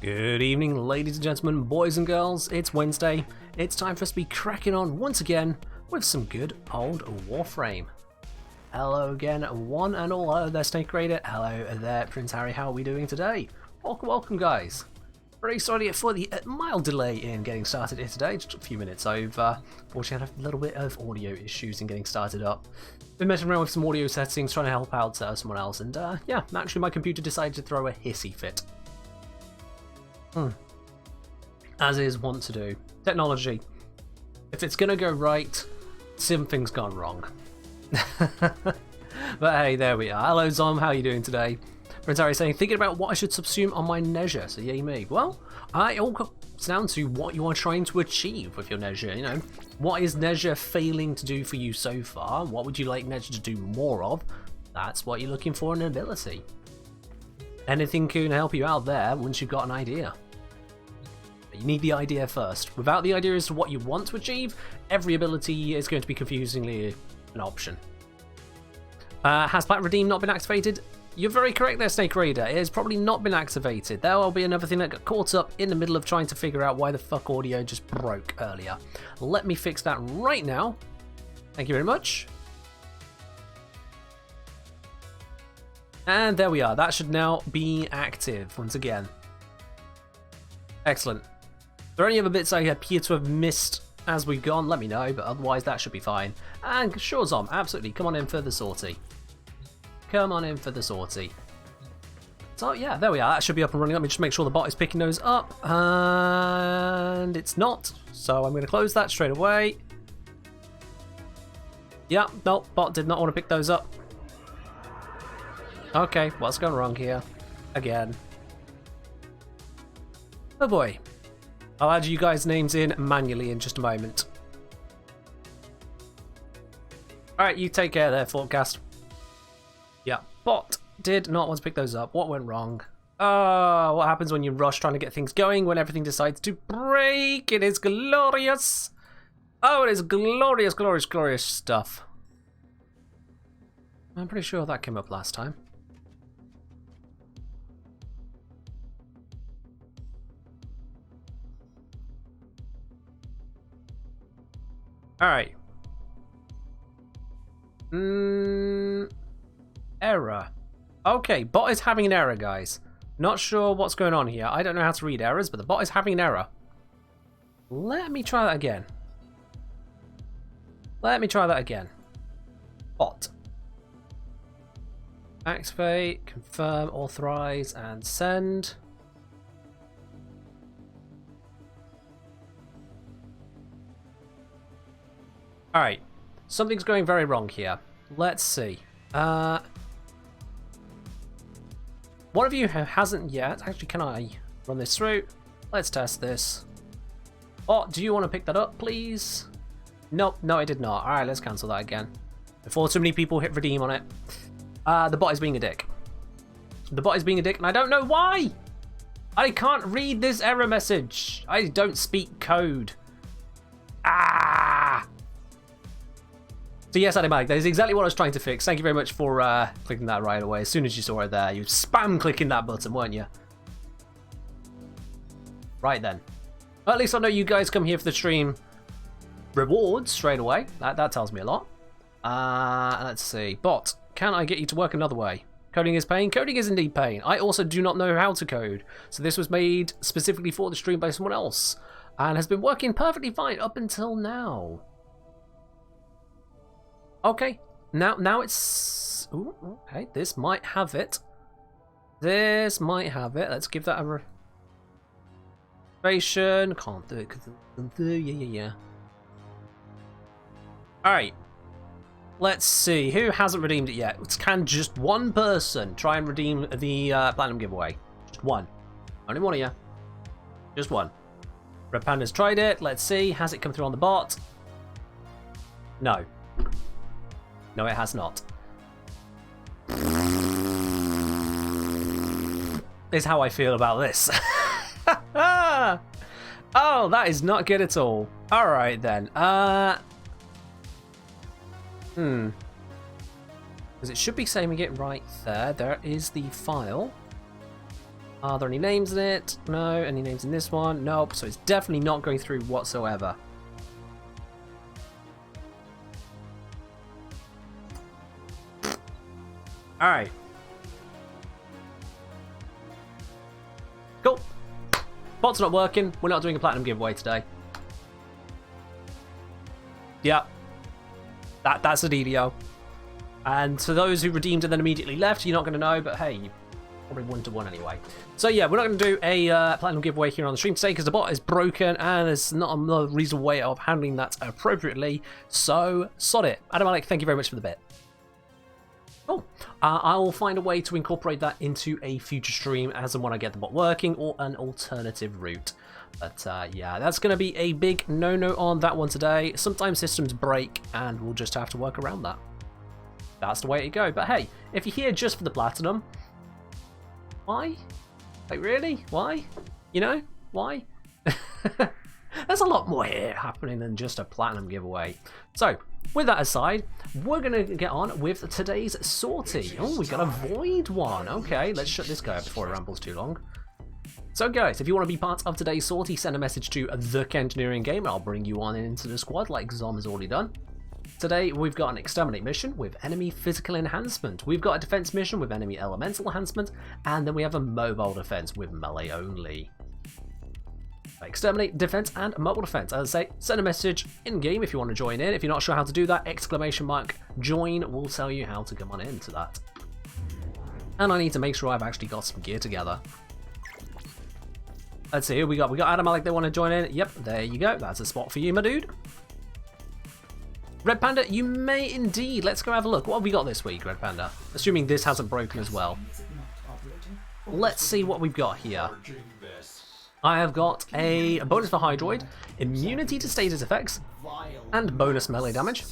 Good evening, ladies and gentlemen, boys and girls. It's Wednesday. It's time for us to be cracking on once again with some good old Warframe. Hello again, one and all. Hello there, Snake Raider. Hello there, Prince Harry. How are we doing today? Welcome, guys. Very sorry for the mild delay in getting started here today. Just a few minutes over. Fortunately, I had a little bit of audio issues in getting started up. Been messing around with some audio settings, trying to help out someone else, and yeah, naturally my computer decided to throw a hissy fit. As is wont to do. Technology. If it's gonna go right, something's gone wrong. But hey, there we are. Hello Zom, how are you doing today? Prince Harry saying, thinking about what I should subsume on my Neja, so yay me. Well, it all comes down to what you are trying to achieve with your Neja, you know. What is Neja failing to do for you so far? What would you like Neja to do more of? That's what you're looking for in an ability. Anything can help you out there once you've got an idea. You need the idea first. Without the idea as to what you want to achieve, every ability is going to be confusingly an option. Has Plat Redeem not been activated? You're very correct there, Snake Raider. It has probably not been activated. There will be another thing that got caught up in the middle of trying to figure out why the fuck audio just broke earlier. Let me fix that right now. Thank you very much. And there we are. That should now be active once again. Excellent. If there are any other bits I appear to have missed as we've gone, let me know, but otherwise that should be fine. And sure, Zom, absolutely. Come on in for the sortie. Come on in for the sortie. So yeah, there we are. That should be up and running. Let me just make sure the bot is picking those up. And it's not. So I'm going to close that straight away. Yeah, nope, bot did not want to pick those up. Okay, what's going wrong here? Again. Oh boy. I'll add you guys' names in manually in just a moment. Alright, you take care there, Forecast. Yeah, bot did not want to pick those up. What went wrong? Oh, what happens when you rush trying to get things going when everything decides to break? It is glorious. Oh, it is glorious, glorious, glorious stuff. I'm pretty sure that came up last time. Alright. Error. Okay, bot is having an error, guys. Not sure what's going on here. I don't know how to read errors, but the bot is having an error. Let me try that again. Bot. Activate, confirm, authorize, and send. Alright, something's going very wrong here. Let's see. One of you hasn't yet. Actually, can I run this through? Let's test this. Oh, do you want to pick that up, please? Nope, no, I did not. Alright, let's cancel that again. Before too many people hit redeem on it. The bot is being a dick. The bot is being a dick, and I don't know why! I can't read this error message. I don't speak code. Ah! So yes, Animatic, that is exactly what I was trying to fix. Thank you very much for clicking that right away. As soon as you saw it there, you spam clicking that button, weren't you? Right then. Well, at least I know you guys come here for the stream rewards straight away. That tells me a lot. Let's see. Bot, can I get you to work another way? Coding is pain? Coding is indeed pain. I also do not know how to code. So this was made specifically for the stream by someone else. And has been working perfectly fine up until now. Okay, now it's... Ooh, okay, this might have it. This might have it. Let's give that a reservation. Can't do it because... Yeah. Alright. Let's see. Who hasn't redeemed it yet? Can just one person try and redeem the Platinum giveaway? Just one. Only one of you. Just one. Red Panda's tried it. Let's see. Has it come through on the bot? No. No, it has not. Is how I feel about this. Oh, that is not good at all. Alright then. Because it should be saving it right there. There is the file. Are there any names in it? No. Any names in this one? Nope. So it's definitely not going through whatsoever. Alright. Cool. Bot's not working. We're not doing a platinum giveaway today. Yeah. That's a DDO. And for those who redeemed and then immediately left, you're not going to know, but hey, you probably 1-to-1 anyway. So yeah, we're not going to do a platinum giveaway here on the stream today because the bot is broken and there's not a reasonable way of handling that appropriately. So, sod it. Adam Alec, thank you very much for the bit. Cool. I will find a way to incorporate that into a future stream as and when I get the bot working or an alternative route. But yeah, that's going to be a big no-no on that one today. Sometimes systems break and we'll just have to work around that. That's the way it go. But hey, if you're here just for the platinum, why? Like really? Why? You know? Why? There's a lot more here happening than just a platinum giveaway. So, with that aside, we're going to get on with today's sortie. Oh, we got a void one. Okay, let's shut this guy up before it rambles too long. So guys, if you want to be part of today's sortie, send a message to the Engineering Game and I'll bring you on into the squad like Zom has already done. Today we've got an exterminate mission with enemy physical enhancement. We've got a defense mission with enemy elemental enhancement, and then we have a mobile defense with melee only. Exterminate, defense, and mobile defense. As I say, send a message in-game if you want to join in. If you're not sure how to do that, !join will tell you how to come on into that. And I need to make sure I've actually got some gear together. Let's see who we got. We got Adam Alec, they want to join in. Yep, there you go. That's a spot for you, my dude. Red Panda, you may indeed. Let's go have a look. What have we got this week, Red Panda? Assuming this hasn't broken as well. Let's see what we've got here. I have got a bonus for Hydroid, immunity to status effects, and bonus melee damage.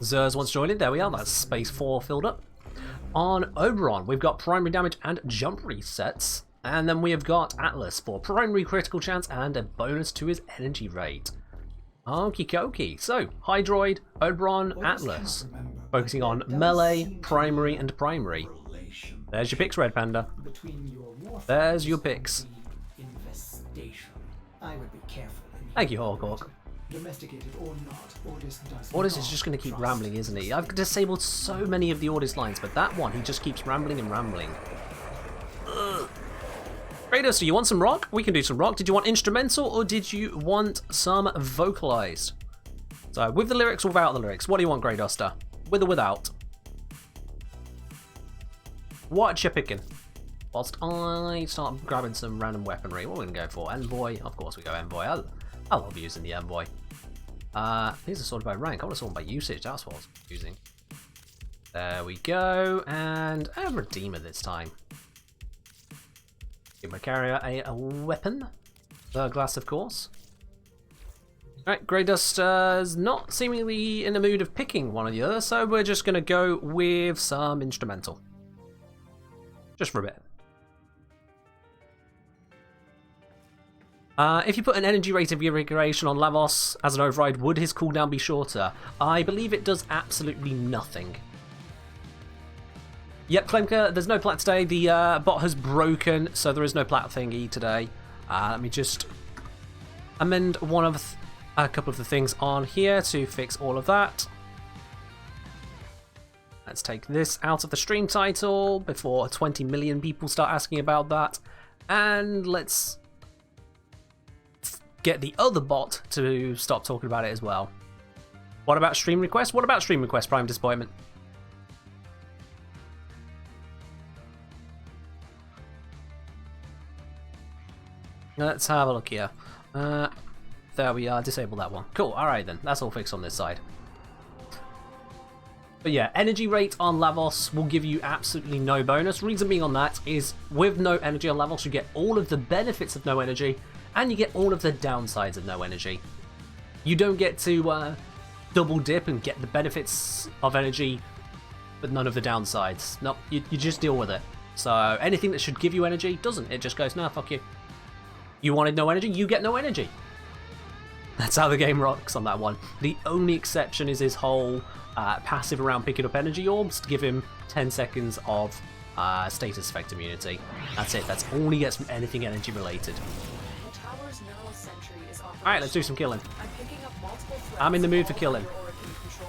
Zers wants to join in. There we are. That's space 4 filled up. On Oberon, we've got primary damage and jump resets. And then we have got Atlas for primary critical chance and a bonus to his energy rate. Okie dokie. So, Hydroid, Oberon, Atlas. Focusing on melee, primary, and primary. There's your picks, Red Panda. There's your picks. Thank you, Hawk. Ordis is just going to keep rambling, isn't he? I've disabled so many of the Ordis lines, but that one, he just keeps rambling and rambling. Raider, so you want some rock? We can do some rock. Did you want instrumental or did you want some vocalized? So, with the lyrics or without the lyrics? What do you want, Grey Duster? With or without? What you picking? Whilst I start grabbing some random weaponry. What are we going to go for? Envoy? Of course we go Envoy. I love using the Envoy. These are sorted by rank. I want to sort by usage. That's what I was using. There we go. And a Redeemer this time. Give my carrier a weapon. The glass, of course. Alright, Grey Duster's not seemingly in the mood of picking one or the other, so we're just going to go with some instrumental. Just for a bit. If you put an energy rate of irrigation on Lavos as an override, would his cooldown be shorter? I believe it does absolutely nothing. Yep, Klemka, there's no plat today. The bot has broken, so there is no plat thingy today. Let me just amend a couple of the things on here to fix all of that. Let's take this out of the stream title before 20 million people start asking about that. And let's get the other bot to stop talking about it as well. What about stream requests? What about stream requests, Prime Disappointment? Let's have a look here. There we are, disable that one. Cool, alright then, that's all fixed on this side. But yeah, energy rate on Lavos will give you absolutely no bonus. Reason being on that is with no energy on Lavos, you get all of the benefits of no energy, and you get all of the downsides of no energy. You don't get to double dip and get the benefits of energy, but none of the downsides. No, you just deal with it. So anything that should give you energy doesn't. It just goes, nah, fuck you. You wanted no energy, you get no energy. That's how the game rocks on that one. The only exception is his whole passive around picking up energy orbs to give him 10 seconds of status effect immunity. That's it. That's all he gets from anything energy related. Alright, let's do some killing. I'm in the mood for killing.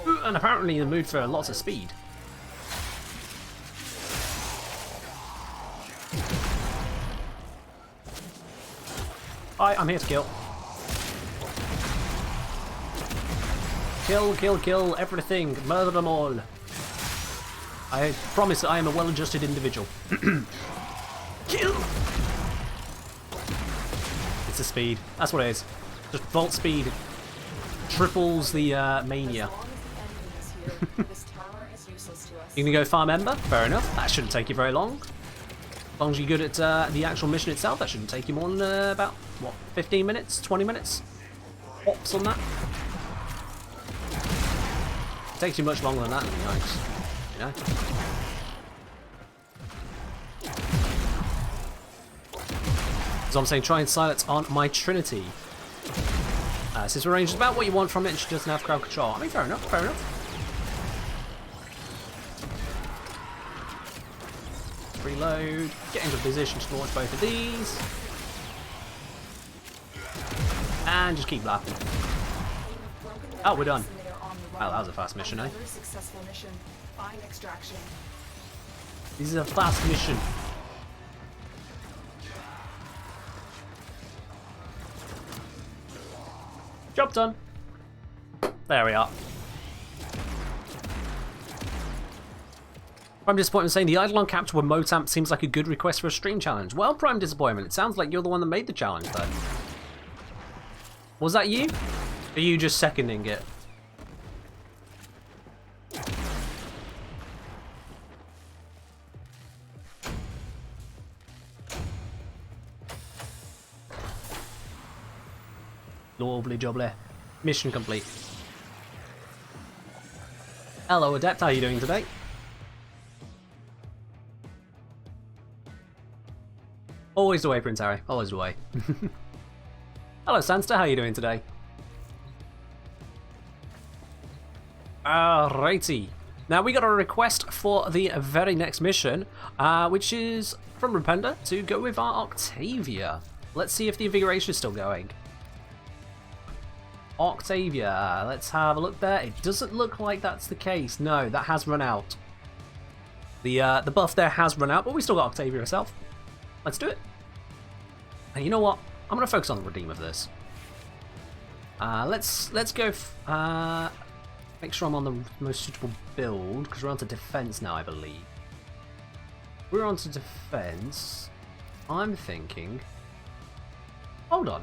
And apparently in the mood for lots of speed. Hi, I'm here to kill. Kill, kill, kill, everything. Murder them all. I promise I am a well-adjusted individual. Kill! It's the speed. That's what it is. Just vault speed. Triples the mania. You gonna go farm Ember? Fair enough. That shouldn't take you very long. As long as you're good at the actual mission itself, that shouldn't take you more than about, what, 15 minutes? 20 minutes? Hops on that. It takes you much longer than that, nice. You know? So I'm saying try and silence on my Trinity. Since range is about what you want from it and she doesn't have crowd control. I mean, fair enough, fair enough. Reload, get into a position to launch both of these. And just keep laughing. Oh, we're done. Wow, that was a fast mission, eh? This is a fast mission. Job done. There we are. Prime Disappointment saying the Eidolon capture with Motamp seems like a good request for a stream challenge. Well, Prime Disappointment, it sounds like you're the one that made the challenge then. Was that you? Or are you just seconding it? Lovely jubbly. Mission complete. Hello Adept, how are you doing today? Always the way, Prince Harry. Always the way. Hello Sandster, how are you doing today? Alrighty. Now we got a request for the very next mission, which is from Repender to go with our Octavia. Let's see if the invigoration is still going. Octavia, let's have a look there. It doesn't look like that's the case. No, that has run out. The buff there has run out, but we still got Octavia herself. Let's do it. And you know what? I'm going to focus on the redeem of this. Let's go. Make sure I'm on the most suitable build because we're on to defense now, I believe. We're on to defense. I'm thinking. Hold on.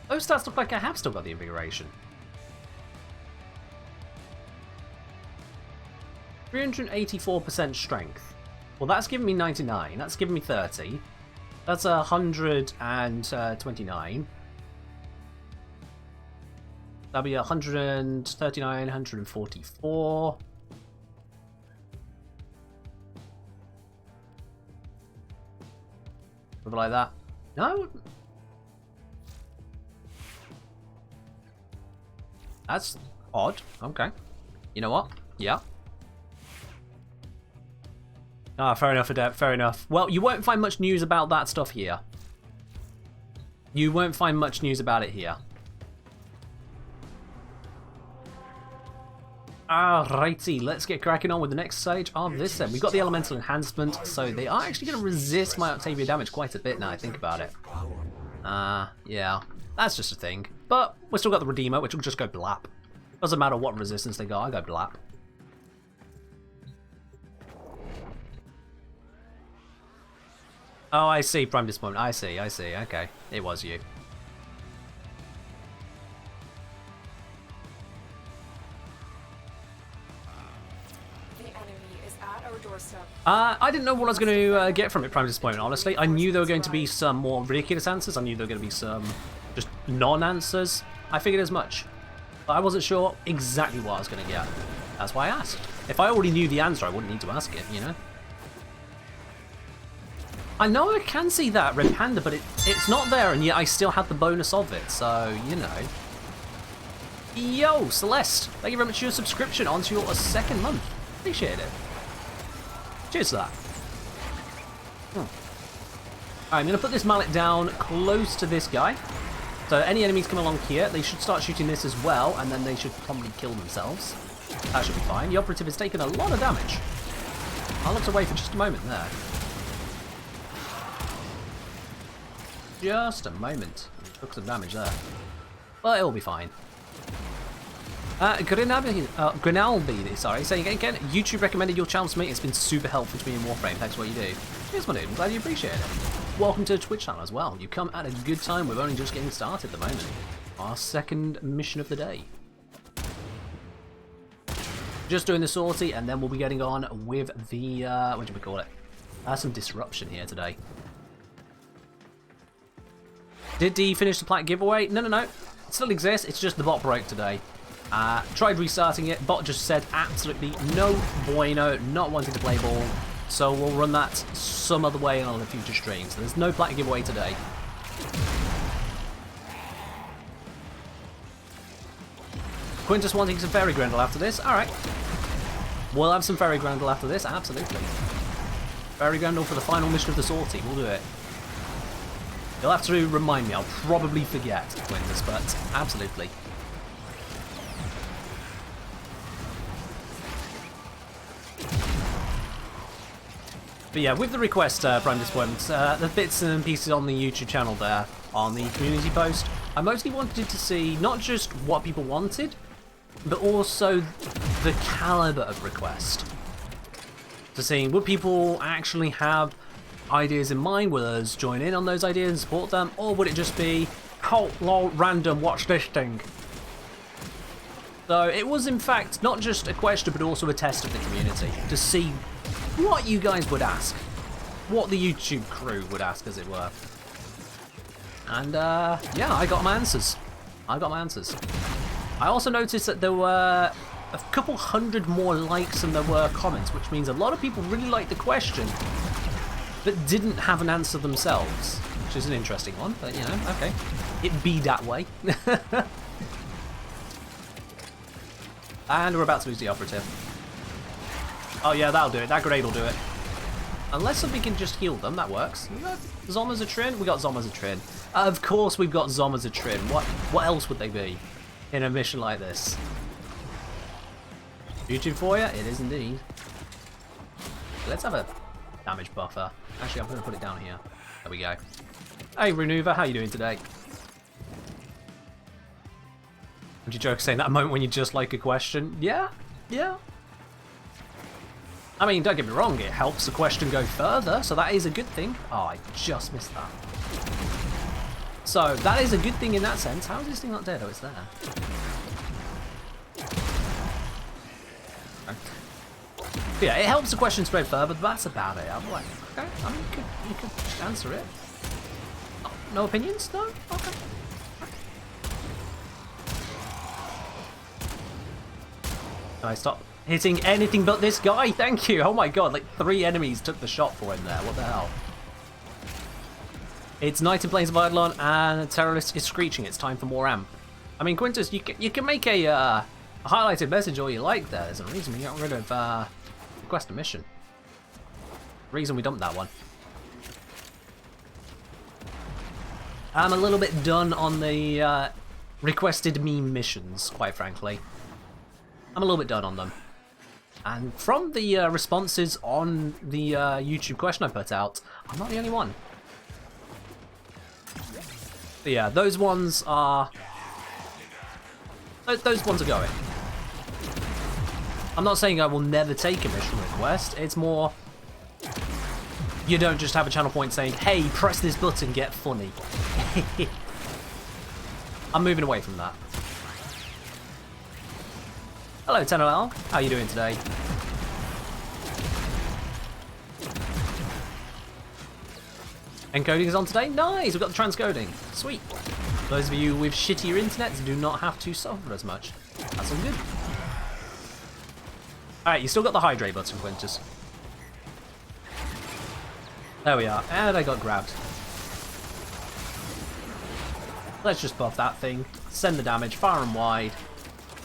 Those stats look like I have still got the invigoration. 384% strength. Well, that's giving me 99. That's giving me 30. That's 129. That'll be 139, 144. Something like that. No? That's odd. Okay. You know what? Yeah. Ah, fair enough, Adept. Fair enough. Well, you won't find much news about that stuff here. You won't find much news about it here. Alrighty, let's get cracking on with the next stage of this then. We've got the Elemental Enhancement, so they are actually going to resist my Octavia damage quite a bit now I think about it. Yeah, that's just a thing. But we've still got the Redeemer, which will just go blap. Doesn't matter what resistance they got, I go blap. Oh, I see, Prime Disappointment. I see, okay. It was you. I didn't know what I was going to get from it, Prime Disappointment, honestly. I knew there were going to be some more ridiculous answers. I knew there were going to be some just non-answers. I figured as much. But I wasn't sure exactly what I was going to get. That's why I asked. If I already knew the answer, I wouldn't need to ask it, you know? I know I can see that, Red Panda, but it's not there, and yet I still have the bonus of it, so, you know. Yo, Celeste, thank you very much for your subscription onto your second month. Appreciate it. Cheers to that. I'm going to put this mallet down close to this guy. So any enemies come along here, they should start shooting this as well, and then they should probably kill themselves. That should be fine. The operative has taken a lot of damage. I looked away for just a moment there. Just a moment. Took some damage there. But it'll be fine. Grinalby, sorry, saying again, YouTube recommended your channel to me. It's been super helpful to me in Warframe. Thanks for what you do. Cheers, my dude. I'm glad you appreciate it. Welcome to the Twitch channel as well. You come at a good time. We're only just getting started at the moment. Our second mission of the day. Just doing the sortie, and then we'll be getting on with the, what do we call it? Some disruption here today. Did he finish the plat giveaway? No. It still exists. It's just the bot broke today. Tried restarting it. Bot just said absolutely no bueno, not wanting to play ball. So we'll run that some other way on the future streams. So there's no plat giveaway today. Quintus wanting some Fairy Grendel after this. Alright. We'll have some Fairy Grendel after this, absolutely. Fairy Grendel for the final mission of the sortie. We'll do it. You'll have to remind me. I'll probably forget, Quintus, but absolutely. But yeah, with the request, Prime Disappointment, the bits and pieces on the YouTube channel there, on the community post, I mostly wanted to see not just what people wanted, but also the caliber of request. To see, would people actually have ideas in mind, will us join in on those ideas and support them, or would it just be, oh, lol, random, watch this thing? So it was in fact not just a question, but also a test of the community, to see what you guys would ask, what the YouTube crew would ask, as it were. And yeah, I got my answers. I also noticed that there were a couple hundred more likes than there were comments, which means a lot of people really liked the question, but didn't have an answer themselves, which is an interesting one, but you know, okay. It be that way. And we're about to lose the operative. Oh yeah, that'll do it. That grenade will do it. Unless somebody can just heal them, that works. We got Zombers a Trin? We got Zombers a Trin. Of course we've got Zombers a Trin. What else would they be in a mission like this? YouTube for you? It is indeed. Let's have a damage buffer. Actually, I'm going to put it down here. There we go. Hey, Renuva, how you doing today? Would you joke saying that moment when you just like a question? Yeah. I mean, don't get me wrong, it helps the question go further, so that is a good thing. Oh, I just missed that. So, that is a good thing in that sense. How is this thing not dead? Oh, it's there. Okay. Yeah, it helps the question spread further, but that's about it. I'm like, okay, I mean, you could just answer it. Oh, no opinions? No? Okay. Can I stop hitting anything but this guy? Thank you. Oh my god, like 3 enemies took the shot for him there. What the hell? It's night in Plains of Eidolon and a terrorist is screeching. It's time for more amp. I mean, Quintus, you can make a highlighted message all you like there. There's a reason we got rid of request a mission. Reason we dumped that one. I'm a little bit done on the requested meme missions, quite frankly. I'm a little bit done on them. And from the responses on the YouTube question I put out, I'm not the only one. But yeah, those ones are... Those ones are going. I'm not saying I will never take a mission request, it's more... You don't just have a channel point saying, hey, press this button, get funny. I'm moving away from that. Hello, TenOL. How are you doing today? Encoding is on today? Nice! We've got the transcoding. Sweet. Those of you with shittier internets do not have to suffer as much. That's all good. Alright, you still got the hydrate button, Quintus. There we are. And I got grabbed. Let's just buff that thing. Send the damage far and wide.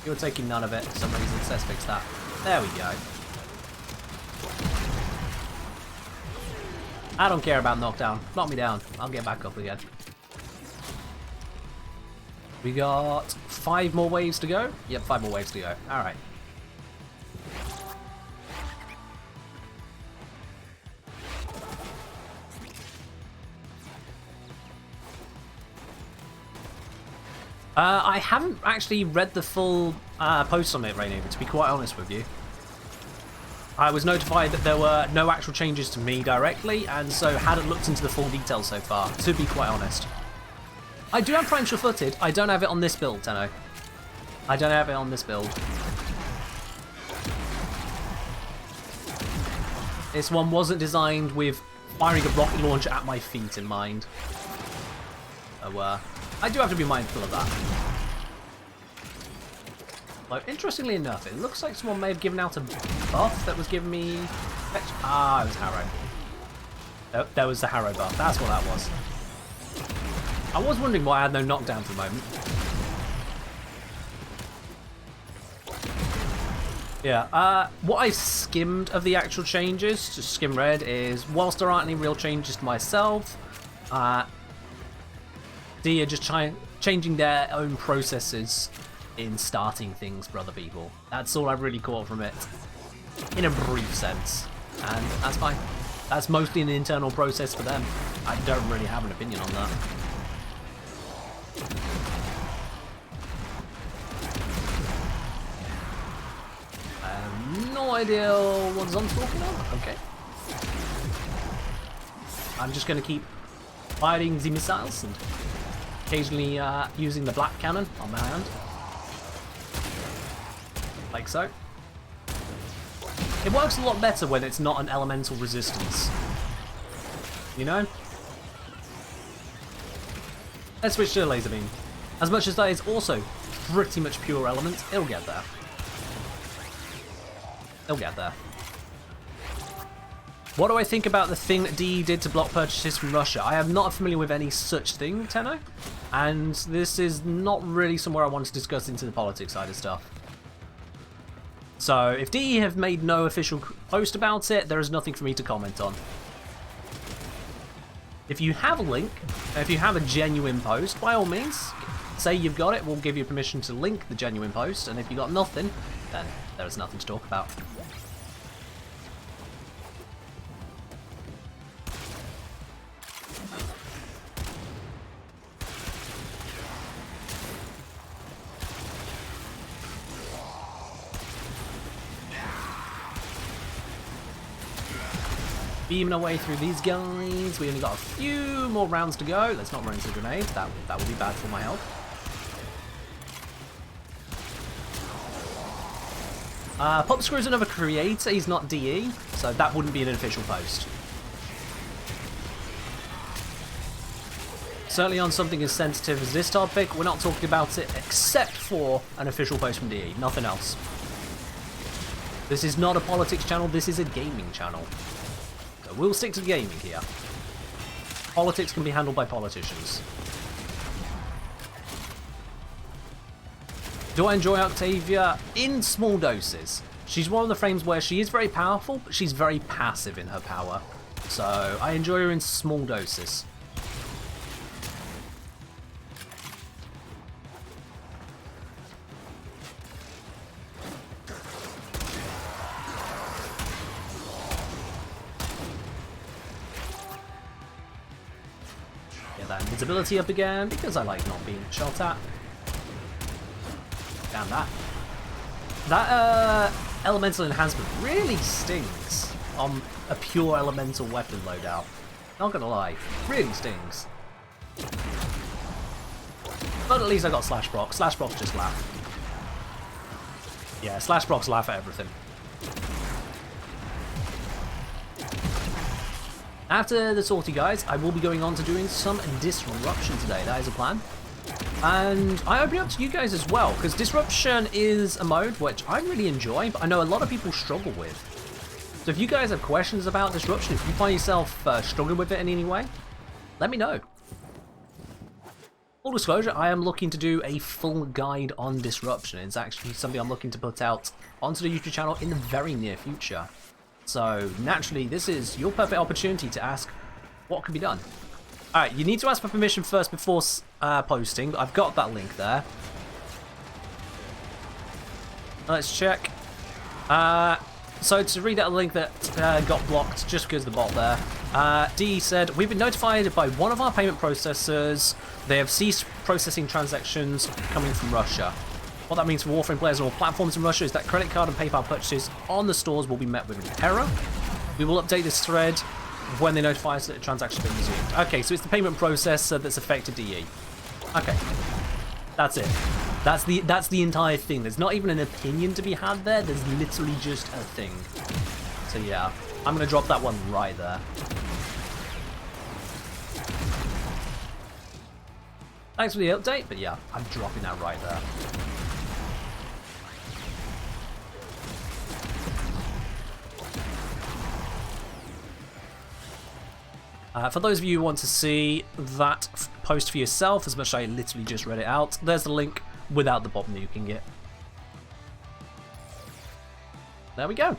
You're taking none of it for some reason. Let's fix that. There we go. I don't care about knockdown. Knock me down. I'll get back up again. We got 5 more waves to go. Yep, 5 more waves to go. Alright. I haven't actually read the full post on it, Rainier, to be quite honest with you. I was notified that there were no actual changes to me directly, and so hadn't looked into the full details so far, to be quite honest. I do have Prime Sure-Footed. I don't have it on this build, Tenno. I don't have it on this build. This one wasn't designed with firing a rocket launcher at my feet in mind. So, I do have to be mindful of that. Though, interestingly enough, it looks like someone may have given out a buff that was giving me... Ah, it was Harrow. Nope, there was the Harrow buff. That's what that was. I was wondering why I had no knockdown for the moment. Yeah, what I skimmed of the actual changes, just skim read, is whilst there aren't any real changes to myself, they are just changing their own processes in starting things for other people. That's all I've really caught from it, in a brief sense, and that's fine. That's mostly an internal process for them. I don't really have an opinion on that. I have no idea what Zom's talking about. Okay. I'm just going to keep firing the missiles and occasionally using the black cannon on my hand. Like so. It works a lot better when it's not an elemental resistance. You know? Let's switch to a laser beam. As much as that is also pretty much pure element, it'll get there. It'll get there. What do I think about the thing that DE did to block purchases from Russia? I am not familiar with any such thing, Tenno. And this is not really somewhere I want to discuss into the politics side of stuff. So, if DE have made no official post about it, there is nothing for me to comment on. If you have a link, if you have a genuine post, by all means, say you've got it, we'll give you permission to link the genuine post, and if you got nothing, then there is nothing to talk about. Beaming our way through these guys. We only got a few more rounds to go. Let's not run into grenades. That would be bad for my health. Popscrew is another creator. He's not DE, so that wouldn't be an official post. Certainly on something as sensitive as this topic, we're not talking about it except for an official post from DE. Nothing else. This is not a politics channel. This is a gaming channel. We'll stick to gaming here. Politics can be handled by politicians. Do I enjoy Octavia? In small doses. She's one of the frames where she is very powerful, but she's very passive in her power. So I enjoy her in small doses. That invisibility up again because I like not being shot at. Damn that. That elemental enhancement really stings on a pure elemental weapon loadout. Not gonna lie, really stings. But at least I got Slash Proc. Slash Procs just laugh. Yeah, Slash Procs laugh at everything. After the sortie, guys, I will be going on to doing some disruption today. That is a plan. And I open it up to you guys as well, because disruption is a mode which I really enjoy, but I know a lot of people struggle with. So if you guys have questions about disruption, if you find yourself struggling with it in any way, let me know. Full disclosure, I am looking to do a full guide on disruption. It's actually something I'm looking to put out onto the YouTube channel in the very near future. So naturally, this is your perfect opportunity to ask what can be done. Alright, you need to ask for permission first before posting. I've got that link there. Let's check. So to read out a link that got blocked just because of the bot there. D said, we've been notified by one of our payment processors. They have ceased processing transactions coming from Russia. What that means for Warframe players on all platforms in Russia is that credit card and PayPal purchases on the stores will be met with an error. We will update this thread when they notify us that the transaction has been resumed. Okay, so it's the payment processor that's affected DE. Okay, that's it. That's the entire thing. There's not even an opinion to be had there. There's literally just a thing. So yeah, I'm gonna drop that one right there. Thanks for the update, but yeah, I'm dropping that right there. For those of you who want to see that post for yourself, as much as I literally just read it out, there's the link without the bot nuking it. There we go.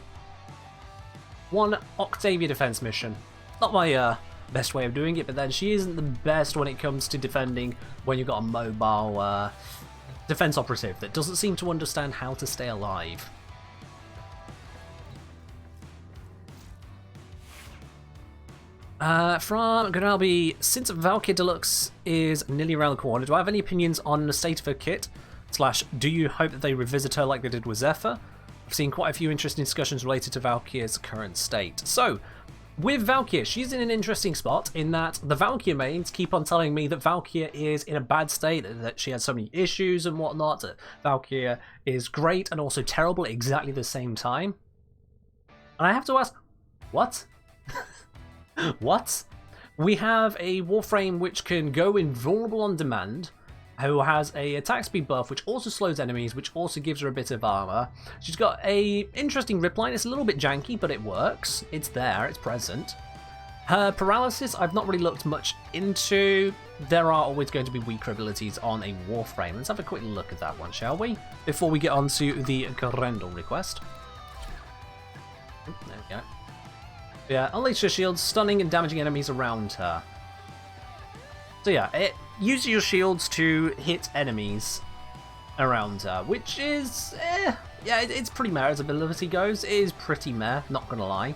One Octavia defense mission. Not my best way of doing it, but then she isn't the best when it comes to defending when you've got a mobile defense operative that doesn't seem to understand how to stay alive. From Gonalbi, since Valkyrie Deluxe is nearly around the corner, do I have any opinions on the state of her kit? / do you hope that they revisit her like they did with Zephyr? I've seen quite a few interesting discussions related to Valkyrie's current state. So, with Valkyrie, she's in an interesting spot in that the Valkyrie mains keep on telling me that Valkyrie is in a bad state, that she has so many issues and whatnot, that Valkyrie is great and also terrible at exactly the same time. And I have to ask, what? What? We have a Warframe which can go invulnerable on demand, who has a attack speed buff which also slows enemies, which also gives her a bit of armor. She's got a interesting rip line. It's a little bit janky, but it works. It's there, it's present. Her paralysis I've not really looked much into. There are always going to be weaker abilities on a Warframe. Let's have a quick look at that one, shall we? Before we get on to the Grendel request. There we go. Yeah, unleash her shields, stunning and damaging enemies around her. So yeah, use your shields to hit enemies around her, which is, yeah, it's pretty meh as ability goes. It is pretty meh, not gonna lie.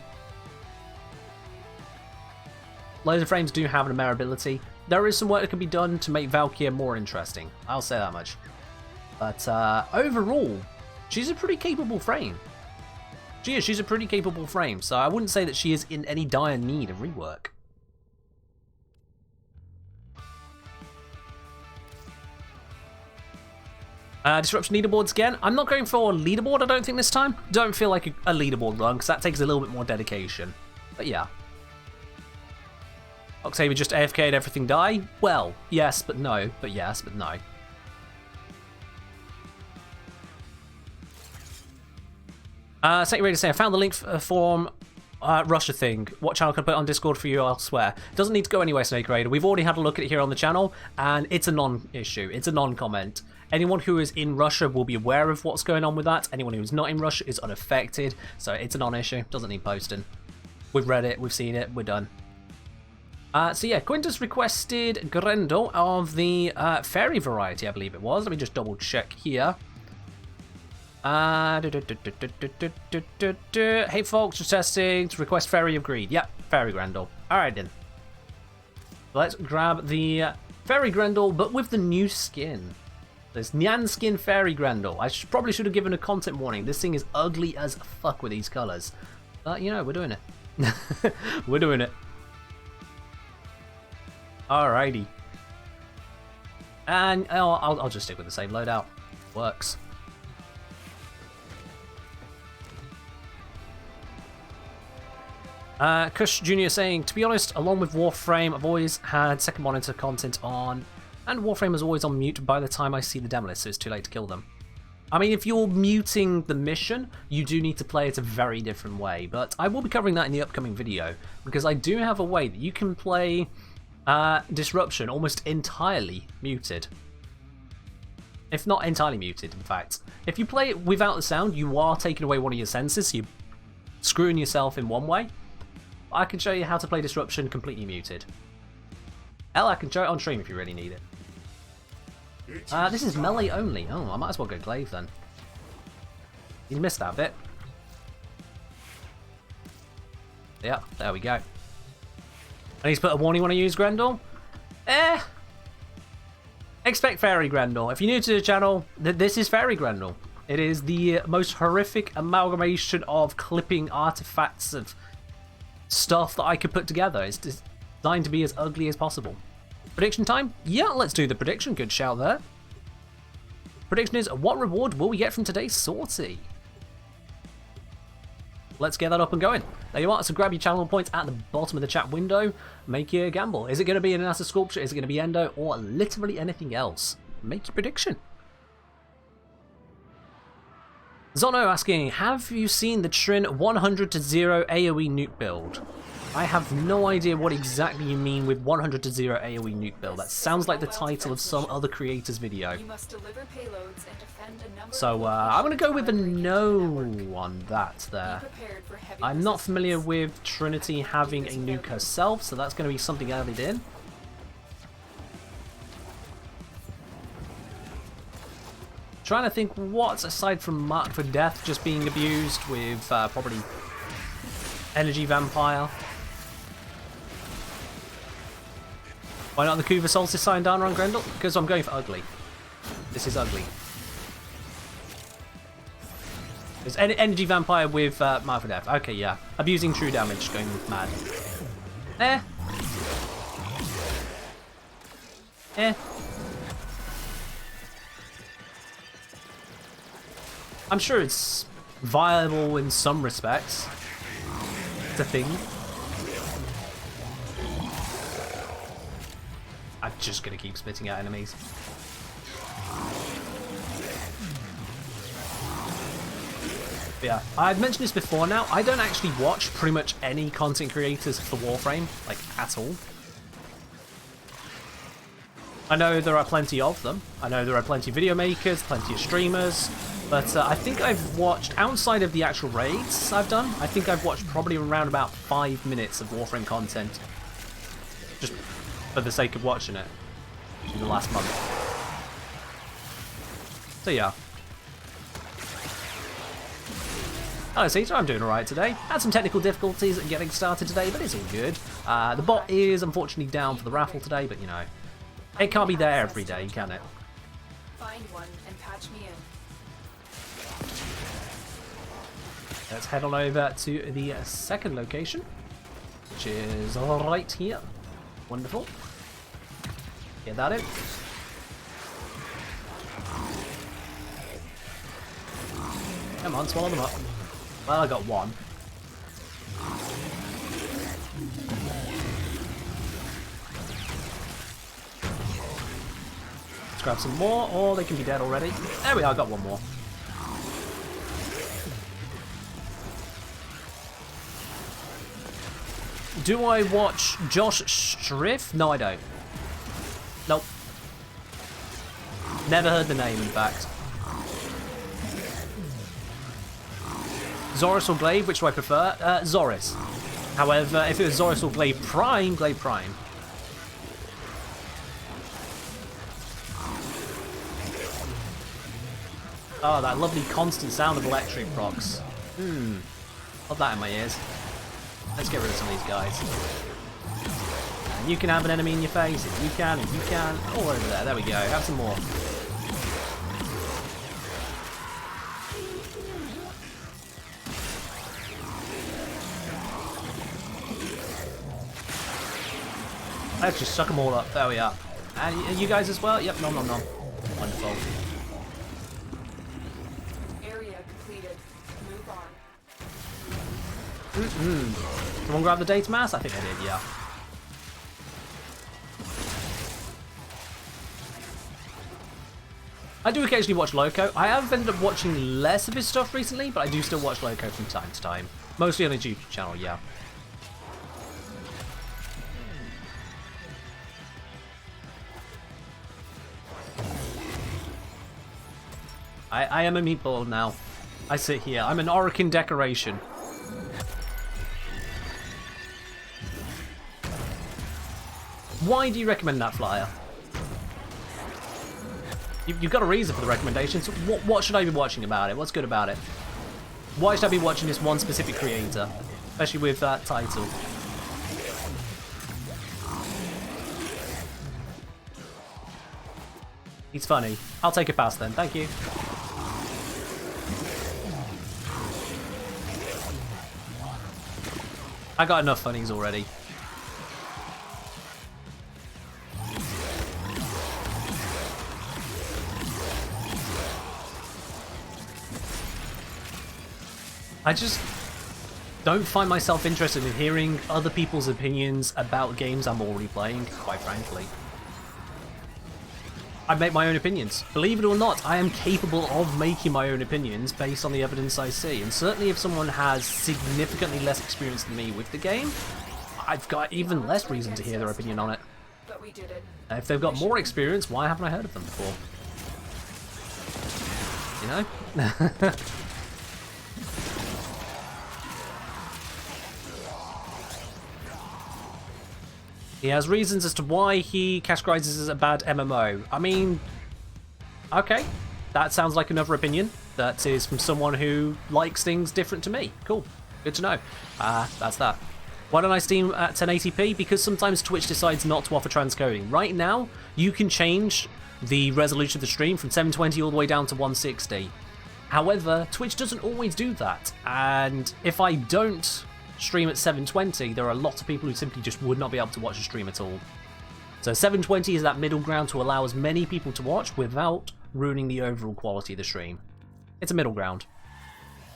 Laser frames do have an meh ability. There is some work that can be done to make Valkyrie more interesting. I'll say that much. But overall, she's a pretty capable frame. She's a pretty capable frame, so I wouldn't say that she is in any dire need of rework. Disruption leaderboards again. I'm not going for a leaderboard, I don't think, this time. Don't feel like a leaderboard run, because that takes a little bit more dedication. But yeah. Octavia just AFK'd everything die? Well, yes, but no. But yes, but no. Saint Ready to say, I found the link for Russia thing. What channel can I put on Discord for you elsewhere? Doesn't need to go anywhere, Snake Raider. We've already had a look at it here on the channel, and it's a non-issue. It's a non-comment. Anyone who is in Russia will be aware of what's going on with that. Anyone who's not in Russia is unaffected, so it's a non-issue. Doesn't need posting. We've read it, we've seen it, we're done. So yeah, Quintus requested Grendel of the fairy variety, I believe it was. Let me just double check here. Hey folks, just testing to request Fairy of Greed. Yep, Fairy Grendel. Alright then. Let's grab the Fairy Grendel, but with the new skin. There's Nyan Skin Fairy Grendel. I probably should have given a content warning. This thing is ugly as fuck with these colours. But, you know, we're doing it. We're doing it. Alrighty. And I'll just stick with the same loadout. Works. Kush Jr. saying, to be honest, along with Warframe, I've always had second monitor content on, and Warframe is always on mute by the time I see the demo list, so it's too late to kill them. I mean, if you're muting the mission, you do need to play it a very different way, but I will be covering that in the upcoming video, because I do have a way that you can play Disruption almost entirely muted. If not entirely muted, in fact. If you play it without the sound, you are taking away one of your senses, so you're screwing yourself in one way. I can show you how to play Disruption completely muted. Hell, I can show it on stream if you really need it. This is melee only. Oh, I might as well go Glaive then. You missed that bit. Yep, there we go. I need to put a warning when I use Grendel. Expect Fairy Grendel. If you're new to the channel, this is Fairy Grendel. It is the most horrific amalgamation of clipping artifacts of stuff that I could put together. It's designed to be as ugly as possible. Prediction time? Yeah, let's do the prediction. Good shout there. Prediction is, what reward will we get from today's sortie? Let's get that up and going. There you are, so grab your channel points at the bottom of the chat window. Make your gamble. Is it going to be an Anasa Sculpture? Is it going to be Endo? Or literally anything else? Make your prediction. Zono asking, have you seen the Trin 100 to 0 AoE nuke build? I have no idea what exactly you mean with 100 to 0 AoE nuke build. That sounds like the title of some other creator's video. So I'm going to go with a no on that there. I'm not familiar with Trinity having a nuke herself, so that's going to be something added in. Trying to think what, aside from Mark for Death just being abused with probably Energy Vampire. Why not the Kuva Solstice Sign down on Grendel? Because I'm going for ugly. This is ugly. There's Energy Vampire with Mark for Death. Okay, yeah. Abusing true damage, going mad. I'm sure it's viable in some respects. It's a thing. I'm just gonna keep spitting at enemies. But yeah, I've mentioned this before now. I don't actually watch pretty much any content creators for Warframe, like at all. I know there are plenty of them. I know there are plenty of video makers, plenty of streamers. But I think I've watched, outside of the actual raids I've done, I think I've watched probably around about 5 minutes of Warframe content. Just for the sake of watching it in the last month. So yeah. Hello Caesar, I'm doing alright today. Had some technical difficulties in getting started today, but it's all good. The bot is unfortunately down for the raffle today, but you know, it can't be there every day, can it? Find one and patch me in. Let's head on over to the second location, which is right here. Wonderful. Get that in. Come on, swallow them up. Well, I got one. Let's grab some more, or they can be dead already. There we are, I got one more. Do I watch Josh Striff? No, I don't. Nope. Never heard the name, in fact. Zoris or Glaive, which do I prefer? Zoris. However, if it was Zoris or Glaive Prime, Glaive Prime. Oh, that lovely constant sound of electric procs. Love that in my ears. Let's get rid of some of these guys. And you can have an enemy in your face, if you can, if you can. All over there, there we go, have some more. Let's just suck them all up, there we are. And you guys as well? Yep, nom nom nom. Wonderful. Area completed. Move on. Someone grab the data mass? I think I did, yeah. I do occasionally watch Loco. I have ended up watching less of his stuff recently, but I do still watch Loco from time to time. Mostly on his YouTube channel, yeah. I am a meatball now. I sit here. I'm an Orokin decoration. Why do you recommend that flyer? You've got a reason for the recommendation, so what should I be watching about it? What's good about it? Why should I be watching this one specific creator? Especially with that title. He's funny. I'll take a pass then, thank you. I got enough funnies already. I just don't find myself interested in hearing other people's opinions about games I'm already playing, quite frankly. I make my own opinions. Believe it or not, I am capable of making my own opinions based on the evidence I see. And certainly if someone has significantly less experience than me with the game, I've got even less reason to hear their opinion on it. But we did it. If they've got more experience, why haven't I heard of them before? You know? He has reasons as to why he categorizes as a bad MMO. I mean, okay, that sounds like another opinion. That is from someone who likes things different to me. Cool, good to know. That's that. Why don't I stream at 1080p? Because sometimes Twitch decides not to offer transcoding. Right now, you can change the resolution of the stream from 720 all the way down to 160. However, Twitch doesn't always do that, and if I don't stream at 720, there are a lot of people who simply just would not be able to watch the stream at all. So 720 is that middle ground to allow as many people to watch without ruining the overall quality of the stream. It's a middle ground.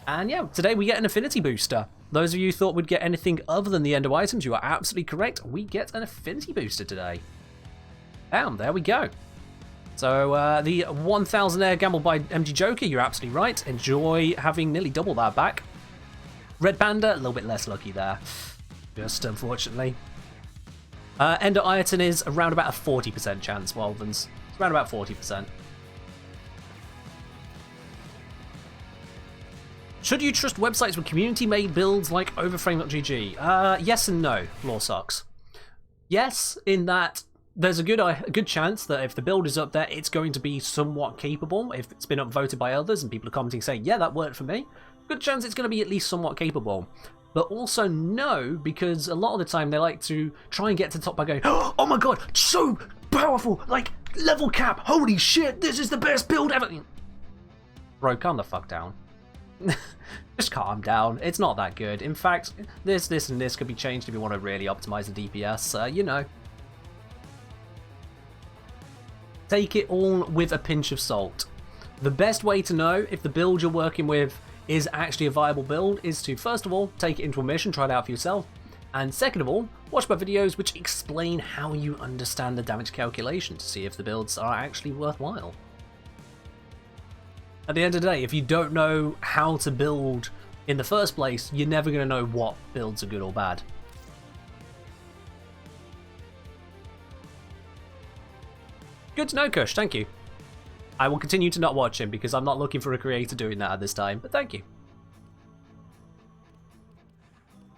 And yeah, today we get an Affinity Booster. Those of you who thought we'd get anything other than the end of items, you are absolutely correct. We get an Affinity Booster today. Bam, there we go. So the 1000 Air Gamble by MG Joker, you're absolutely right. Enjoy having nearly double that back. Red Panda, a little bit less lucky there. Just unfortunately. Ender Ireton is around about a 40% chance, Walvens. It's around about 40%. Should you trust websites with community-made builds like Overframe.gg? Yes and no, Law Sucks. Yes, in that there's a good chance that if the build is up there, it's going to be somewhat capable. If it's been upvoted by others and people are commenting saying, yeah, that worked for me, good chance it's going to be at least somewhat capable. But also no, because a lot of the time they like to try and get to the top by going, oh my god, so powerful, like level cap, holy shit, this is the best build ever. Bro, calm the fuck down. Just calm down, it's not that good. In fact, this and this could be changed if you want to really optimize the DPS, you know. Take it all with a pinch of salt. The best way to know if the build you're working with is actually a viable build is to, first of all, take it into a mission, try it out for yourself, and second of all, watch my videos which explain how you understand the damage calculation to see if the builds are actually worthwhile. At the end of the day, if you don't know how to build in the first place, you're never going to know what builds are good or bad. Good to know, Kush, thank you. I will continue to not watch him because I'm not looking for a creator doing that at this time, but thank you.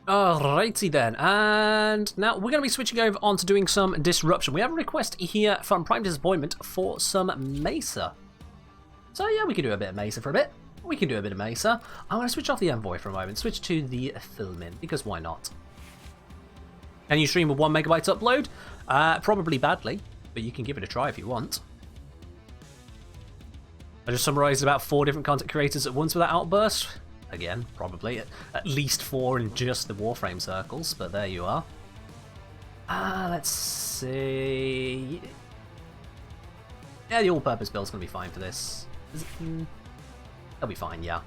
Alrighty then, and now we're going to be switching over on to doing some disruption. We have a request here from Prime Disappointment for some Mesa. So yeah, we can do a bit of Mesa for a bit. We can do a bit of Mesa. I'm going to switch off the Envoy for a moment, switch to the Filmin, because why not? Can you stream a 1 megabyte upload? Probably badly, but you can give it a try if you want. I just summarised about 4 different content creators at once with that outburst. Again, probably at least 4 in just the Warframe circles, but there you are. Let's see. Yeah, the all-purpose build's going to be fine for this. It'll be fine, yeah.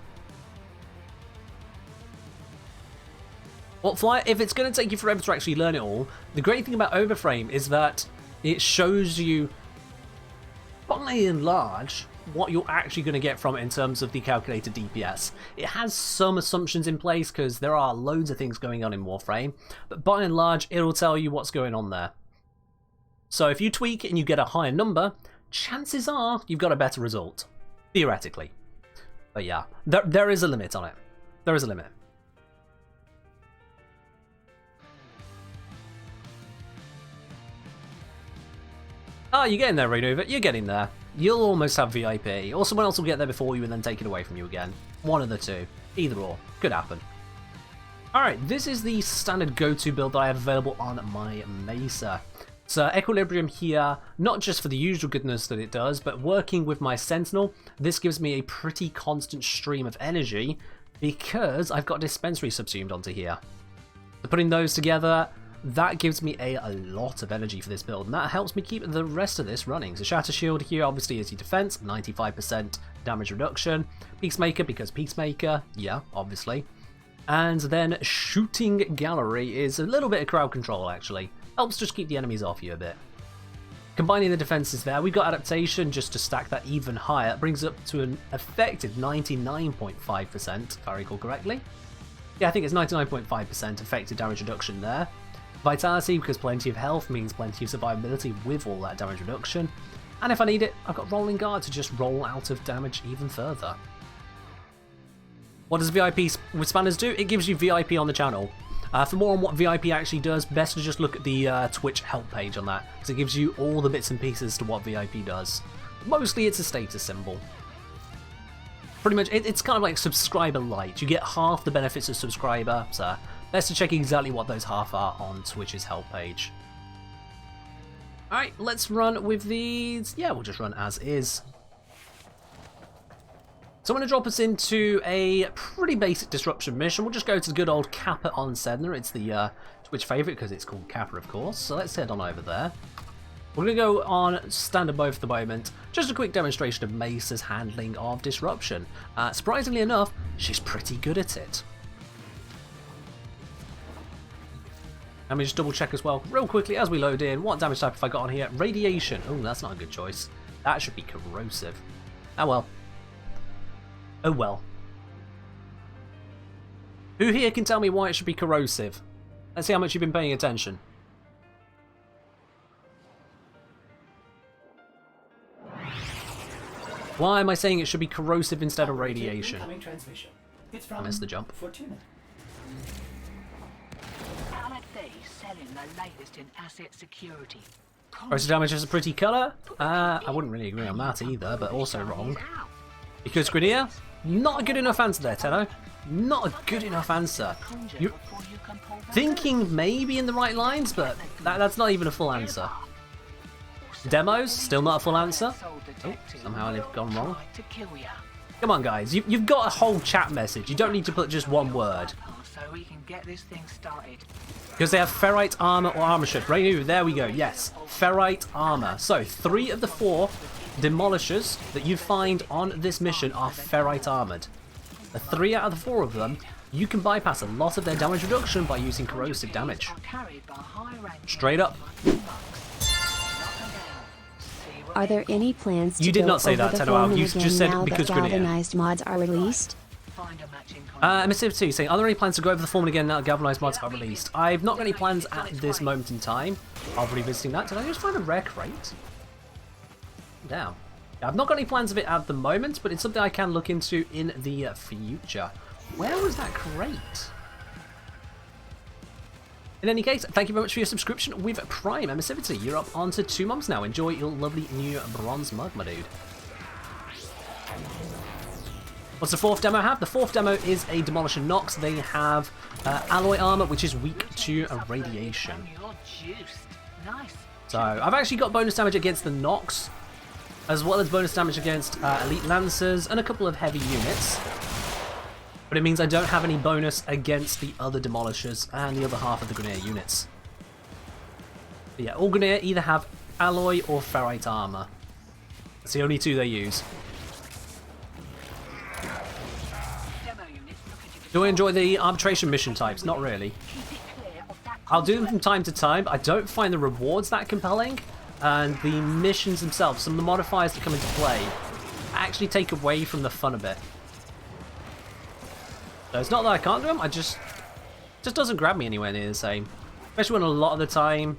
Well, Flyer, if it's going to take you forever to actually learn it all, the great thing about Overframe is that it shows you, by and large, what you're actually going to get from it in terms of the calculated DPS. It has some assumptions in place because there are loads of things going on in Warframe, but by and large, it'll tell you what's going on there. So if you tweak and you get a higher number, chances are you've got a better result, theoretically. But yeah, there is a limit on it. There is a limit. Oh, you're getting there, Renova. You're getting there. You'll almost have VIP. Or someone else will get there before you and then take it away from you again. One of the two. Either or. Could happen. Alright, this is the standard go-to build that I have available on my Mesa. So Equilibrium here, not just for the usual goodness that it does, but working with my Sentinel, this gives me a pretty constant stream of energy because I've got Dispensary subsumed onto here. So putting those together, that gives me a lot of energy for this build, and that helps me keep the rest of this running. So Shatter Shield here obviously is your defense, 95% damage reduction. Peacemaker because Peacemaker, yeah, obviously. And then Shooting Gallery is a little bit of crowd control actually. Helps just keep the enemies off you a bit. Combining the defenses there, we've got Adaptation just to stack that even higher. It brings up to an effective 99.5%, if I recall correctly. Yeah, I think it's 99.5% effective damage reduction there. Vitality, because plenty of health means plenty of survivability with all that damage reduction. And if I need it, I've got Rolling Guard to just roll out of damage even further. What does VIP with Spanners do? It gives you VIP on the channel. For more on what VIP actually does, best to just look at the Twitch help page on that, because it gives you all the bits and pieces to what VIP does. Mostly it's a status symbol. Pretty much, it's kind of like subscriber light. You get half the benefits of subscriber, so best to check exactly what those half are on Twitch's help page. Alright, let's run with these. Yeah, we'll just run as is. So I'm going to drop us into a pretty basic disruption mission. We'll just go to the good old Kappa on Sedna. It's the Twitch favourite because it's called Kappa, of course. So let's head on over there. We're going to go on standard mode for the moment. Just a quick demonstration of Mesa's handling of disruption. Surprisingly enough, she's pretty good at it. Let me just double check as well, real quickly as we load in. What damage type have I got on here? Radiation. Oh, that's not a good choice. That should be corrosive. Oh well. Oh well. Who here can tell me why it should be corrosive? Let's see how much you've been paying attention. Why am I saying it should be corrosive instead of radiation? I missed the jump. Corrosive damage is a pretty colour. I wouldn't really agree on that either, but also wrong. Because Grenier, not a good enough answer there, Tenno. Not a good enough answer. You're thinking maybe in the right lines, but that's not even a full answer. Demos, still not a full answer. Oh, somehow I've gone wrong. Come on, guys, you've got a whole chat message. You don't need to put just one word. Because they have ferrite armor or armor shift. Right, there we go. Yes, ferrite armor. So 3 of the 4 demolishers that you find on this mission are ferrite armored. The 3 out of the 4 of them, you can bypass a lot of their damage reduction by using corrosive damage. Straight up. Are there any plans to You did go not say over that, the Tenno. formula You again just said now because that Grenier. galvanized mods are released? Emissive2 saying, are there any plans to go over the formula again now that galvanized mods are released? I've not got any plans at this moment in time of revisiting that. Did I just find a rare crate? Damn. I've not got any plans of it at the moment, but it's something I can look into in the future. Where was that crate? In any case, thank you very much for your subscription with Prime Emissivity. You're up onto 2 months now. Enjoy your lovely new bronze mug, my dude. What's the 4th demo have? The 4th demo is a Demolisher Nox. They have alloy armor, which is weak to radiation. So I've actually got bonus damage against the Nox, as well as bonus damage against Elite Lancers and a couple of heavy units. But it means I don't have any bonus against the other Demolishers and the other half of the Grenier units. But yeah, all Grenier either have alloy or ferrite armor. That's the only 2 they use. Do I enjoy the arbitration mission types? Not really. I'll do them from time to time, but I don't find the rewards that compelling. And the missions themselves, some of the modifiers that come into play, actually take away from the fun a bit. So it's not that I can't do them, it just doesn't grab me anywhere near the same. Especially when a lot of the time,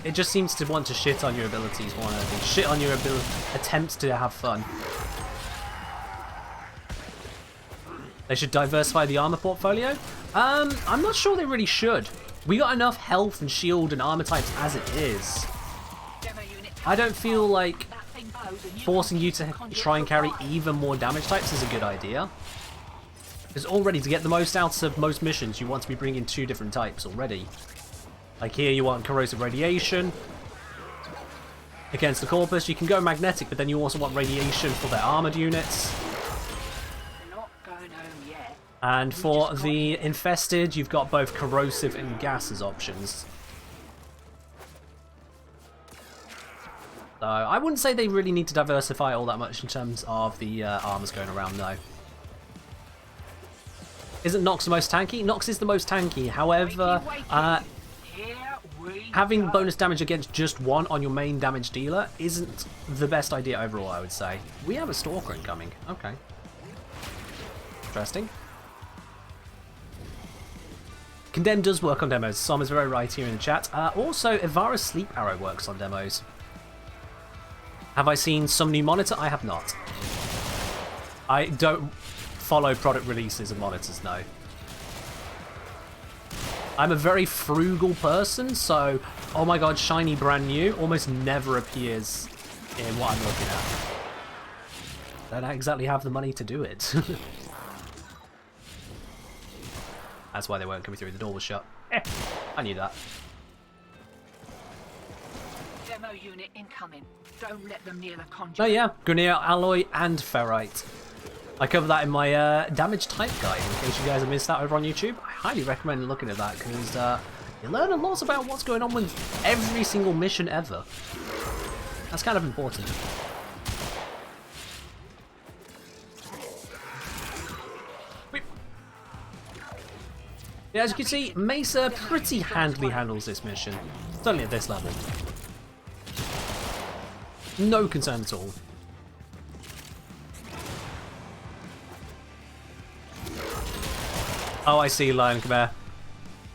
it just seems to want to shit on your abilities more than anything. Shit on your attempts to have fun. They should diversify the armor portfolio. I'm not sure they really should. We got enough health and shield and armor types as it is. I don't feel like forcing you to try and carry even more damage types is a good idea. Because already, to get the most out of most missions, you want to be bringing 2 different types already. Like here, you want corrosive radiation. Against the Corpus, you can go magnetic, but then you also want radiation for their armored units. Not going home yet. And for the infested, you've got both corrosive and gas as options. So I wouldn't say they really need to diversify all that much in terms of the armors going around, though. Isn't Nox the most tanky? Nox is the most tanky. However, having bonus damage against just one on your main damage dealer isn't the best idea overall, I would say. We have a Stalker incoming. Okay. Interesting. Condemn does work on demos. Sam is very right here in the chat. Also, Ivara Sleep Arrow works on demos. Have I seen some new monitor? I have not. I don't follow product releases of monitors, no. I'm a very frugal person, so, oh my god, shiny brand new almost never appears in what I'm looking at. Don't exactly have the money to do it. That's why they weren't coming through, the door was shut. I knew that. Demo unit incoming. Don't let them near the conduit. Oh yeah, Grenier, Alloy, and Ferrite. I covered that in my damage type guide, in case you guys have missed that over on YouTube. I highly recommend looking at that, because you learn a lot about what's going on with every single mission ever. That's kind of important. Yeah, as you can see, Mesa pretty handily handles this mission. Certainly at this level. No concern at all. Oh, I see, Lion Bear.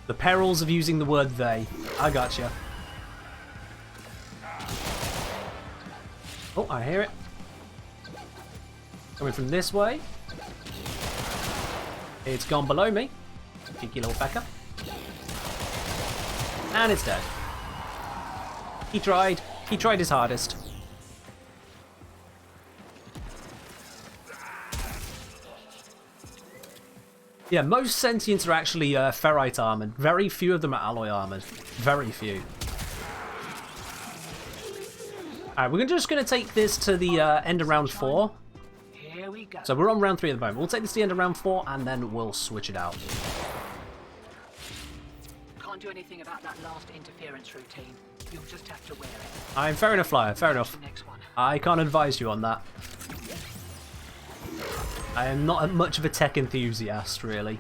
The perils of using the word they. I gotcha. Oh, I hear it. Coming from this way. It's gone below me. Cheeky little fecker. And it's dead. He tried. He tried his hardest. Yeah, most sentients are actually ferrite armored. Very few of them are alloy armored. Very few. Alright, we're just going to take this to the end of round 4. Here we go. So we're on round 3 at the moment. We'll take this to the end of round 4 and then we'll switch it out. Can't do anything about that last interference routine. You'll just have to wear it. I'm fair enough, Flyer. Fair enough. Next one. I can't advise you on that. I am not much of a tech enthusiast, really.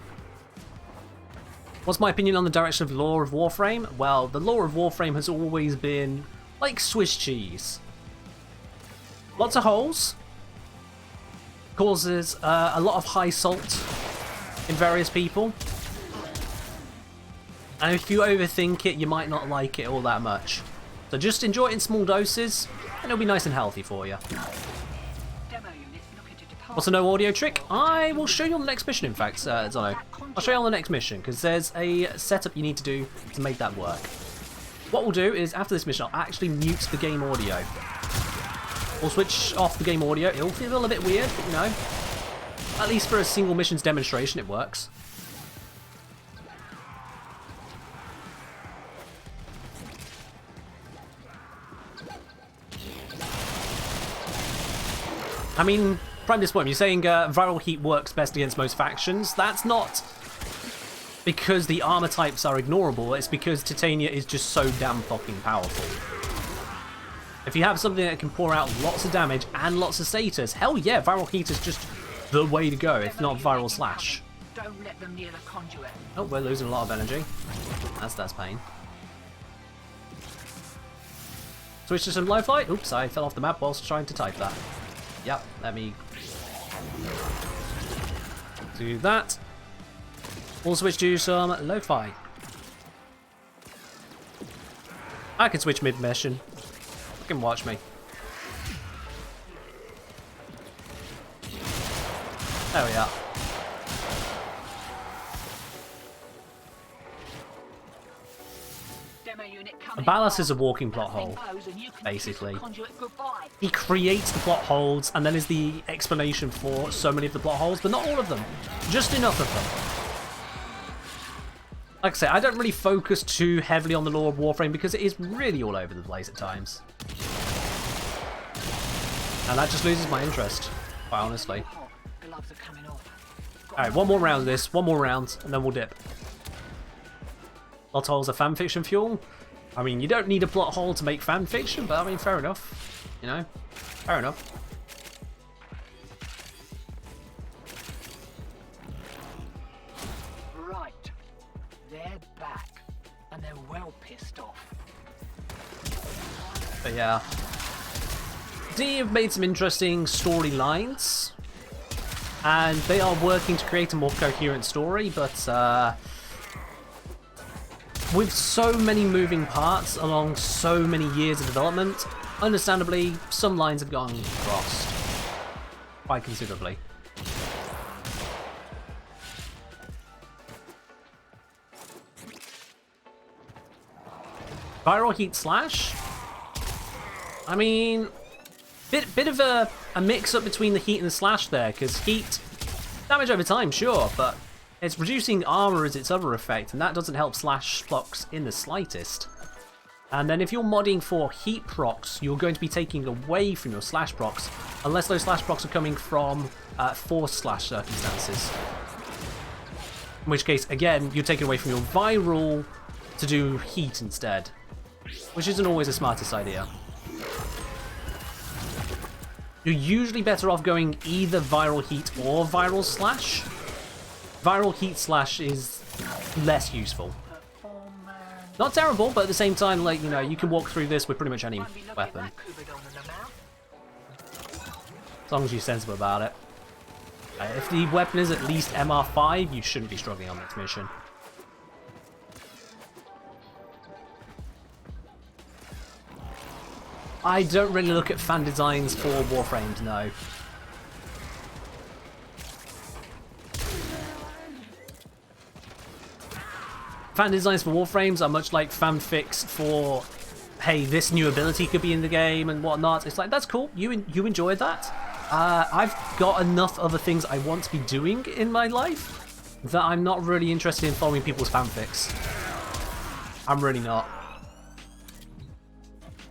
What's my opinion on the direction of the lore of Warframe? Well, the lore of Warframe has always been like Swiss cheese. Lots of holes. Causes a lot of high salt in various people. And if you overthink it, you might not like it all that much. So just enjoy it in small doses, and it'll be nice and healthy for you. What's a no audio trick? I will show you on the next mission, in fact, Zono. I'll show you on the next mission, because there's a setup you need to do to make that work. What we'll do is, after this mission, I'll actually mute the game audio. We'll switch off the game audio. It'll feel a bit weird, but you know, at least for a single mission's demonstration, it works. I mean, prime disappointment. You're saying viral heat works best against most factions. That's not because the armor types are ignorable. It's because Titania is just so damn fucking powerful. If you have something that can pour out lots of damage and lots of status, hell yeah, viral heat is just the way to go, if not viral slash. Don't let them near the conduit. Oh, we're losing a lot of energy. That's pain. Switch to some low flight. Oops, I fell off the map whilst trying to type that. Yep, let me do that. We'll switch to some lo-fi. I can switch mid-mission. Fucking watch me. There we are. Demo unit coming. A ballast is a walking plot hole, basically. He creates the plot holes and then is the explanation for so many of the plot holes, but not all of them. Just enough of them. Like I say, I don't really focus too heavily on the lore of Warframe because it is really all over the place at times. And that just loses my interest, quite honestly. Alright, one more round of this, one more round, and then we'll dip. Plot holes are fanfiction fuel. I mean, you don't need a plot hole to make fanfiction, but I mean, fair enough. You know? Fair enough. Right. They're back. And they're well pissed off. But yeah. D have made some interesting storylines. And they are working to create a more coherent story, but with so many moving parts along so many years of development, understandably, some lines have gone crossed quite considerably. Viral Heat Slash? I mean, bit of a mix-up between the Heat and the Slash there, because Heat, damage over time, sure, but it's reducing armor as its other effect, and that doesn't help Slash procs in the slightest. And then if you're modding for Heat procs, you're going to be taking away from your Slash procs, unless those Slash procs are coming from force Slash circumstances. In which case, again, you're taking away from your Viral to do Heat instead, which isn't always the smartest idea. You're usually better off going either Viral Heat or Viral Slash. Viral Heat Slash is less useful. Not terrible, but at the same time, like, you know, you can walk through this with pretty much any weapon. As long as you're sensible about it. If the weapon is at least MR5, you shouldn't be struggling on this mission. I don't really look at fan designs for Warframe to know. Fan designs for Warframes are much like fanfics for, hey, this new ability could be in the game and whatnot. It's like, that's cool, you enjoyed that. I've got enough other things I want to be doing in my life that I'm not really interested in following people's fanfics. I'm really not.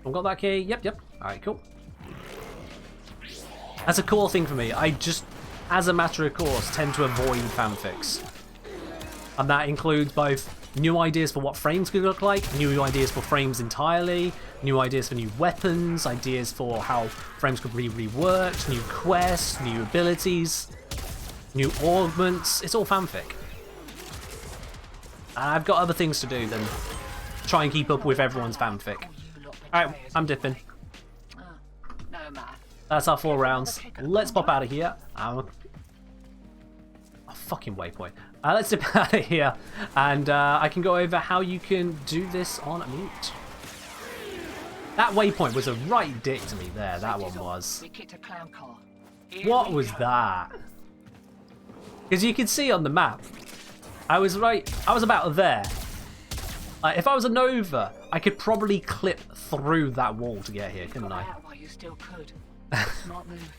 I've got that key. Yep. Alright, cool. That's a cool thing for me. I just, as a matter of course, tend to avoid fanfics. And that includes both new ideas for what frames could look like, new ideas for frames entirely, new ideas for new weapons, ideas for how frames could be reworked, new quests, new abilities, new augments. It's all fanfic. And I've got other things to do than try and keep up with everyone's fanfic. Alright, I'm dipping. That's our 4 rounds. Let's pop out of here. A fucking waypoint. Let's dip out of here, and I can go over how you can do this on mute. That waypoint was a right dick to me there, that one was. What was that? Because you can see on the map, I was about there. If I was a Nova, I could probably clip through that wall to get here, couldn't I? You still could. Smart move.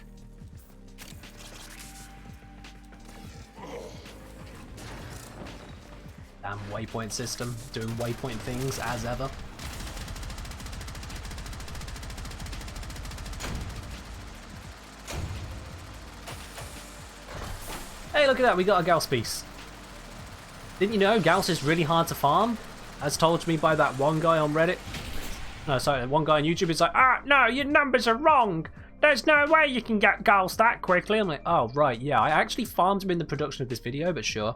Damn waypoint system, doing waypoint things as ever. Hey, look at that, we got a Gauss piece. Didn't you know Gauss is really hard to farm? As told to me by that one guy on Reddit. No, sorry, one guy on YouTube is like, no, your numbers are wrong. There's no way you can get Gauss that quickly. I'm like, oh, right, yeah, I actually farmed him in the production of this video, but sure.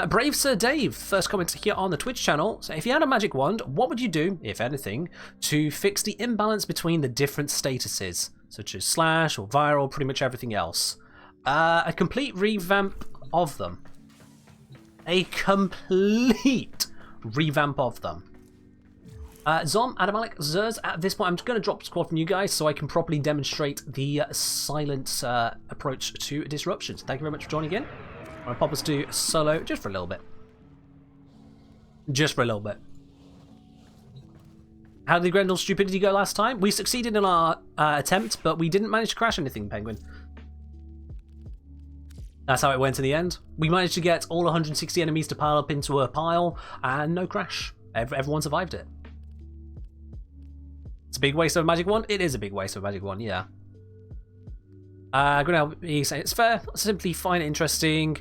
Brave Sir Dave, first comment here on the Twitch channel. So if you had a magic wand, what would you do, if anything, to fix the imbalance between the different statuses, such as Slash or Viral, pretty much everything else? A complete revamp of them. A complete revamp of them. Zom, Adamalik, Zers, at this point I'm just going to drop squad from you guys so I can properly demonstrate the silent approach to disruption. So thank you very much for joining in. I'm going to pop us to solo just for a little bit. Just for a little bit. How did Grendel's stupidity go last time? We succeeded in our attempt, but we didn't manage to crash anything, Penguin. That's how it went in the end. We managed to get all 160 enemies to pile up into a pile, and no crash. Everyone survived it. It's a big waste of a magic wand? It is a big waste of a magic wand, yeah. Grenell, he's saying it's fair. I simply find it interesting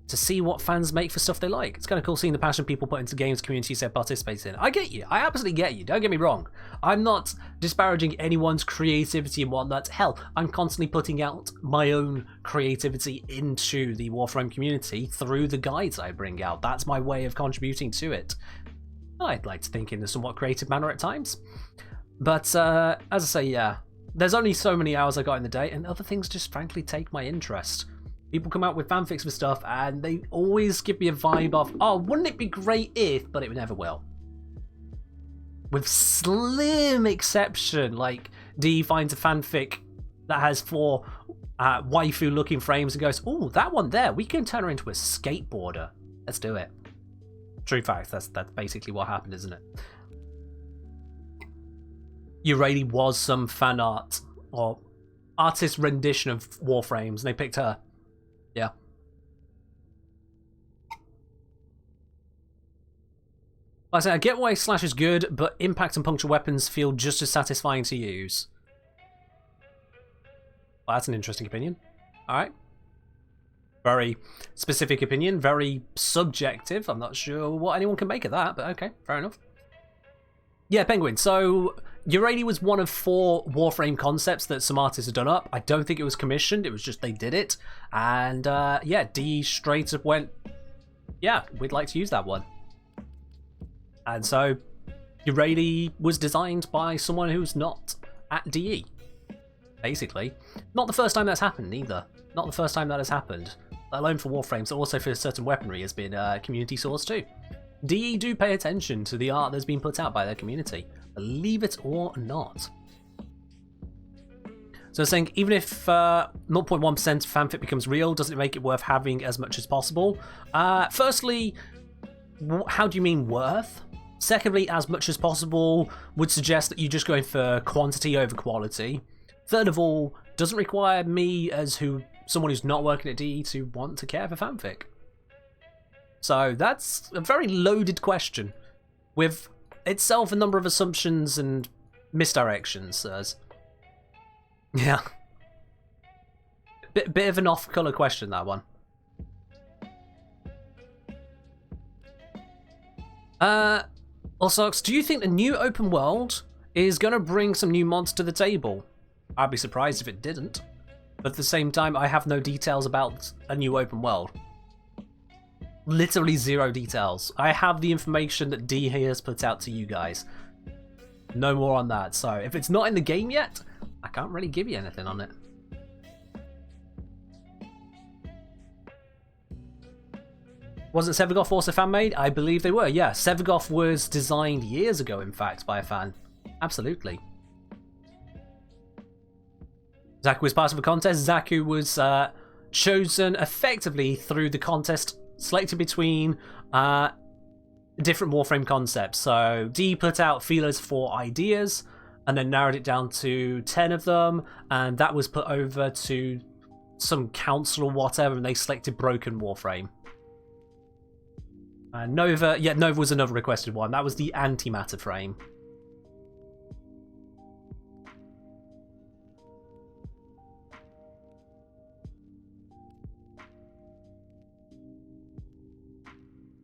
to see what fans make for stuff they like. It's kind of cool seeing the passion people put into games communities they participate in. I get you. I absolutely get you. Don't get me wrong. I'm not disparaging anyone's creativity and whatnot. Hell, I'm constantly putting out my own creativity into the Warframe community through the guides I bring out. That's my way of contributing to it. I'd like to think in a somewhat creative manner at times. But, as I say, yeah. There's only so many hours I got in the day, and other things just frankly take my interest. People come out with fanfics for stuff, and they always give me a vibe of, oh, wouldn't it be great if, but it never will. With slim exception, like D finds a fanfic that has 4 waifu-looking frames and goes, oh, that one there, we can turn her into a skateboarder. Let's do it. True fact, that's basically what happened, isn't it? You really was some fan art, or artist rendition of Warframes, and they picked her. Yeah. Like I say, I get why Slash is good, but impact and puncture weapons feel just as satisfying to use. Well, that's an interesting opinion. Alright. Very specific opinion, very subjective. I'm not sure what anyone can make of that, but okay, fair enough. Yeah, Penguin. So, Urani was one of 4 Warframe concepts that some artists had done up. I don't think it was commissioned, it was just they did it. And, yeah, D straight up went, yeah, we'd like to use that one. And so, Urani was designed by someone who's not at DE, basically. Not the first time that's happened, either. Not the first time that has happened. Let alone for Warframes, but also for certain weaponry has been community sourced too. DE do pay attention to the art that's been put out by their community, believe it or not. So saying, even if 0.1% fanfic becomes real, does it make it worth having as much as possible? Firstly, how do you mean worth? Secondly, as much as possible would suggest that you're just going for quantity over quality. Third of all, doesn't require me as someone who's not working at DE to want to care for fanfic. So that's a very loaded question, with itself a number of assumptions and misdirections. Yeah. Bit of an off-colour question, that one. Also, do you think the new open world is going to bring some new mods to the table? I'd be surprised if it didn't. But at the same time, I have no details about a new open world. Literally 0 details. I have the information that D here has put out to you guys. No more on that. So if it's not in the game yet, I can't really give you anything on it. Wasn't Sevagoth also fan-made? I believe they were, yeah. Sevagoth was designed years ago, in fact, by a fan. Absolutely. Zaku was part of a contest. Zaku was chosen effectively through the contest, selected between different Warframe concepts. So D put out feelers for ideas and then narrowed it down to 10 of them, and that was put over to some council or whatever, and they selected Broken Warframe. Nova was another requested one. That was the antimatter frame.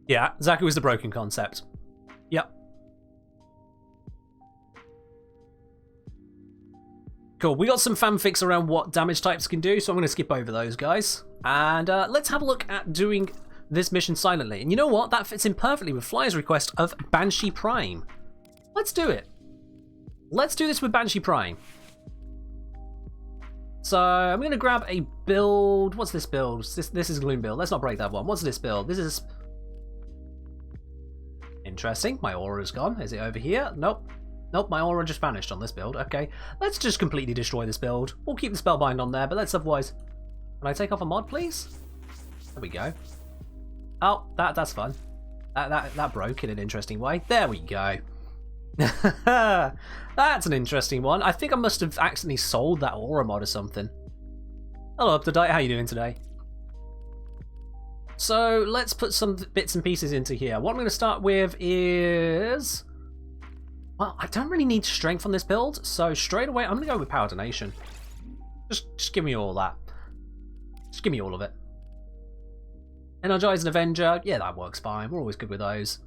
Yeah, Zaku was the broken concept. Yep. Cool, we got some fanfics around what damage types can do, so I'm going to skip over those guys. And let's have a look at doing this mission silently. And you know what? That fits in perfectly with Fly's request of Banshee Prime. Let's do it. Let's do this with Banshee Prime. So I'm going to grab a build. What's this build? This is Gloom build. Let's not break that one. What's this build? This is... interesting. My aura's gone. Is it over here? Nope. Nope, my aura just vanished on this build. Okay, let's just completely destroy this build. We'll keep the spellbind on there, but let's otherwise... Can I take off a mod, please? There we go. Oh, that's fun. That broke in an interesting way. There we go. That's an interesting one. I think I must have accidentally sold that aura mod or something. Hello, Up to Date. How you doing today? So let's put some bits and pieces into here. What I'm going to start with is... Well, I don't really need strength on this build, so straight away I'm going to go with Power Donation. Just give me all that. Just give me all of it. Energize an Avenger. Yeah, that works fine. We're always good with those.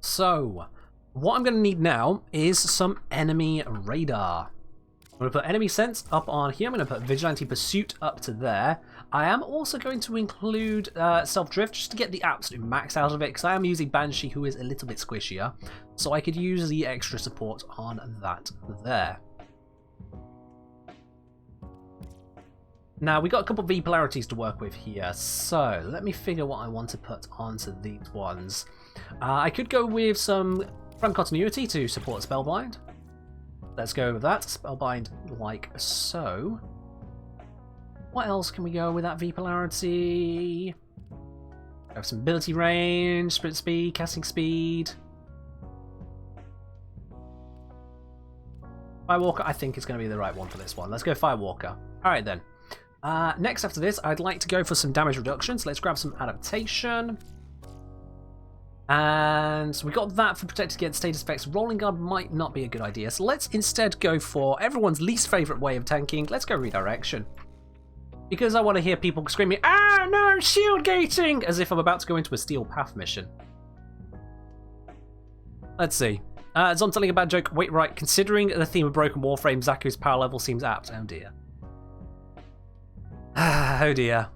So, what I'm going to need now is some enemy radar. I'm going to put enemy sense up on here. I'm going to put vigilante pursuit up to there. I am also going to include stealth drift just to get the absolute max out of it, because I am using Banshee, who is a little bit squishier. So I could use the extra support on that there. Now, we got a couple of V polarities to work with here, so let me figure what I want to put onto these ones. I could go with some front continuity to support Spellbind. Let's go with that. Spellbind like so. What else can we go with that V polarity? Have some ability range, sprint speed, casting speed. Firewalker, I think is going to be the right one for this one. Let's go Firewalker. Alright then. Next after this, I'd like to go for some damage reduction. So let's grab some adaptation. And we got that for protected against status effects. Rolling guard might not be a good idea. So let's instead go for everyone's least favourite way of tanking. Let's go redirection. Because I want to hear people screaming, "Ah, no, shield gating!" as if I'm about to go into a Steel Path mission. Let's see. Zom telling a bad joke. Wait, right. Considering the theme of Broken Warframe, Zaku's power level seems apt. Oh dear. Oh dear.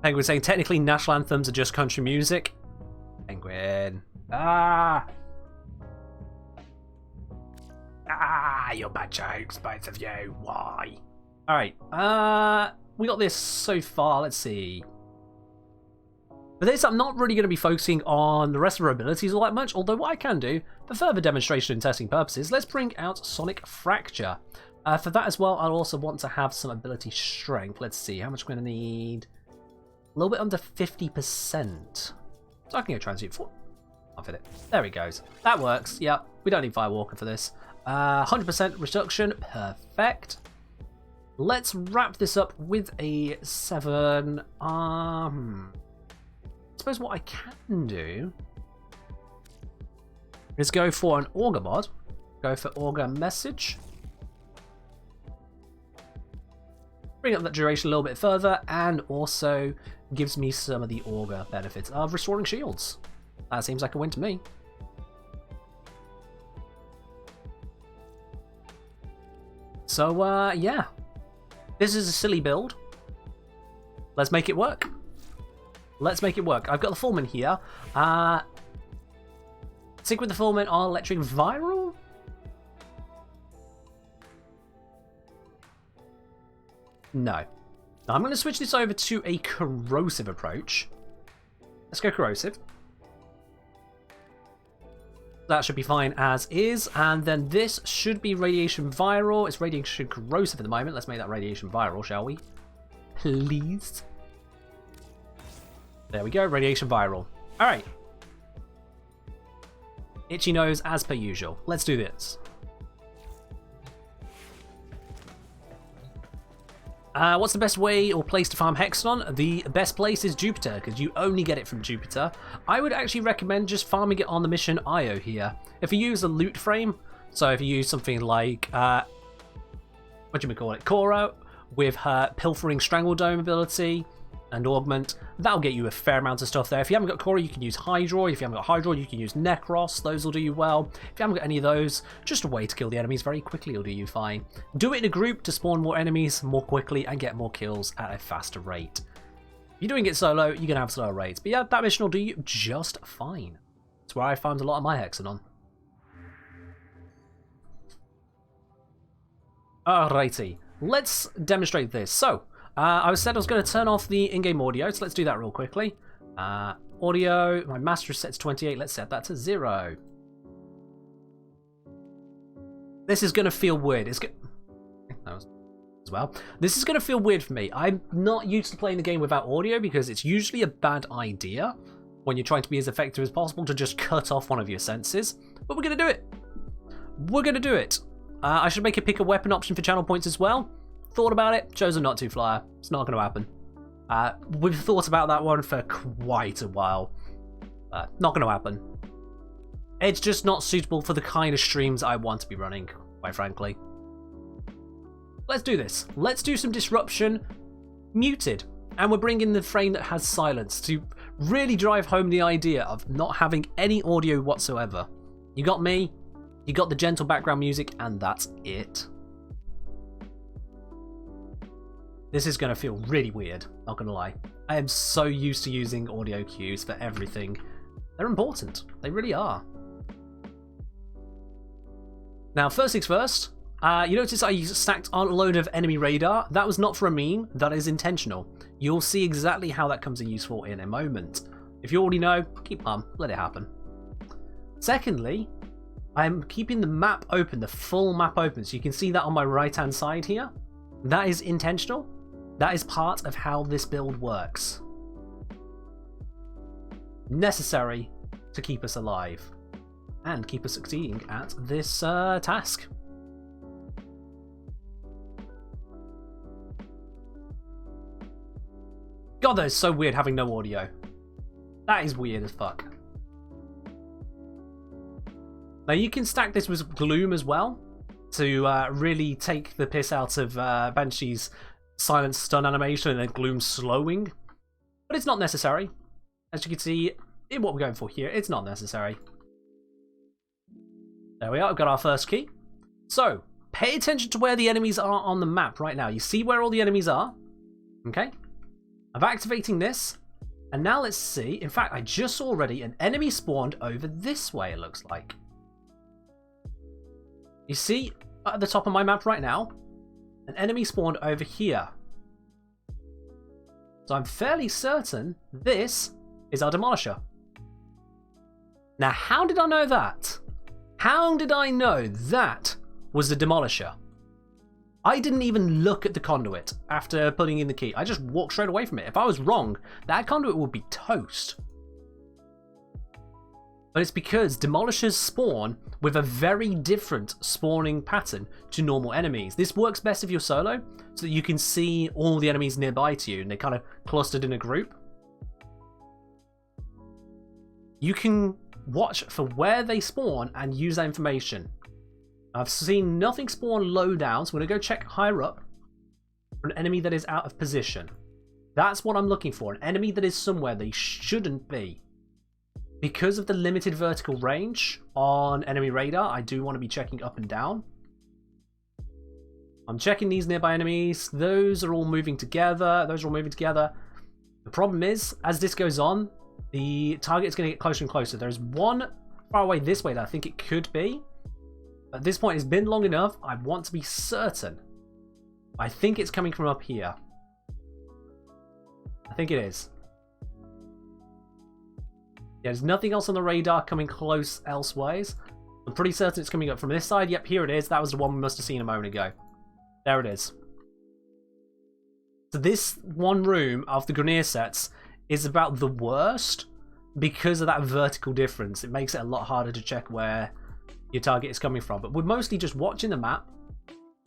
Penguin saying technically national anthems are just country music. Penguin. You're bad jokes, both of you. Why? Alright. We got this so far. Let's see. For this, I'm not really going to be focusing on the rest of our abilities all that much, although what I can do, for further demonstration and testing purposes, let's bring out Sonic Fracture. For that as well, I'll also want to have some ability strength. Let's see, how much I'm going to need? A little bit under 50%. So I can go transmute for. I'll fit it. There he goes. That works. Yeah, we don't need Firewalker for this. 100% reduction. Perfect. Let's wrap this up with a 7. I suppose what I can do is go for an Augur mod. Go for Augur Message. Bring up that duration a little bit further, and also gives me some of the Augur benefits of restoring shields. That seems like a win to me. So, yeah. This is a silly build. Let's make it work. Let's make it work. I've got the Fullman here. Stick with the Fullman on Electric Viral. No. Now I'm going to switch this over to a corrosive approach. Let's go corrosive. That should be fine as is. And then this should be radiation viral. It's radiation corrosive at the moment. Let's make that radiation viral, shall we? Please. There we go. Radiation viral. All right. Itchy nose as per usual. Let's do this. What's the best way or place to farm Hexagon? The best place is Jupiter, because you only get it from Jupiter. I would actually recommend just farming it on the mission IO here. If you use a loot frame, so if you use something like, what do you call it, Korra, with her Pilfering Strangledome ability and Augment, that'll get you a fair amount of stuff there. If you haven't got Korra, you can use Hydroid. If you haven't got Hydroid, you can use Necros. Those will do you well. If you haven't got any of those, just a way to kill the enemies very quickly will do you fine. Do it in a group to spawn more enemies more quickly and get more kills at a faster rate. If you're doing it solo, you're going to have slower rates. But yeah, that mission will do you just fine. That's where I found a lot of my Hexagon. Alrighty, let's demonstrate this. So, I said I was going to turn off the in-game audio, so let's do that real quickly. Audio, my master is set to 28, let's set that to 0. This is going to feel weird. as well. This is going to feel weird for me. I'm not used to playing the game without audio because it's usually a bad idea when you're trying to be as effective as possible to just cut off one of your senses. But we're going to do it. We're going to do it. I should make a pick a weapon option for channel points as well. Thought about it. Chosen not to, Flyer. It's not going to happen. We've thought about that one for quite a while. Not going to happen. It's just not suitable for the kind of streams I want to be running, quite frankly. Let's do this. Let's do some disruption muted. And we're bringing the frame that has silence to really drive home the idea of not having any audio whatsoever. You got me, you got the gentle background music, and that's it. This is going to feel really weird, not going to lie. I am so used to using audio cues for everything. They're important. They really are. Now, first things first, you notice I stacked on a load of enemy radar. That was not for a meme, that is intentional. You'll see exactly how that comes in useful in a moment. If you already know, keep calm, let it happen. Secondly, I'm keeping the map open, the full map open, so you can see that on my right hand side here. That is intentional. That is part of how this build works. Necessary to keep us alive and keep us succeeding at this task. God, that is so weird having no audio. That is weird as fuck. Now you can stack this with gloom as well to really take the piss out of Banshee's silent stun animation and then gloom slowing. But it's not necessary. As you can see in what we're going for here, it's not necessary. There we are, I've got our first key. So, pay attention to where the enemies are on the map right now. You see where all the enemies are? Okay. I'm activating this. And now let's see. In fact, I just saw already an enemy spawned over this way, it looks like. You see at the top of my map right now, an enemy spawned over here. So I'm fairly certain this is our Demolisher. Now, how did I know that? How did I know that was the Demolisher? I didn't even look at the conduit after putting in the key. I just walked straight away from it. If I was wrong, that conduit would be toast. But it's because Demolishers spawn with a very different spawning pattern to normal enemies. This works best if you're solo, so that you can see all the enemies nearby to you, and they're kind of clustered in a group. You can watch for where they spawn and use that information. I've seen nothing spawn low down, so I'm going to go check higher up for an enemy that is out of position. That's what I'm looking for, an enemy that is somewhere they shouldn't be. Because of the limited vertical range on enemy radar, I do want to be checking up and down. I'm checking these nearby enemies. Those are all moving together. Those are all moving together. The problem is, as this goes on, the target is going to get closer and closer. There's one far away this way that I think it could be. At this point, it's been long enough. I want to be certain. I think it's coming from up here. I think it is. Yeah, there's nothing else on the radar coming close elseways. I'm pretty certain it's coming up from this side. Yep, here it is. That was the one we must have seen a moment ago. There it is. So this one room of the Grenier sets is about the worst because of that vertical difference. It makes it a lot harder to check where your target is coming from. But we're mostly just watching the map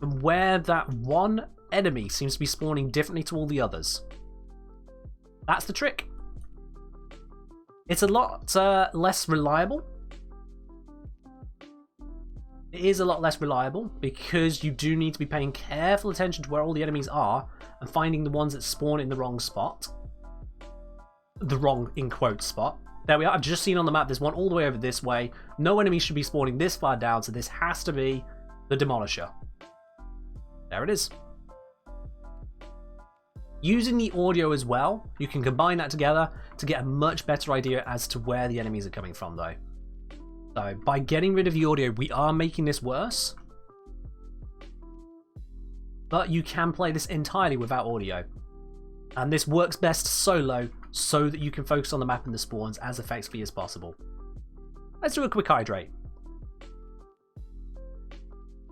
and where that one enemy seems to be spawning differently to all the others. That's the trick. It's a lot less reliable. It is a lot less reliable because you do need to be paying careful attention to where all the enemies are and finding the ones that spawn in the wrong spot. The wrong, in quotes, spot. There we are. I've just seen on the map there's one all the way over this way. No enemies should be spawning this far down, so this has to be the Demolisher. There it is. Using the audio as well, you can combine that together to get a much better idea as to where the enemies are coming from, though. So, by getting rid of the audio, we are making this worse. But you can play this entirely without audio. And this works best solo, so that you can focus on the map and the spawns as effectively as possible. Let's do a quick hydrate.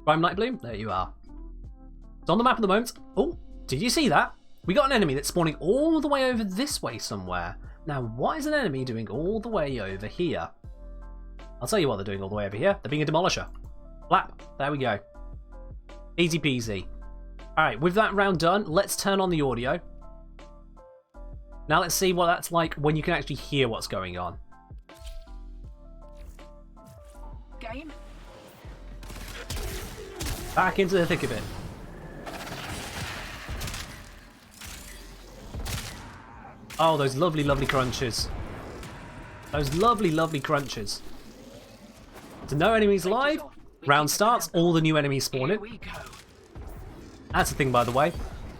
Prime Light Bloom, there you are. It's on the map at the moment. Oh, did you see that? We got an enemy that's spawning all the way over this way somewhere. Now, what is an enemy doing all the way over here? I'll tell you what they're doing all the way over here. They're being a demolisher. Flap. There we go. Easy peasy. Alright, with that round done, let's turn on the audio. Now let's see what that's like when you can actually hear what's going on. Game. Back into the thick of it. Oh, those lovely, lovely crunches. Those lovely, lovely crunches. So no enemies alive. Round starts, all the new enemies spawn in. That's the thing, by the way.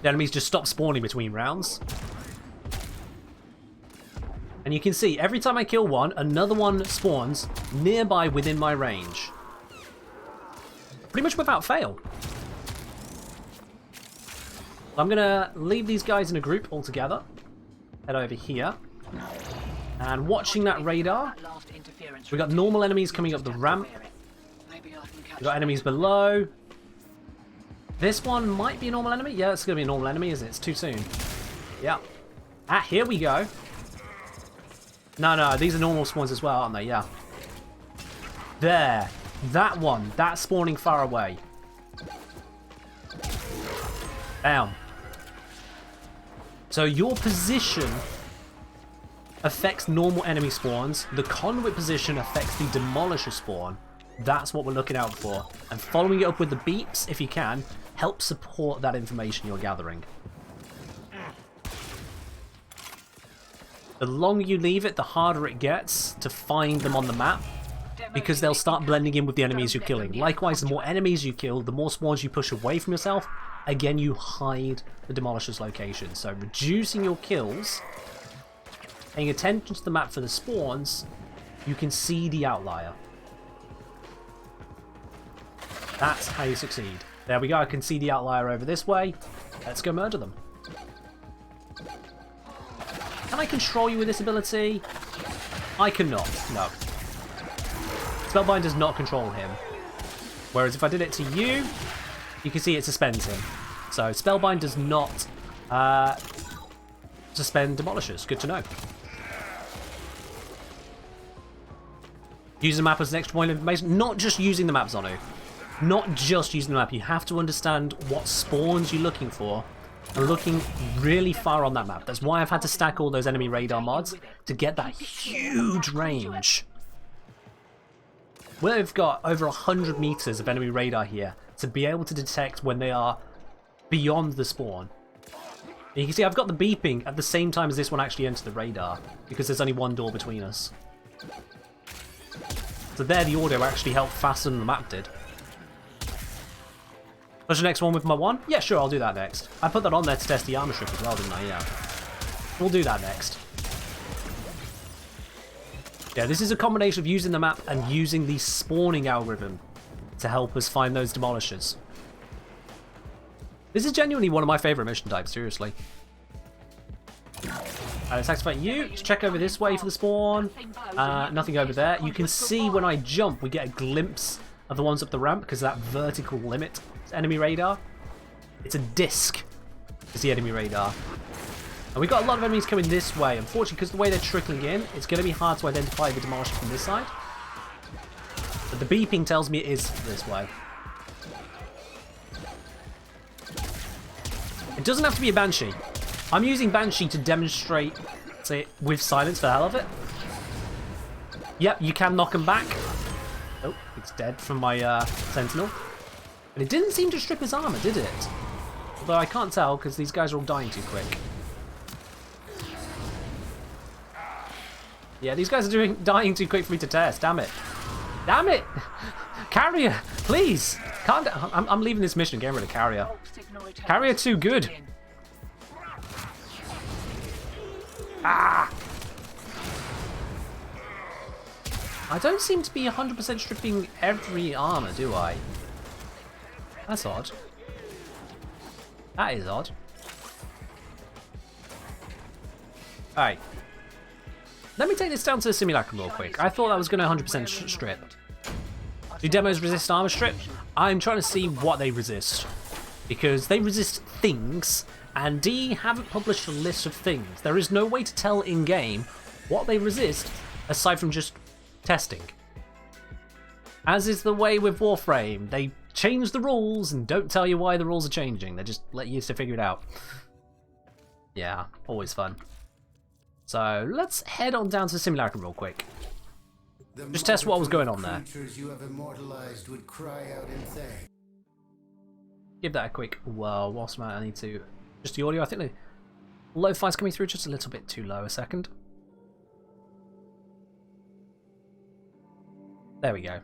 The enemies just stop spawning between rounds. And you can see, every time I kill one, another one spawns nearby within my range. Pretty much without fail. I'm going to leave these guys in a group all together. Head over here. And watching that radar, we got normal enemies coming up the ramp. We got enemies below. This one might be a normal enemy. Yeah, it's going to be a normal enemy, isn't it? It's too soon. Yeah. Ah, here we go. No, these are normal spawns as well, aren't they? Yeah. There. That one. That's spawning far away. Down. So your position affects normal enemy spawns. The conduit position affects the demolisher spawn. That's what we're looking out for. And following it up with the beeps, if you can, helps support that information you're gathering. The longer you leave it, the harder it gets to find them on the map, because they'll start blending in with the enemies you're killing. Likewise, the more enemies you kill, the more spawns you push away from yourself, again you hide the demolisher's location. So reducing your kills, paying attention to the map for the spawns, you can see the outlier. That's how you succeed. There we go, I can see the outlier over this way. Let's go murder them. Can I control you with this ability? I cannot, no. Spellbind does not control him. Whereas if I did it to you, you can see it suspends him. So Spellbind does not suspend demolishers. Good to know. Use the map as an extra point of information. Not just using the map, Zonu. Not just using the map. You have to understand what spawns you're looking for and looking really far on that map. That's why I've had to stack all those enemy radar mods to get that huge range. We've got over 100 meters of enemy radar here to be able to detect when they are beyond the spawn. And you can see I've got the beeping at the same time as this one actually enters the radar, because there's only one door between us. So there the audio actually helped faster than the map did. Push the next one with my one? Yeah, sure, I'll do that next. I put that on there to test the armor strip as well, didn't I? Yeah. We'll do that next. Yeah, this is a combination of using the map and using the spawning algorithm to help us find those demolishers. This is genuinely one of my favourite mission types, seriously. Let's activate you. Let's check over this way for the spawn. Nothing over there. You can see when I jump, we get a glimpse of the ones up the ramp because of that vertical limit to enemy radar. It's a disc. It's the enemy radar. And we've got a lot of enemies coming this way. Unfortunately, because the way they're trickling in, it's going to be hard to identify the demolisher from this side. But the beeping tells me it is this way. It doesn't have to be a Banshee. I'm using Banshee to demonstrate, say, with silence for the hell of it. Yep, you can knock him back. Oh, it's dead from my Sentinel. And it didn't seem to strip his armor, did it? Although I can't tell because these guys are all dying too quick. Yeah, these guys are dying too quick for me to test. Damn it. Damn it! Carrier, please! Calm down. I'm leaving this mission, getting rid of Carrier. Carrier too good. Ah! I don't seem to be 100% stripping every armor, do I? That's odd. That is odd. Alright. Let me take this down to the simulacrum real quick. I thought that was going to 100% strip. Do demos resist armor strip? I'm trying to see what they resist. because they resist things, and D haven't published a list of things. There is no way to tell in-game what they resist aside from just testing. As is the way with Warframe. They change the rules and don't tell you why the rules are changing. They just let you to figure it out. Yeah, always fun. So let's head on down to the simulacrum real quick. Just test what was going on there. You have immortalized would cry out in thanks. Give that a quick whirl. Whilst I need to just the audio. I think the lo-fi's coming through just a little bit too low. A second. There we go.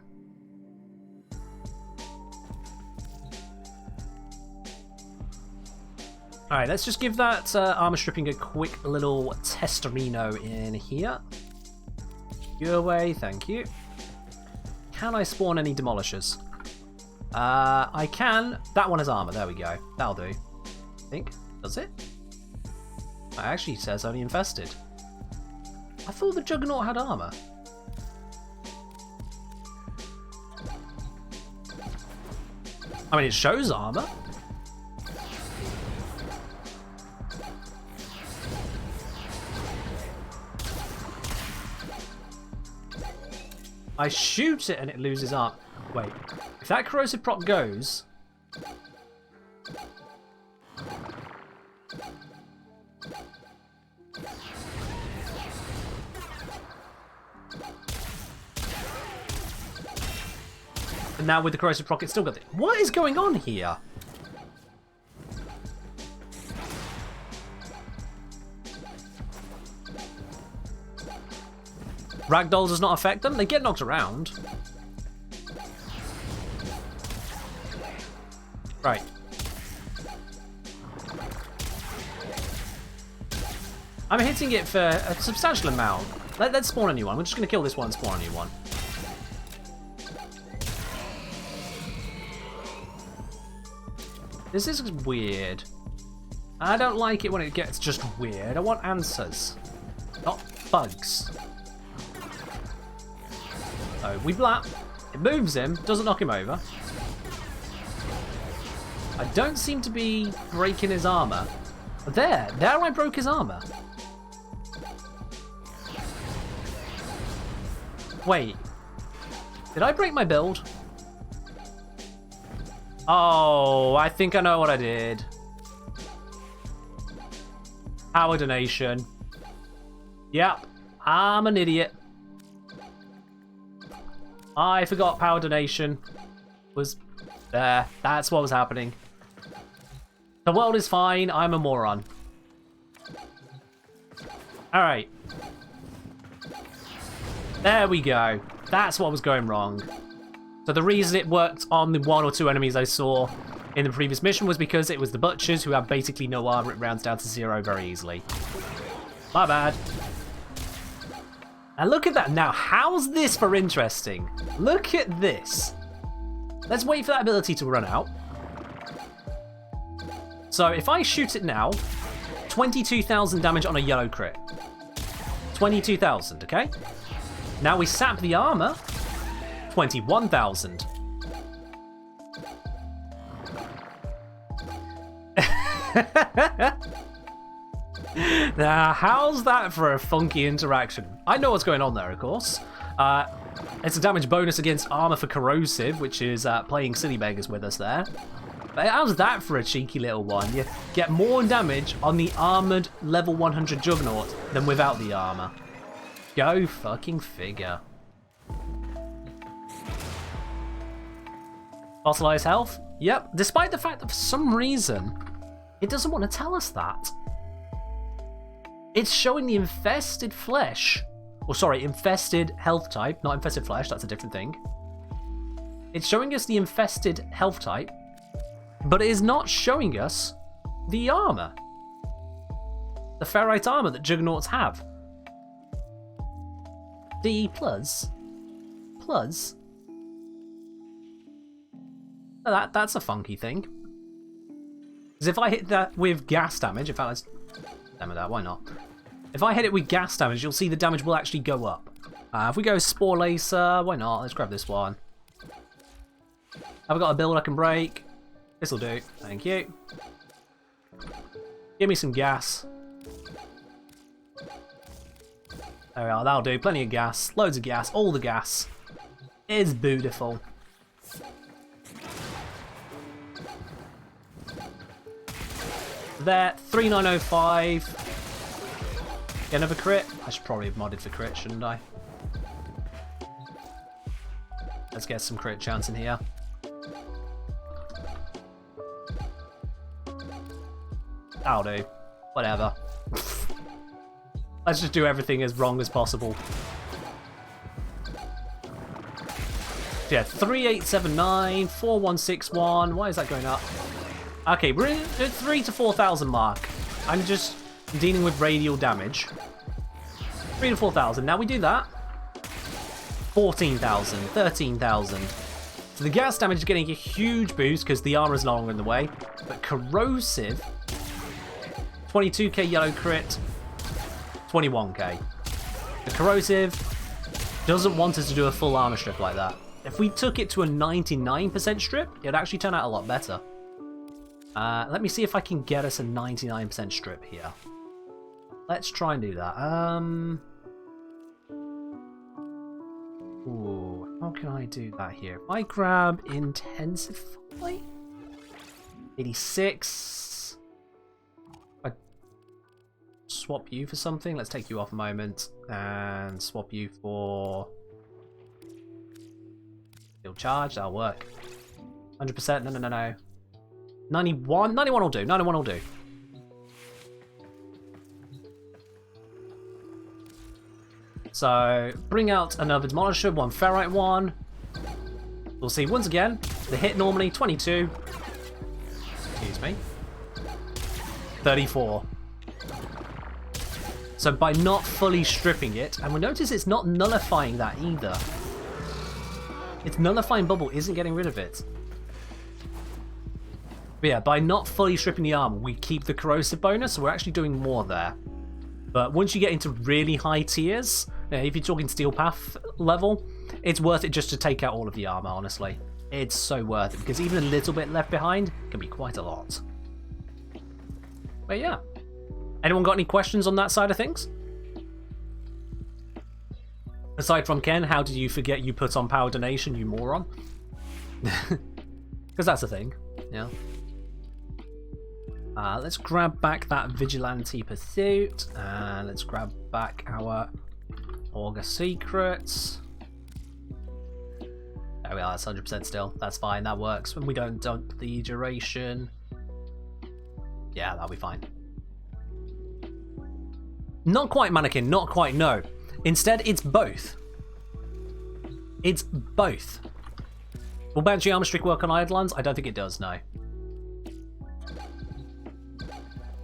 Alright, let's just give that armor stripping a quick little testerino in here. Your way, thank you. Can I spawn any demolishers? I can. That one has armor, there we go. That'll do. I think. Does it? It actually says only infested. I thought the Juggernaut had armor. I mean, it shows armor. I shoot it and it loses armor. Wait, if that corrosive proc goes... And now with the corrosive proc, it's still got it. What is going on here? Ragdoll does not affect them. They get knocked around. Right. I'm hitting it for a substantial amount. Let's spawn a new one. We're just going to kill this one and spawn a new one. This is weird. I don't like it when it gets just weird. I want answers, not bugs. So we blap. It moves him, doesn't knock him over. I don't seem to be breaking his armor. There I broke his armor. Wait, did I break my build? Oh, I think I know what I did. Power donation. Yep, I'm an idiot. I forgot power donation was there. That's what was happening. The world is fine. I'm a moron. Alright. There we go. That's what was going wrong. So the reason it worked on the 1 or 2 enemies I saw in the previous mission was because it was the butchers who have basically no armor. It rounds down to 0 very easily. My bad. And look at that. Now, how's this for interesting? Look at this. Let's wait for that ability to run out. So if I shoot it now, 22,000 damage on a yellow crit. 22,000, okay? Now we sap the armor, 21,000. Now, how's that for a funky interaction? I know what's going on there, of course. It's a damage bonus against armor for corrosive, which is playing silly beggars with us there. But how's that for a cheeky little one? You get more damage on the armored level 100 Juggernaut than without the armor. Go fucking figure. Fossilized health? Yep, despite the fact that for some reason it doesn't want to tell us that. It's showing the infested flesh. Or sorry, infested health type, not infested flesh, that's a different thing. It's showing us the infested health type, but it is not showing us the armor. The ferrite armor that Juggernauts have. D plus. Plus. That's a funky thing. Because if I hit that with gas damage, in fact, let's demo that, why not? If I hit it with gas damage, you'll see the damage will actually go up. If we go Spore Lacer, why not? Let's grab this one. Have I got a build I can break? This'll do. Thank you. Give me some gas. There we are. That'll do. Plenty of gas. Loads of gas. All the gas. It's beautiful. There. 3905. Get another crit. I should probably have modded for crit, shouldn't I? Let's get some crit chance in here. That'll do. Whatever. Let's just do everything as wrong as possible. Yeah, 3879, 4161. Why is that going up? Okay, we're in the 3,000 to 4,000 mark. I'm just dealing with radial damage. 3,000 to 4,000. Now we do that. 14,000, 13,000. So the gas damage is getting a huge boost because the armor is no longer in the way. But corrosive, 22k yellow crit, 21k. The corrosive doesn't want us to do a full armor strip like that. If we took it to a 99% strip, it would actually turn out a lot better. Let me see if I can get us a 99% strip here. Let's try and do that. Ooh, how can I do that here? If I grab Intensify, 86. I swap you for something. Let's take you off a moment and swap you for Field Charge. That'll work. 100%. No. 91. 91 will do. 91 will do. So, bring out another Demolisher, one Ferrite one. We'll see once again. The hit normally, 22. Excuse me. 34. So by not fully stripping it, and we notice it's not nullifying that either. Its nullifying bubble isn't getting rid of it. But yeah, by not fully stripping the armor, we keep the corrosive bonus, so we're actually doing more there. But once you get into really high tiers, if you're talking Steel Path level, it's worth it just to take out all of the armor, honestly. It's so worth it, because even a little bit left behind can be quite a lot. But yeah. Anyone got any questions on that side of things? Aside from Ken, how did you forget you put on power donation, you moron? Because that's a thing, yeah. Let's grab back that Vigilante Pursuit, and let's grab back our Augur Secrets. There we are, that's 100% still. That's fine, that works. When we don't dump the duration, yeah, that'll be fine. Not quite Mannequin, not quite, no. Instead, it's both. It's both. Will Banshee Armor Strick work on Eidolons? I don't think it does, no.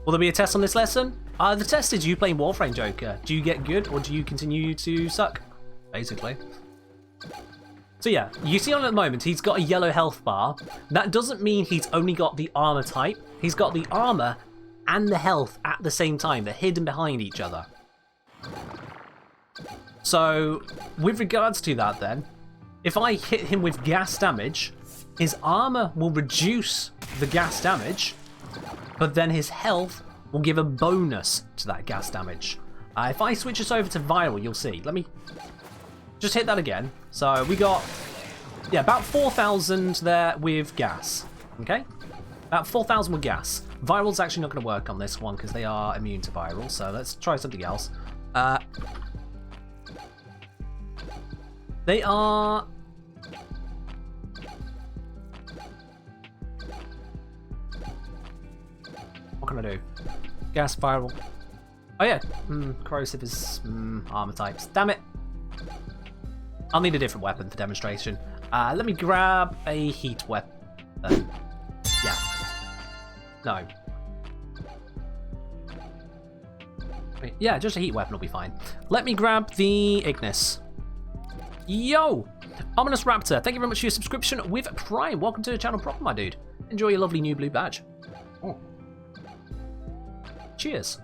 Will there be a test on this lesson? The test is you playing Warframe, Joker. Do you get good or do you continue to suck? Basically. So yeah, you see on at the moment he's got a yellow health bar. That doesn't mean he's only got the armor type. He's got the armor and the health at the same time. They're hidden behind each other. So with regards to that then, if I hit him with gas damage, his armor will reduce the gas damage, but then his health will give a bonus to that gas damage. If I switch us over to viral, you'll see. Let me just hit that again. So we got, yeah, about 4,000 there with gas. Okay? About 4,000 with gas. Viral's actually not going to work on this one because they are immune to viral. So let's try something else. They are... What can I do? Gas, viral. Oh yeah, corrosive is armor types. Damn it! I'll need a different weapon for demonstration. Let me grab a heat weapon. Yeah. No. Wait, yeah, just a heat weapon will be fine. Let me grab the Ignis. Yo! Ominous Raptor, thank you very much for your subscription with Prime. Welcome to the channel proper, my dude. Enjoy your lovely new blue badge. Oh. Cheers.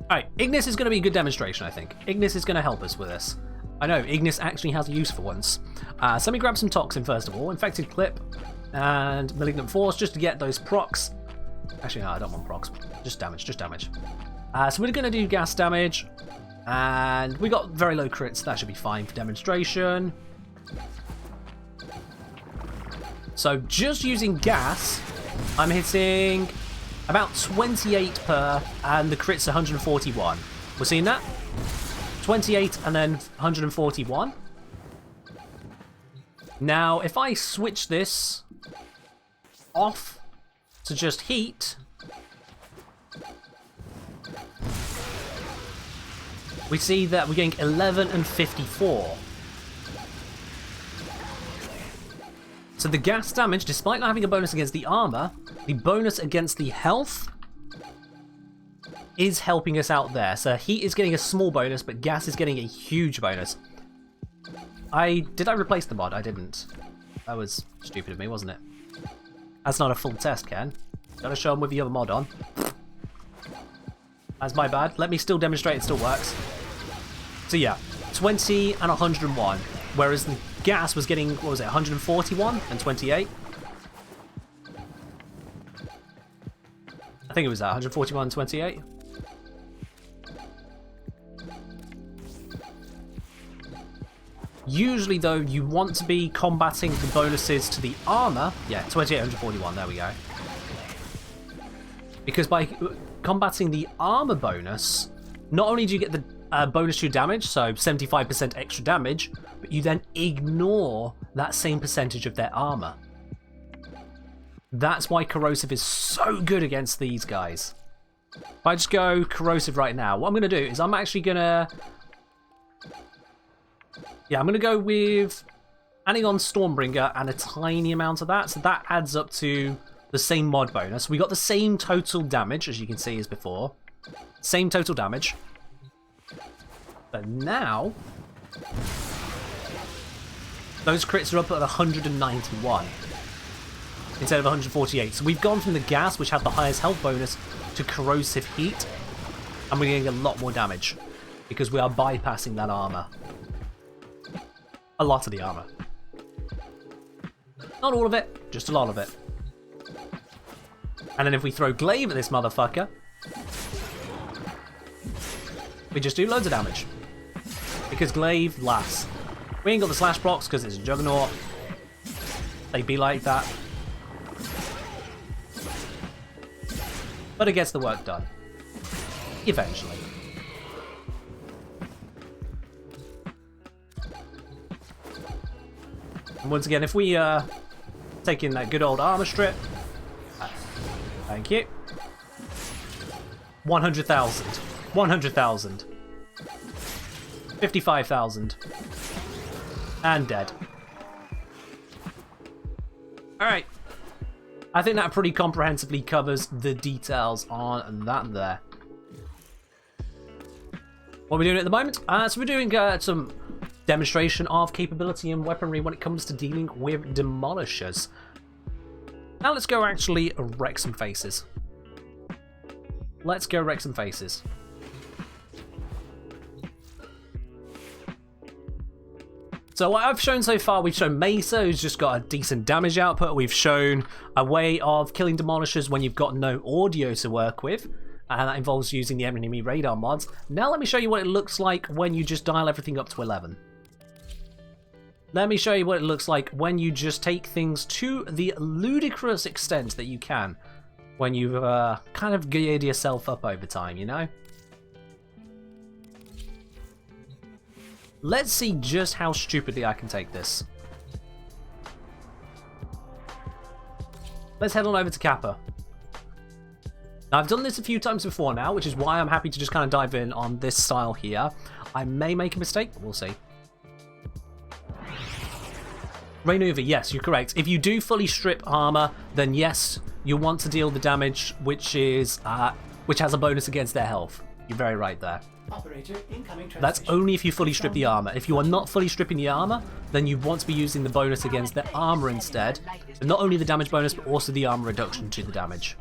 Alright, Ignis is going to be a good demonstration, I think. Ignis is going to help us with this. I know, Ignis actually has a use for once. So let me grab some Toxin first of all. Infected Clip. and Malignant Force just to get those procs. Actually, no, I don't want procs. Just damage, just damage. So we're going to do gas damage, and we got very low crits, so that should be fine for demonstration. So just using gas, I'm hitting about 28 per, and the crit's 141. We're seeing that? 28 and then 141. Now, if I switch this off to just heat, we see that we're getting 11 and 54. So the gas damage, despite not having a bonus against the armor, the bonus against the health is helping us out there. So heat is getting a small bonus, but gas is getting a huge bonus. Did I replace the mod? I didn't. That was stupid of me, wasn't it? That's not a full test, Ken. Gotta show them with the other mod on. That's my bad. Let me still demonstrate it still works. So yeah, 20 and 101. Whereas the gas was getting, what was it, 141 and 28? I think it was that, 141 and 28. Usually, though, you want to be combating the bonuses to the armor. Yeah, 28, 141, there we go. Because by combating the armor bonus, not only do you get the bonus to damage, so 75% extra damage, but you then ignore that same percentage of their armor. That's why corrosive is so good against these guys. If I just go corrosive right now, what I'm going to do is I'm actually going to... Yeah, I'm going to go with adding on Stormbringer and a tiny amount of that, so that adds up to the same mod bonus. We got the same total damage, as you can see, as before. Same total damage. But now, those crits are up at 191 instead of 148. So we've gone from the gas, which had the highest health bonus, to corrosive heat, and we're getting a lot more damage because we are bypassing that armor. A lot of the armor. Not all of it, just a lot of it. And then if we throw glaive at this motherfucker, we just do loads of damage. Because glaive lasts. We ain't got the slash procs because it's a juggernaut. They be like that. But it gets the work done. Eventually. And once again, if we take in that good old armor strip, thank you. 100,000. 100,000. 55,000. And dead. Alright. I think that pretty comprehensively covers the details on that there. What are we doing at the moment? So we're doing some demonstration of capability and weaponry when it comes to dealing with demolishers. Now let's go actually wreck some faces. Let's go wreck some faces. So what I've shown so far, we've shown Mesa, who's just got a decent damage output. We've shown a way of killing demolishers when you've got no audio to work with. And that involves using the enemy radar mods. Now let me show you what it looks like when you just dial everything up to 11. Let me show you what it looks like when you just take things to the ludicrous extent that you can. When you've kind of geared yourself up over time, you know? Let's see just how stupidly I can take this. Let's head on over to Kappa. Now, I've done this a few times before now, which is why I'm happy to just kind of dive in on this style here. I may make a mistake, we'll see. Raynuva, yes, you're correct. If you do fully strip armor, then yes, you'll want to deal the damage, which has a bonus against their health. You're very right there. Operator, incoming transmission. That's only if you fully strip the armor. If you are not fully stripping the armor, then you want to be using the bonus against the armor instead. And not only the damage bonus, but also the armor reduction to the damage.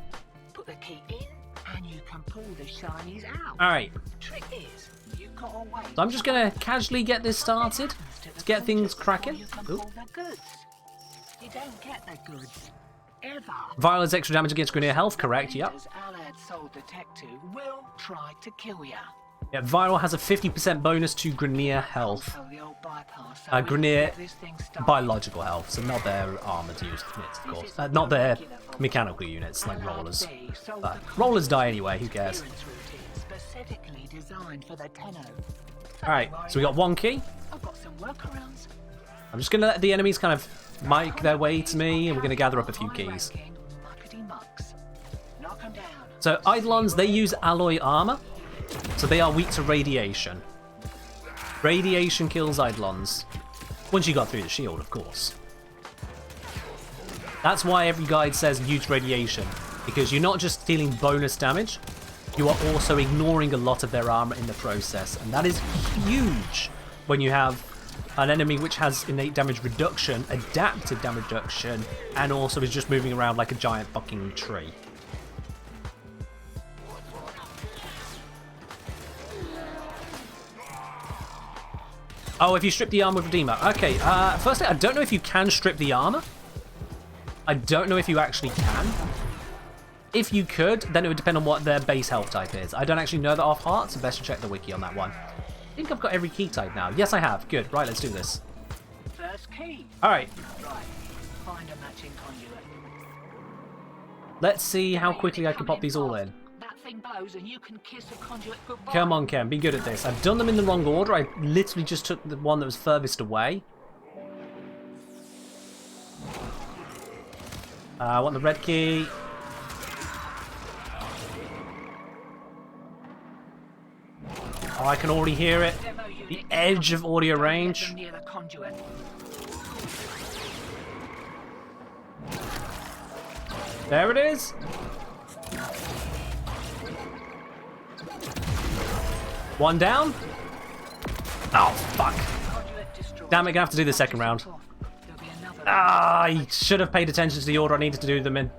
Put the key in, and you can pull the shinies out. Alright. Trick is, you gotta wait. So I'm just going to casually get this started to get things cracking. You can Ooh. pull the goods. You don't get the goods. Ever. Violence extra damage against Grenier health, correct, yep. Raiders Allied sold the tech to will try to kill ya. Yeah, Viral has a 50% bonus to Grenier health. Also, the old bypass, so we can Grenier get this thing started. biological health, so not their armored units, of course. Not their mechanical units, like rollers. But rollers die anyway, who cares? Interference routine specifically designed for the Tenno. Alright, so we got one key. I've got some workarounds. I'm just going to let the enemies kind of make their way to me, and we're going to gather up a few keys. Knock 'em down. So Eidolons, they use alloy armor, so they are weak to radiation. Radiation kills Eidolons. Once you got through the shield, of course. That's why every guide says use radiation, because you're not just dealing bonus damage, you are also ignoring a lot of their armor in the process, and that is huge when you have an enemy which has innate damage reduction, adaptive damage reduction, and also is just moving around like a giant fucking tree. Oh, if you strip the armor with Redeemer. Okay, firstly, I don't know if you can strip the armor. I don't know if you actually can. If you could, then it would depend on what their base health type is. I don't actually know that off heart, so best to check the wiki on that one. I think I've got every key type now. Yes, I have. Good. Right, let's do this. First key. Alright, Right. Find a matching conduit. let's see how quickly I can pop these all in. That thing blows and you can kiss a conduit goodbye. Come on, Ken, be good at this. I've done them in the wrong order. I literally just took the one that was furthest away. I want the red key. Oh, I can already hear it. The edge of audio range. Near the conduit. There it is. One down. Oh, fuck. Conduit destroyed. Damn it, gonna have to do the second round. There'll be another Ah, I should have paid attention to the order I needed to do them in.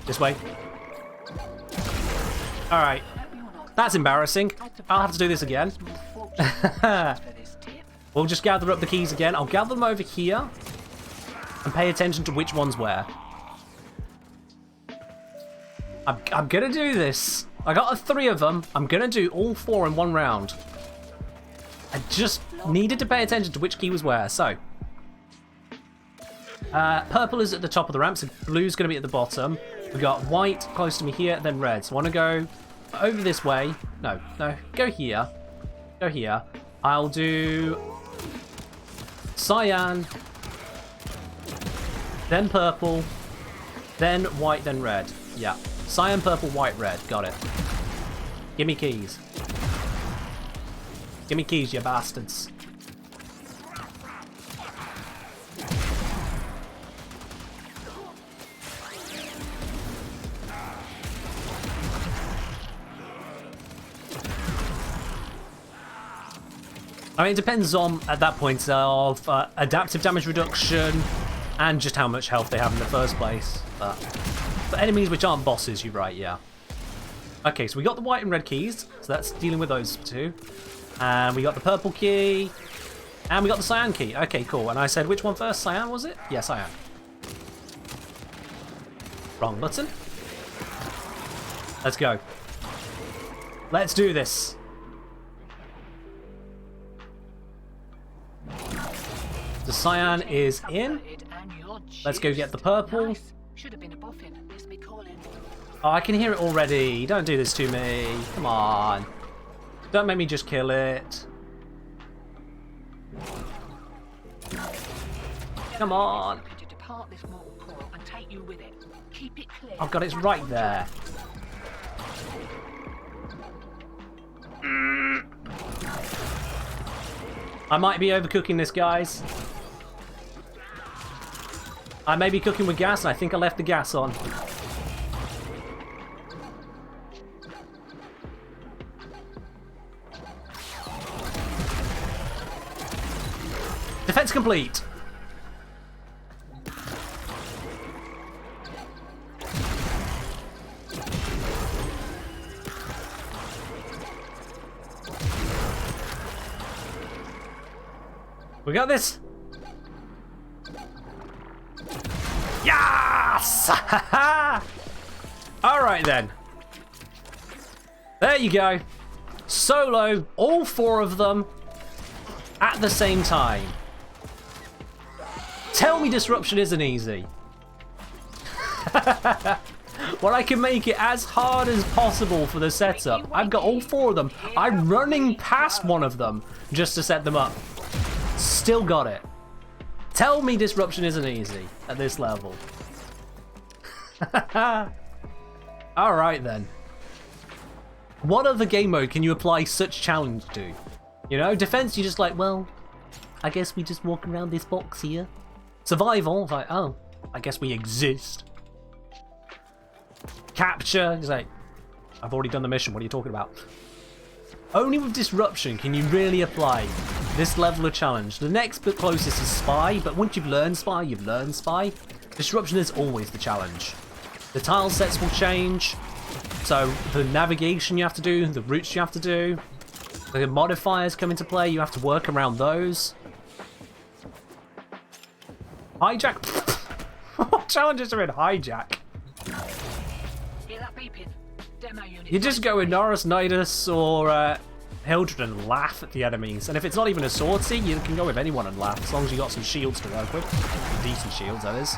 This way. Alright. That's embarrassing. I'll have to do this again. for this tip. We'll just gather up the keys again. I'll gather them over here. And pay attention to which one's where. I'm gonna do this. I got 3 of them. I'm gonna do all 4 in one round. I just needed to pay attention to which key was where. So, purple is at the top of the ramp, so blue's gonna be at the bottom. We got white close to me here, then red. So I want to go over this way. No, go here. Go here. I'll do cyan, then purple, then white, then red. Yeah. Cyan, purple, white, red. Got it. Give me keys. Give me keys, you bastards. I mean, it depends on, at that point, of adaptive damage reduction and just how much health they have in the first place. But for enemies which aren't bosses, you're right, yeah. Okay, so we got the white and red keys, so that's dealing with those 2. And we got the purple key, and we got the cyan key. Okay, cool. And I said, which one first? Cyan, was it? Yeah, cyan. Wrong button. Let's go. Let's do this. The cyan is in. Let's go get the purple. Nice. Should have been a boffin. Miss me calling. Oh, I can hear it already. Don't do this to me. Come on. Don't make me just kill it. Come on. To depart this mortal coil and take you with it. Keep it clear. I've got it right there. I might be overcooking this, guys. I may be cooking with gas, and I think I left the gas on. Defense complete. We got this. Yes! Alright then. There you go. Solo, all 4 of them at the same time. Tell me disruption isn't easy. Well, I can make it as hard as possible for the setup. I've got all 4 of them. I'm running past one of them just to set them up. Still got it. Tell me disruption isn't easy at this level. Alright then. What other game mode can you apply such challenge to? You know, defense, you're just like, well, I guess we just walk around this box here. Survival, it's like, oh, I guess we exist. Capture, it's like, I've already done the mission, what are you talking about? Only with disruption can you really apply this level of challenge. The next bit closest is spy, but once you've learned spy, you've learned spy. Disruption is always the challenge. The tile sets will change, so the navigation you have to do, the routes you have to do, the modifiers come into play, you have to work around those. Hijack? What challenges are in hijack? Hear that beeping? Demo unit. You just go with Norris, Nidus, or Hildred and laugh at the enemies. And if it's not even a swordsy, you can go with anyone and laugh, as long as you got some shields to work with. Decent shields, that is.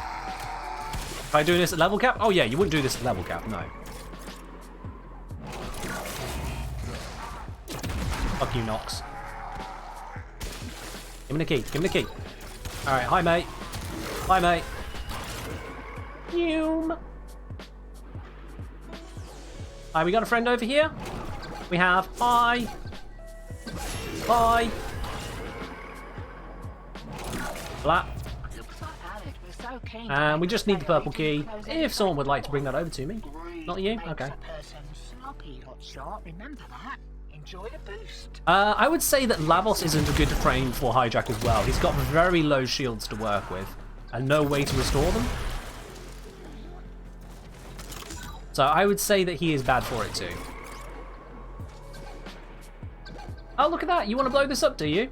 Am I doing this at level cap? Oh yeah, you wouldn't do this at level cap, no. Fuck you, Nox. Give me the key, give me the key. Alright, hi mate. Hi mate. Hume. Alright, we got a friend over here. We have hi. Hi. Blah. Looks like Alex was so keen. And we just need the purple key. If someone would like to bring that over to me. Not you? Okay. Remember that. Enjoy the boost. I would say that Lavos isn't a good frame for hijack as well. He's got very low shields to work with and no way to restore them. So I would say that he is bad for it too. Oh, look at that. You want to blow this up, do you?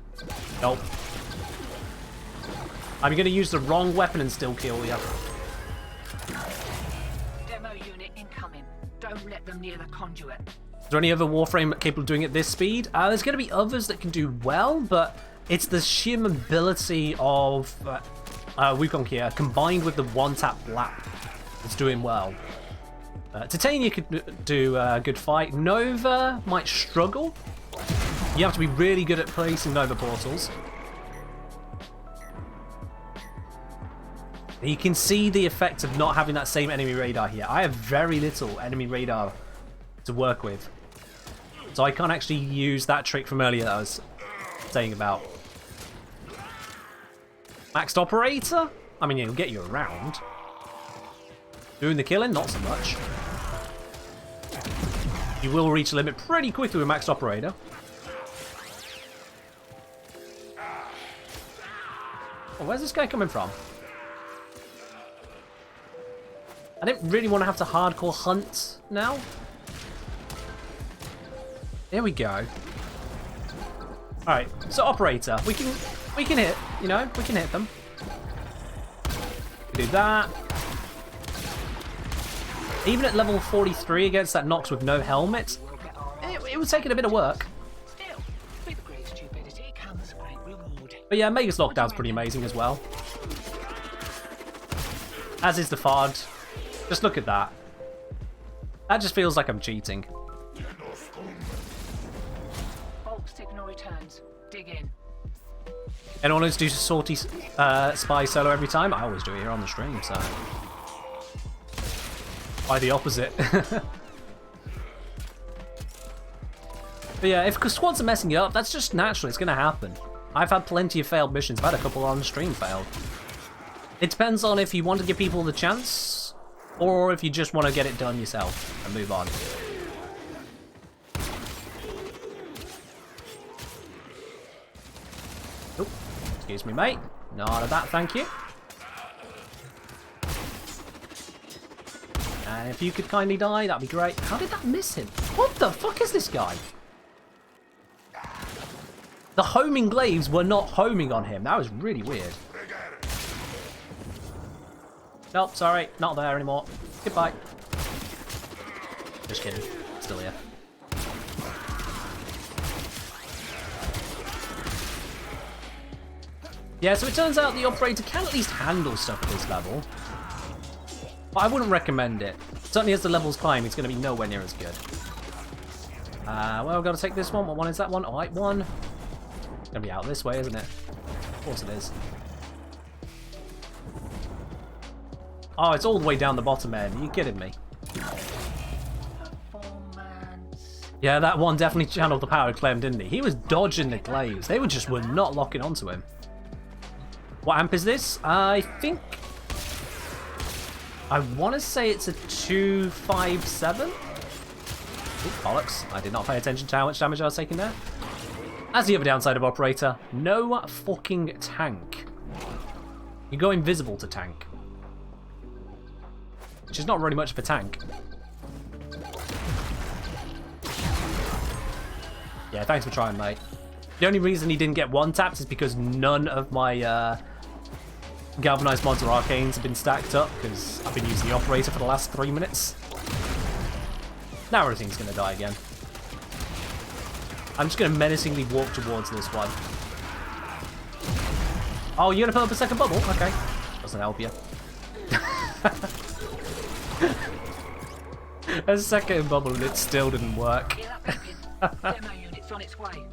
Nope. I'm going to use the wrong weapon and still kill you. Demo unit incoming. Don't let them near the conduit. Is there any other Warframe capable of doing it at this speed? There's going to be others that can do well, but it's the sheer mobility of Wukong here combined with the one-tap lap that's doing well. Titania could do a good fight. Nova might struggle. You have to be really good at placing Nova portals. You can see the effect of not having that same enemy radar here. I have very little enemy radar to work with. So I can't actually use that trick from earlier that I was saying about. Maxed operator? I mean, it'll get you around. Doing the killing? Not so much. You will reach a limit pretty quickly with maxed operator. Oh, where's this guy coming from? I didn't really want to have to hardcore hunt now. There we go. Alright, so operator. We can hit, you know, we can hit them. Do that. Even at level 43 against that Nox with no helmet, it was taking a bit of work. Still, with great stupidity comes great reward. But yeah, Magus Lockdown's pretty amazing as well. As is the FOD. Just look at that. That just feels like I'm cheating. Bulk signal returns. Dig in. Anyone wants to do salty spy solo every time? I always do it here on the stream, so... By the opposite. But yeah, if squads are messing you up, that's just natural, it's gonna happen. I've had plenty of failed missions, I've had a couple on stream failed. It depends on if you want to give people the chance, or if you just want to get it done yourself and move on. Oh, excuse me, mate. None of that, thank you. And if you could kindly die, that'd be great. How did that miss him? What the fuck is this guy? The homing glaives were not homing on him. That was really weird. Nope, sorry, not there anymore. Goodbye. Just kidding. Still here. Yeah, so it turns out the operator can at least handle stuff at this level. But I wouldn't recommend it. Certainly as the levels climb, it's going to be nowhere near as good. Well, I've got to take this one. What one is that one? Alright, one. It's going to be out this way, isn't it? Of course it is. Oh, it's all the way down the bottom end. Are you kidding me? Yeah, that one definitely channeled the power claim, didn't he? He was dodging the glaives. They were not locking onto him. What amp is this? I think... I want to say it's a 257? Ooh, bollocks. I did not pay attention to how much damage I was taking there. As the other downside of Operator, no fucking tank. You go invisible to tank. Which is not really much of a tank. Yeah, thanks for trying, mate. The only reason he didn't get one-tapped is because none of my galvanized mods or arcanes have been stacked up, because I've been using the Operator for the last 3 minutes. Now everything's going to die again. I'm just going to menacingly walk towards this one. Oh, you're going to put up a second bubble? Okay. Doesn't help you. A second bubble and it still didn't work. Demo unit's on its way.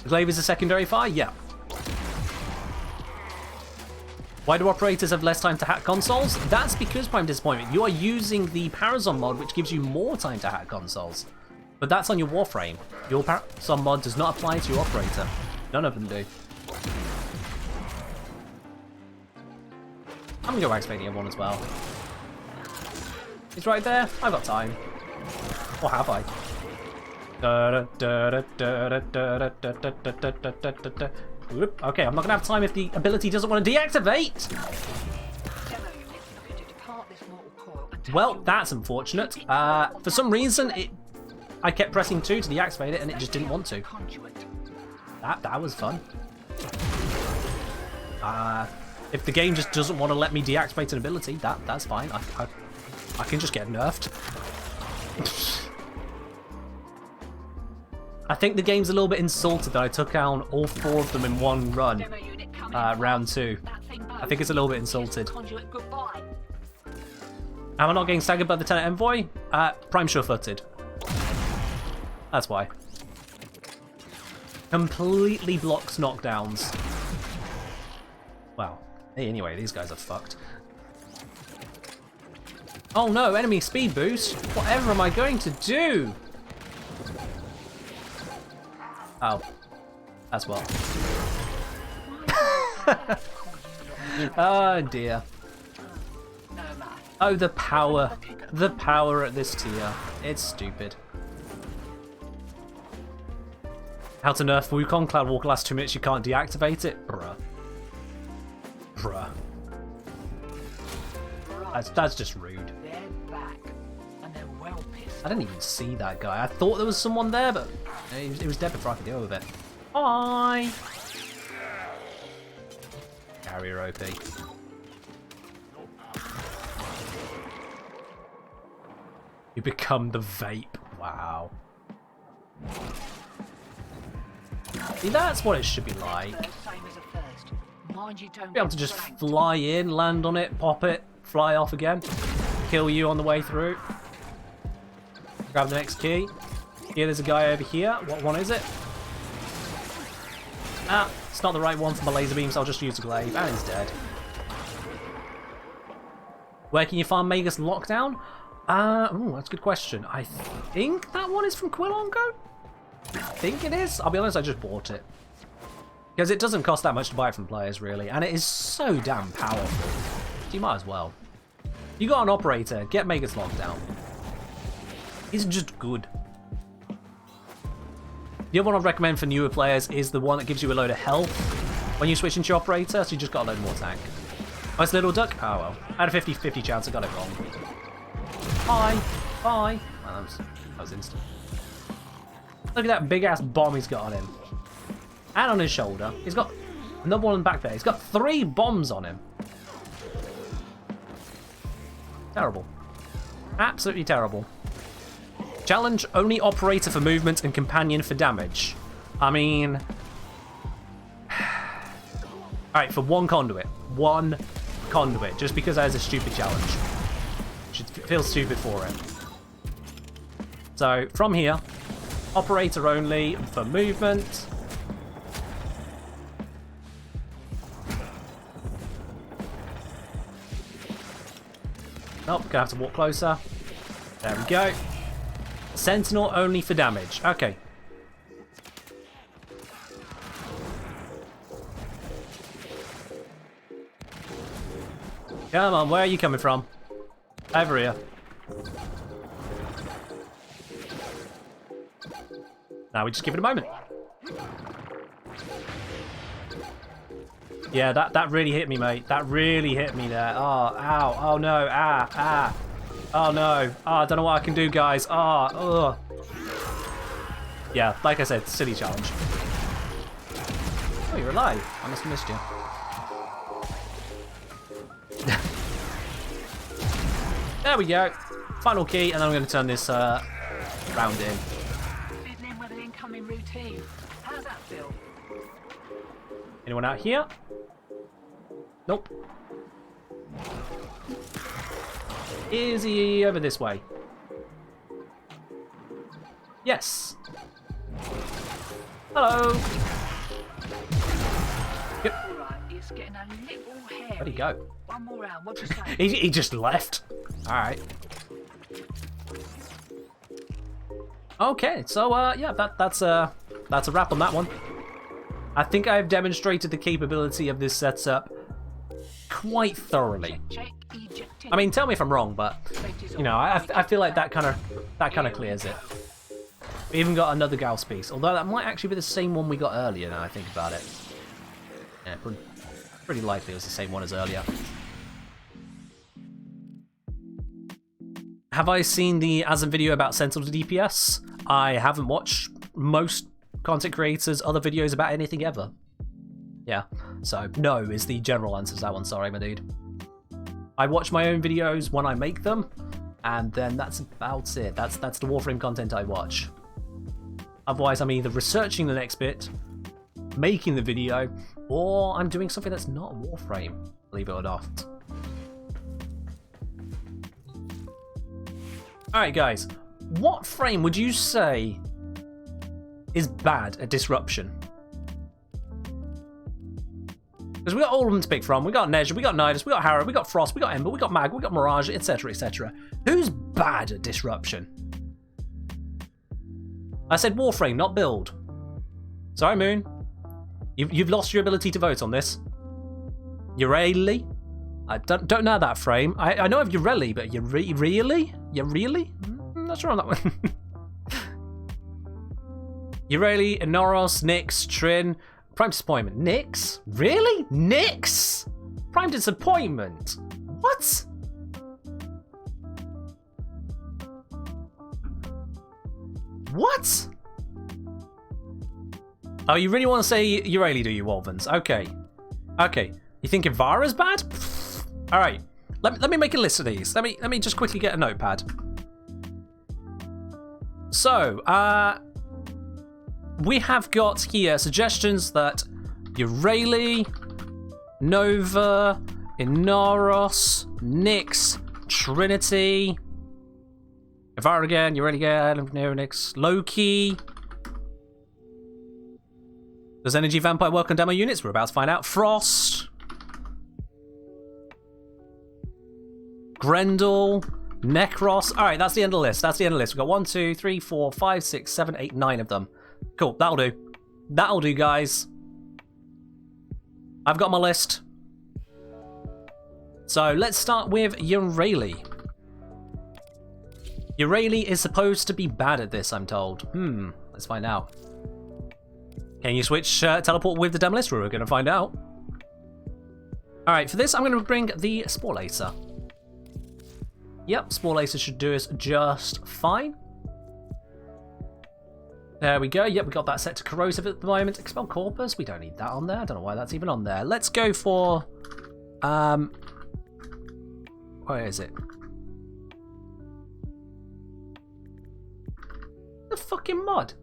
The glaive is a secondary fire? Yeah. Why do operators have less time to hack consoles? That's because, Prime Disappointment, you are using the Parazon mod, which gives you more time to hack consoles. But that's on your Warframe. Your Parazon mod does not apply to your operator. None of them do. I'm gonna go activate the other one as well. He's right there. I've got time. Or have I? Whoop. Okay, I'm not gonna have time if the ability doesn't want to deactivate. Well, that's unfortunate. For some reason, I kept pressing 2 to deactivate it, and it just didn't want to. That was fun. If the game just doesn't want to let me deactivate an ability, that's fine. I can just get nerfed. I think the game's a little bit insulted that I took down all 4 of them in one run, round 2. I think it's a little bit insulted. Am I not getting staggered by the Tenet Envoy? Prime sure-footed. That's why. Completely blocks knockdowns. Wow. Hey, anyway, these guys are fucked. Oh no, enemy speed boost! Whatever am I going to do? Oh. As well. Oh dear. Oh, the power. The power at this tier. It's stupid. How to nerf Wukong? Cloudwalker lasts 2 minutes, you can't deactivate it? Bruh. Bruh. That's just rude. I didn't even see that guy. I thought there was someone there, but it was dead before I could deal with it. Hi! Carrier OP. You become the vape. Wow. See, that's what it should be like. Be able to just fly in, land on it, pop it, fly off again, kill you on the way through. Grab the next key. Here, there's a guy over here. What one is it? Ah, it's not the right one for my laser beams. I'll just use the glaive, and he's dead. Where can you farm Magus Lockdown? Ooh, that's a good question. I think that one is from Quilongo? I think it is. I'll be honest, I just bought it. Because it doesn't cost that much to buy it from players, really. And it is so damn powerful. So you might as well. You got an operator, get Magus Lockdown. He's just good. The other one I'd recommend for newer players is the one that gives you a load of health when you switch into your operator, so you just got a load more tank. Nice little duck. Oh well. I had a 50-50 chance, I got it wrong. Bye. Bye. Oh, that was instant. Look at that big ass bomb he's got on him. and on his shoulder. He's got another one back there. He's got 3 bombs on him. Terrible. Absolutely terrible. Challenge only operator for movement and companion for damage. I mean... Alright, for 1 conduit. 1 conduit. Just because that is a stupid challenge. Should feel stupid for it. So, from here, operator only for movement. Nope, gonna have to walk closer. There we go. Sentinel only for damage. Okay. Come on, where are you coming from? Over here. Now we just give it a moment. Yeah, that really hit me, mate. That really hit me there. Oh, ow. Oh, no. Ah. Oh, no. Oh, I don't know what I can do, guys. Oh, ugh. Yeah, like I said, silly challenge. Oh, you're alive. I must have missed you. There we go. Final key, and then I'm going to turn this round in. Fiddling with an incoming routine. How's that feel? Anyone out here? Nope. Is he over this way? Yes. Hello. Yep. Alright, it's getting a little hairy. Where'd he go? One more round, what do you say? He just left. Alright. Okay, so yeah, that's a wrap on that one. I think I've demonstrated the capability of this setup quite thoroughly. Check, eject. I mean, tell me if I'm wrong, but you know, I feel like that kind of clears it. We even got another Gauss piece, although that might actually be the same one we got earlier. Now I think about it. Yeah, pretty likely it was the same one as earlier. Have I seen the Asm video about Sentinel DPS? I haven't watched most content creators' other videos about anything ever. Yeah, so no is the general answer to that one. Sorry, my dude. I watch my own videos when I make them, and then that's about it. That's the Warframe content I watch. Otherwise, I'm either researching the next bit, making the video, or I'm doing something that's not Warframe, believe it or not. Alright guys, what frame would you say is bad at disruption? Because we got all of them to pick from. We got Nezha, we got Nidus, we got Harrow, we got Frost, we got Ember, we got Mag, we got Mirage, etc, etc. Who's bad at disruption? I said Warframe, not build. Sorry, Moon. You've lost your ability to vote on this. Ureli? I don't know that frame. I know of Ureli, but really? You really? I'm not sure on that one. Ureli, Inoros, Nyx, Trin, Prime Disappointment. Nyx? Really? Nyx? Prime Disappointment? What? What? Oh, you really want to say Ureli, do you, Wolvens? Okay. Okay. You think Ivara's bad? Alright. Let me make a list of these. Let me just quickly get a notepad. So, we have got here suggestions that Ureli, Nova, Inaros, Nyx, Trinity, Ivara again, Ureli again, Nyx, Loki. Does Energy Vampire work on demo units? We're about to find out. Frost. Grendel. Necros. Alright, that's the end of the list. That's the end of the list. We've got 1, 2, 3, 4, 5, 6, 7, 8, 9 of them. Cool, that'll do. That'll do, guys. I've got my list. So let's start with Ureli. Ureli is supposed to be bad at this, I'm told. Let's find out. Can you switch teleport with the demo list? We're going to find out. Alright, for this I'm going to bring the Spore Lacer. Yep, Spore Lacer should do us just fine. There we go. Yep, we got that set to corrosive at the moment. Expel corpus. We don't need that on there. I don't know why that's even on there. Let's go for where is it? The fucking mod.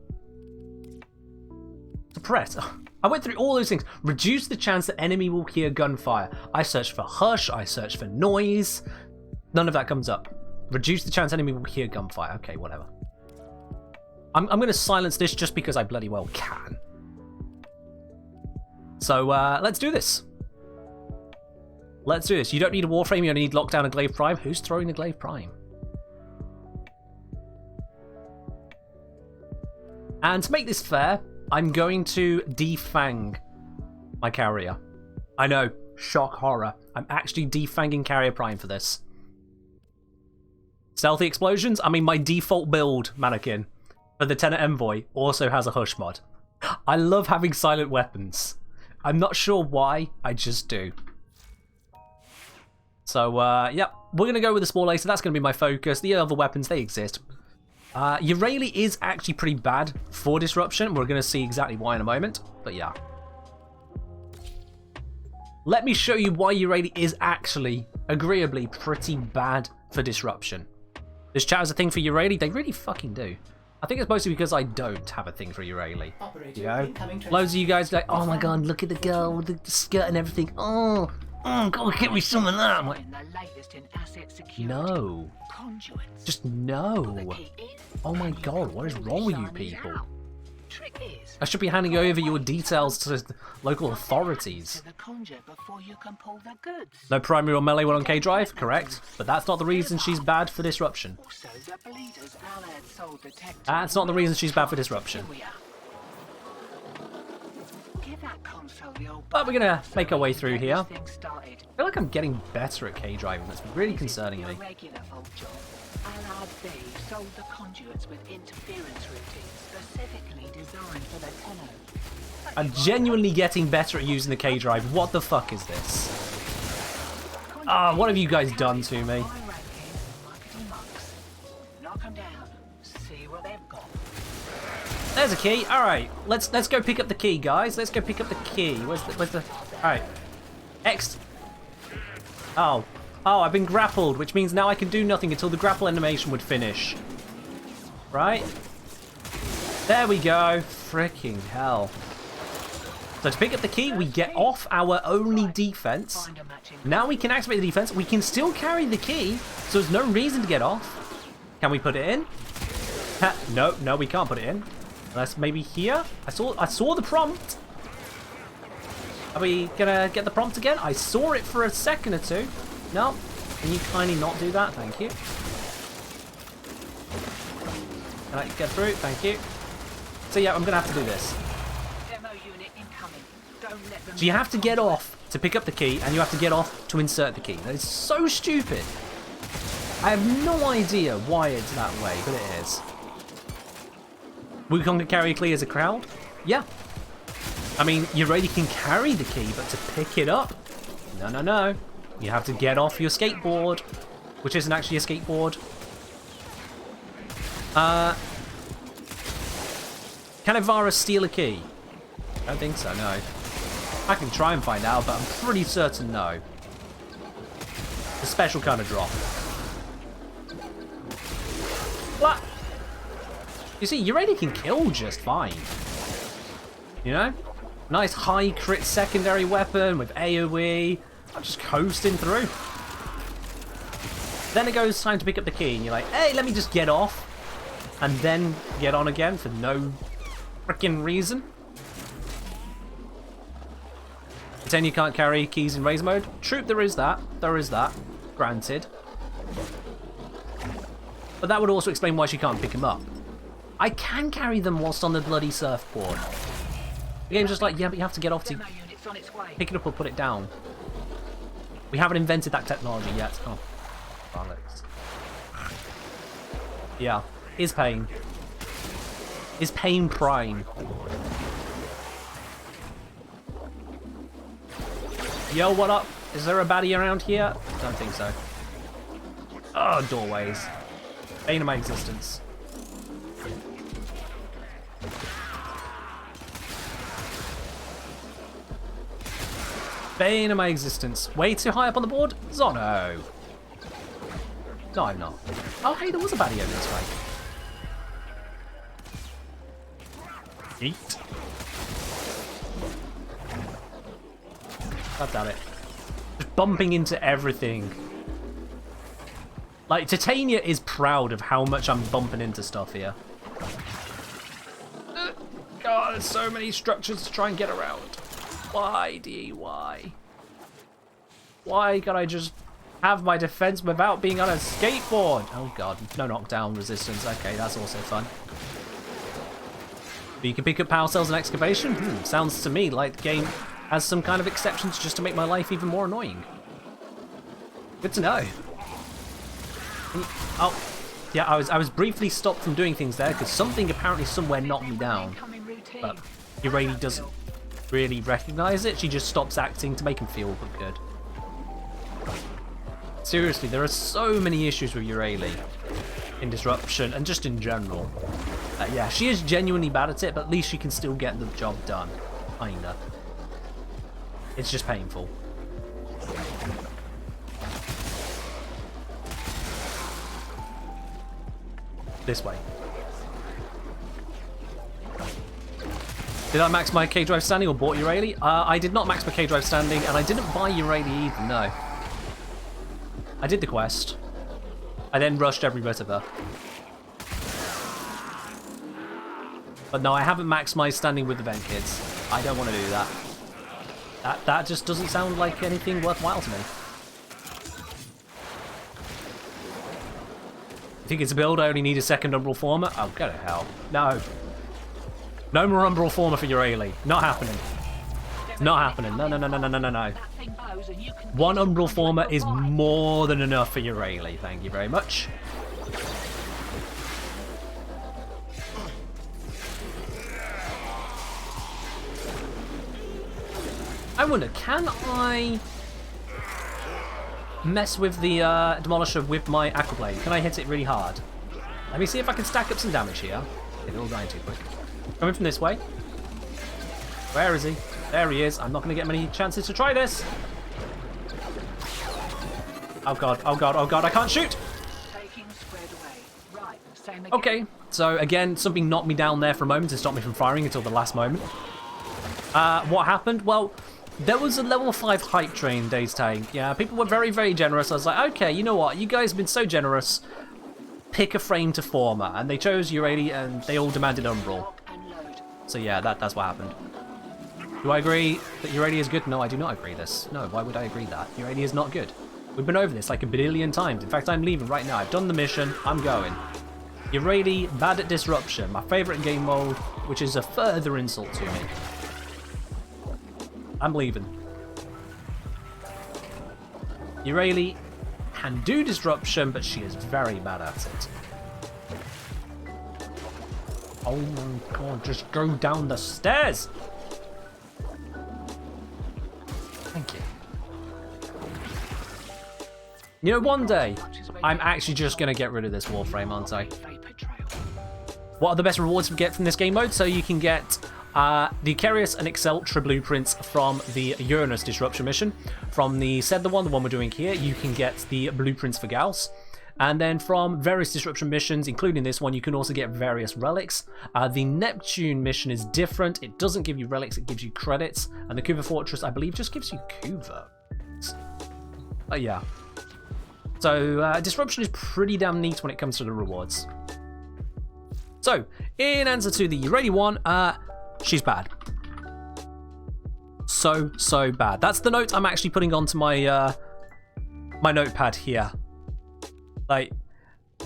Suppress. I went through all those things. Reduce the chance that enemy will hear gunfire. I searched for hush. I searched for noise. None of that comes up. Reduce the chance enemy will hear gunfire. Okay, whatever. I'm going to silence this just because I bloody well can. So let's do this. Let's do this. You don't need a Warframe. You only need lockdown and Glaive Prime. Who's throwing the Glaive Prime? And to make this fair, I'm going to defang my carrier. I know, shock horror. I'm actually defanging carrier prime for this. Stealthy explosions? I mean, my default build, mannequin, for the Tenor Envoy also has a hush mod. I love having silent weapons. I'm not sure why, I just do. So, yeah, we're going to go with the small laser. That's going to be my focus. The other weapons, they exist. Uraili is actually pretty bad for disruption. We're going to see exactly why in a moment, but yeah. Let me show you why Uraili is actually, agreeably, pretty bad for disruption. This chat has a thing for Uraili? They really fucking do. I think it's mostly because I don't have a thing for Uraili. You know? Loads of you guys are like, oh my god, look at the girl with the skirt and everything. Oh, go get me some of that. I'm like, no. Just no. Oh my god, what is wrong with you people? I should be handing over your details to the local authorities. No primary or melee one on K-Drive, correct. But that's not the reason she's bad for disruption. That's not the reason she's bad for disruption. But we're gonna make our way through here. I feel like I'm getting better at K-Drive, and that's really concerning me. Allard B sold the conduits with interference routines specifically designed for the Tenor. I'm genuinely getting better at using the K-Drive. What the fuck is this? Ah, what have you guys done to me? There's a key. All right, let's go pick up the key, guys. Let's go pick up the key. Where's the? All right, X. Oh, I've been grappled, which means now I can do nothing until the grapple animation would finish. Right? There we go. Freaking hell. So to pick up the key, we get off our only defense. Now we can activate the defense. We can still carry the key, so there's no reason to get off. Can we put it in? No, we can't put it in. Unless maybe here. I saw the prompt. Are we gonna get the prompt again? I saw it for a second or two. No. Can you kindly not do that? Thank you. Can I get through? Thank you. So yeah, I'm gonna have to do this. Demo unit incoming. Don't let them. So you have to get off to pick up the key, and you have to get off to insert the key. That is so stupid. I have no idea why it's that way, but it is. We can carry a key as a crowd? Yeah. I mean, you really can carry the key, but to pick it up? No. You have to get off your skateboard, which isn't actually a skateboard. Can Ivara steal a key? I don't think so, no. I can try and find out, but I'm pretty certain no. A special kind of drop. What? You see, Uraili can kill just fine. You know? Nice high crit secondary weapon with AoE. I'm just coasting through. Then it goes time to pick up the key, and you're like, hey, let me just get off. And then get on again for no freaking reason. Pretend you can't carry keys in raise mode. True, there is that. There is that. Granted. But that would also explain why she can't pick him up. I can carry them whilst on the bloody surfboard. The game's just like, yeah, but you have to get off to pick it up or put it down. We haven't invented that technology yet. Oh, bollocks. Yeah, is pain. Is pain prime. Yo, what up? Is there a baddie around here? Don't think so. Oh, doorways. Bane of my existence. Bane of my existence. Way too high up on the board? Zono. No, I'm not. Oh, hey, there was a baddie over this way. Eat. God damn it. Just bumping into everything. Like, Titania is proud of how much I'm bumping into stuff here. God, there's so many structures to try and get around. Why, D? Why? Why can't I just have my defense without being on a skateboard? Oh god, no knockdown resistance. Okay, that's also fun. But you can pick up power cells and excavation? Sounds to me like the game has some kind of exceptions just to make my life even more annoying. Good to know. Oh, yeah, I was briefly stopped from doing things there because something apparently somewhere knocked me down. But Uranie doesn't really recognize it. She just stops acting to make him feel good. Seriously, there are so many issues with Uranie in Disruption and just in general. Yeah, she is genuinely bad at it, but at least she can still get the job done. Kinda. It's just painful. This way. Did I max my K-Drive standing or bought Uranie? I did not max my K-Drive standing, and I didn't buy Uranie either, no. I did the quest. I then rushed every bit of her. But no, I haven't maxed my standing with the vent kids. I don't want to do that. That just doesn't sound like anything worthwhile to me. I think it's a build, I only need a second Umbral Former. Oh, go to hell. No. No more Umbral Former for Uranie. Not happening. Not happening. No, no, no, no, no, no, no, no. One Umbral Former is more than enough for Uranie. Thank you very much. I wonder, can I mess with the Demolisher with my Aquablade? Can I hit it really hard? Let me see if I can stack up some damage here. Okay, they're all dying too quick. Coming from this way. Where is he? There he is. I'm not going to get many chances to try this. Oh god, oh god, oh god, I can't shoot! Okay, so again, something knocked me down there for a moment to stop me from firing until the last moment. What happened? Well, there was a level 5 hype train Days Tank. Yeah, people were very, very generous. I was like, okay, you know what? You guys have been so generous. Pick a frame to Former. And they chose Uranie and they all demanded Umbral. So yeah, that's what happened. Do I agree that Uranie is good? No, I do not agree this. No, why would I agree that? Uranie is not good. We've been over this like a billion times. In fact, I'm leaving right now. I've done the mission. I'm going. Uranie, bad at Disruption. My favourite game mode, which is a further insult to me. I'm leaving. Uranie can do Disruption, but she is very bad at it. Oh my god, just go down the stairs! Thank you. You know, one day, I'm actually just going to get rid of this Warframe, aren't I? What are the best rewards we get from this game mode? So you can get the Carius and Exceltra blueprints from the Uranus Disruption mission. From the Sedler one, the one we're doing here, you can get the blueprints for Gauss. And then from various Disruption missions, including this one, you can also get various relics. The Neptune mission is different. It doesn't give you relics, it gives you credits. And the Kuva Fortress, I believe, just gives you Kuva. Yeah. So, Disruption is pretty damn neat when it comes to the rewards. So, in answer to the Uranie one, she's bad. So bad. That's the note I'm actually putting onto my my notepad here. Like,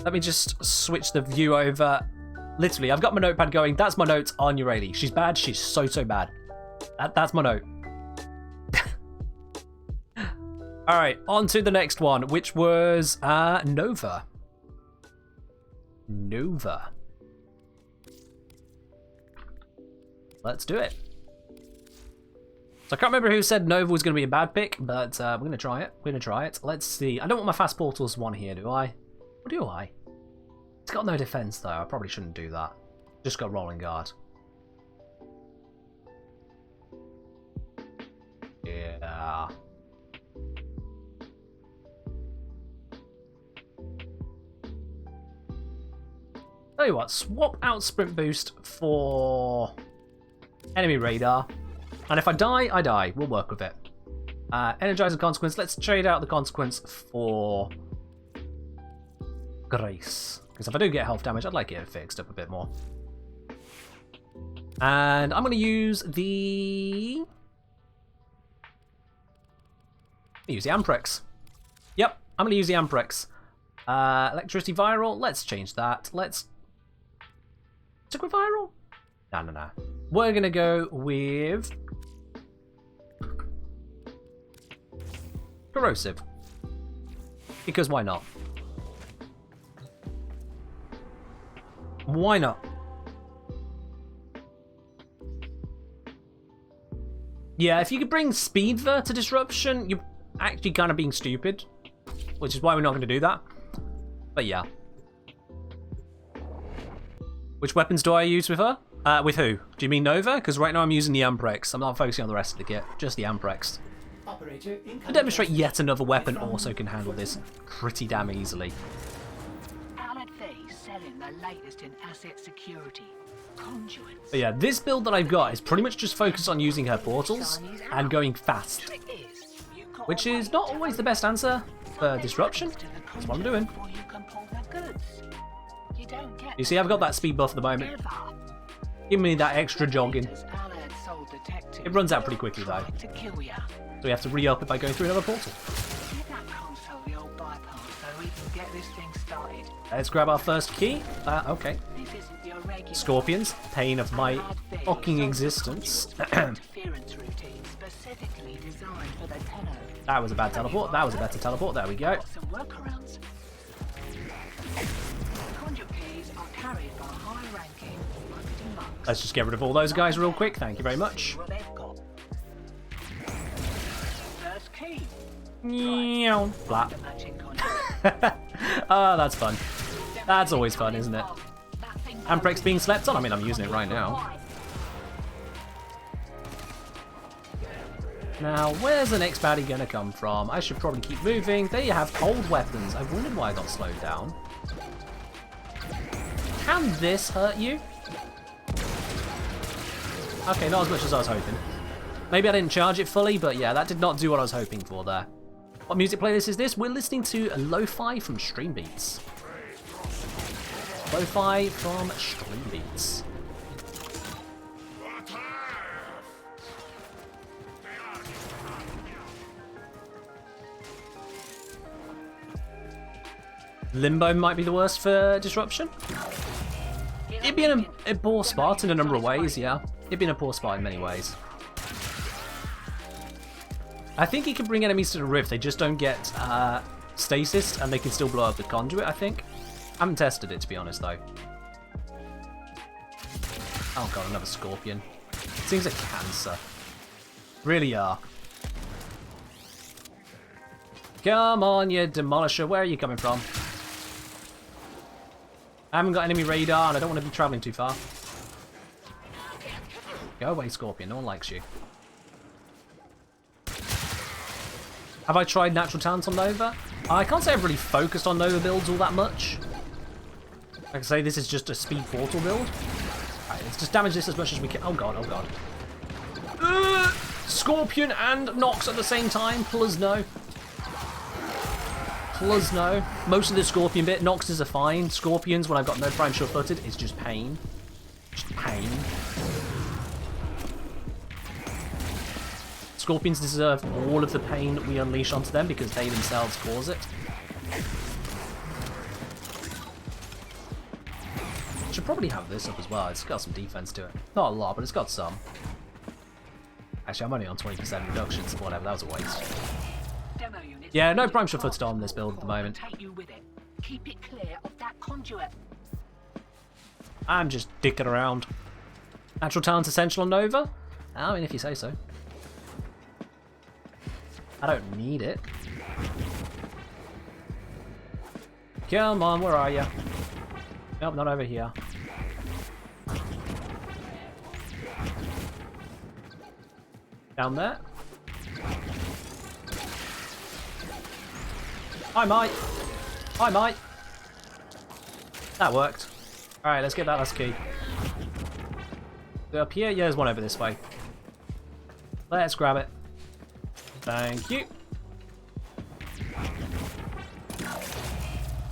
let me just switch the view over. Literally, I've got my notepad going. That's my note on Uranie. She's bad. She's so bad. That's my note. All right, on to the next one, which was Nova. Nova. Let's do it. So I can't remember who said Nova was going to be a bad pick, but we're going to try it. We're going to try it. Let's see. I don't want my fast portals one here, do I? Or do I? It's got no defense, though. I probably shouldn't do that. Just got rolling guard. Yeah. Tell you what, swap out sprint boost for enemy radar. And if I die, I die. We'll work with it. Energize the consequence. Let's trade out the consequence for grace. Because if I do get health damage, I'd like it fixed up a bit more. And I'm going to use the... Amprex. Yep, I'm going to use the Amprex. Electricity viral. Let's change that. Let's... Stick with viral? No. We're going to go with... corrosive. Because why not? Why not? Yeah, if you could bring Speedver to disruption, you're actually kind of being stupid. Which is why we're not going to do that. But yeah. Which weapons do I use with her? With who? Do you mean Nova? Because right now I'm using the Amprex. I'm not focusing on the rest of the kit. Just the Amprex. Operator To demonstrate yet another weapon also can handle this pretty damn easily. Allied Faye selling the latest in asset security. Conduits. But yeah, this build that I've got is pretty much just focused on using her portals and going fast. Trick is, you got Which away is not always the best answer for disruption. to the That's what I'm doing. before you can pull the goods. You don't get You see, I've got that speed buff at the moment. ever. Give me that extra jogging. Allied soul detective It runs out pretty quickly though. tried to kill ya. So we have to re-up it by going through another portal. Get that console the old bypass so we can get this thing started. Let's grab our first key. Okay. This isn't your regular Scorpions, pain of my Allied Faye fucking sold the existence. conduits with interference routine specifically designed for the tenor. That was a bad teleport. That was a better teleport. There we go. Got some workarounds. Conduit keys are carried by high-ranking marketing monks. Let's just get rid of all those guys real quick. Thank you very much. What they've got. First key. Meow. Flat. The matching conduit. Ah, that's fun. That's always fun, isn't it? Amprex being slept on? I mean, I'm using it right now. Now, where's the next baddie gonna come from? I should probably keep moving. There you have cold weapons. I wondered why I got slowed down. Can this hurt you? Okay, not as much as I was hoping. Maybe I didn't charge it fully, but yeah, that did not do what I was hoping for there. What music playlist is this? We're listening to Lo-Fi from Stream Beats. Lo-Fi from Stream Beats. Limbo might be the worst for disruption. It'd be a poor spot in a number of ways, yeah. It'd be in a poor spot in many ways. I think you can bring enemies to the rift, they just don't get stasis and they can still blow up the conduit, I think. I haven't tested it, to be honest, though. Oh god, another scorpion. Things are cancer. Really are. Come on, you demolisher, where are you coming from? I haven't got enemy radar and I don't want to be travelling too far. Go away, Scorpion. No one likes you. Have I tried natural talents on Nova? I can't say I've really focused on Nova builds all that much. Like I say, this is just a speed portal build. Alright, let's just damage this as much as we can. Oh god, oh god. Scorpion and Nox at the same time. Plus no. Plus no. Most of the Scorpion bit, Noxes are fine. Scorpions, when I've got no Prime Sure-Footed, is just pain. Just pain. Scorpions deserve all of the pain that we unleash onto them because they themselves cause it. Should probably have this up as well. It's got some defense to it. Not a lot, but it's got some. Actually, I'm only on 20% reductions. Whatever, that was a waste. Yeah, no Prime Sure-Footed on this build at the moment. Keep it clear of that conduit. I'm just dicking around. Natural talent essential on Nova? I mean, if you say so. I don't need it. Come on, where are you? Nope, not over here. Down there? Hi, mate. Hi, mate. That worked. Alright, let's get that last key. Up here? Yeah, there's one over this way. Let's grab it. Thank you.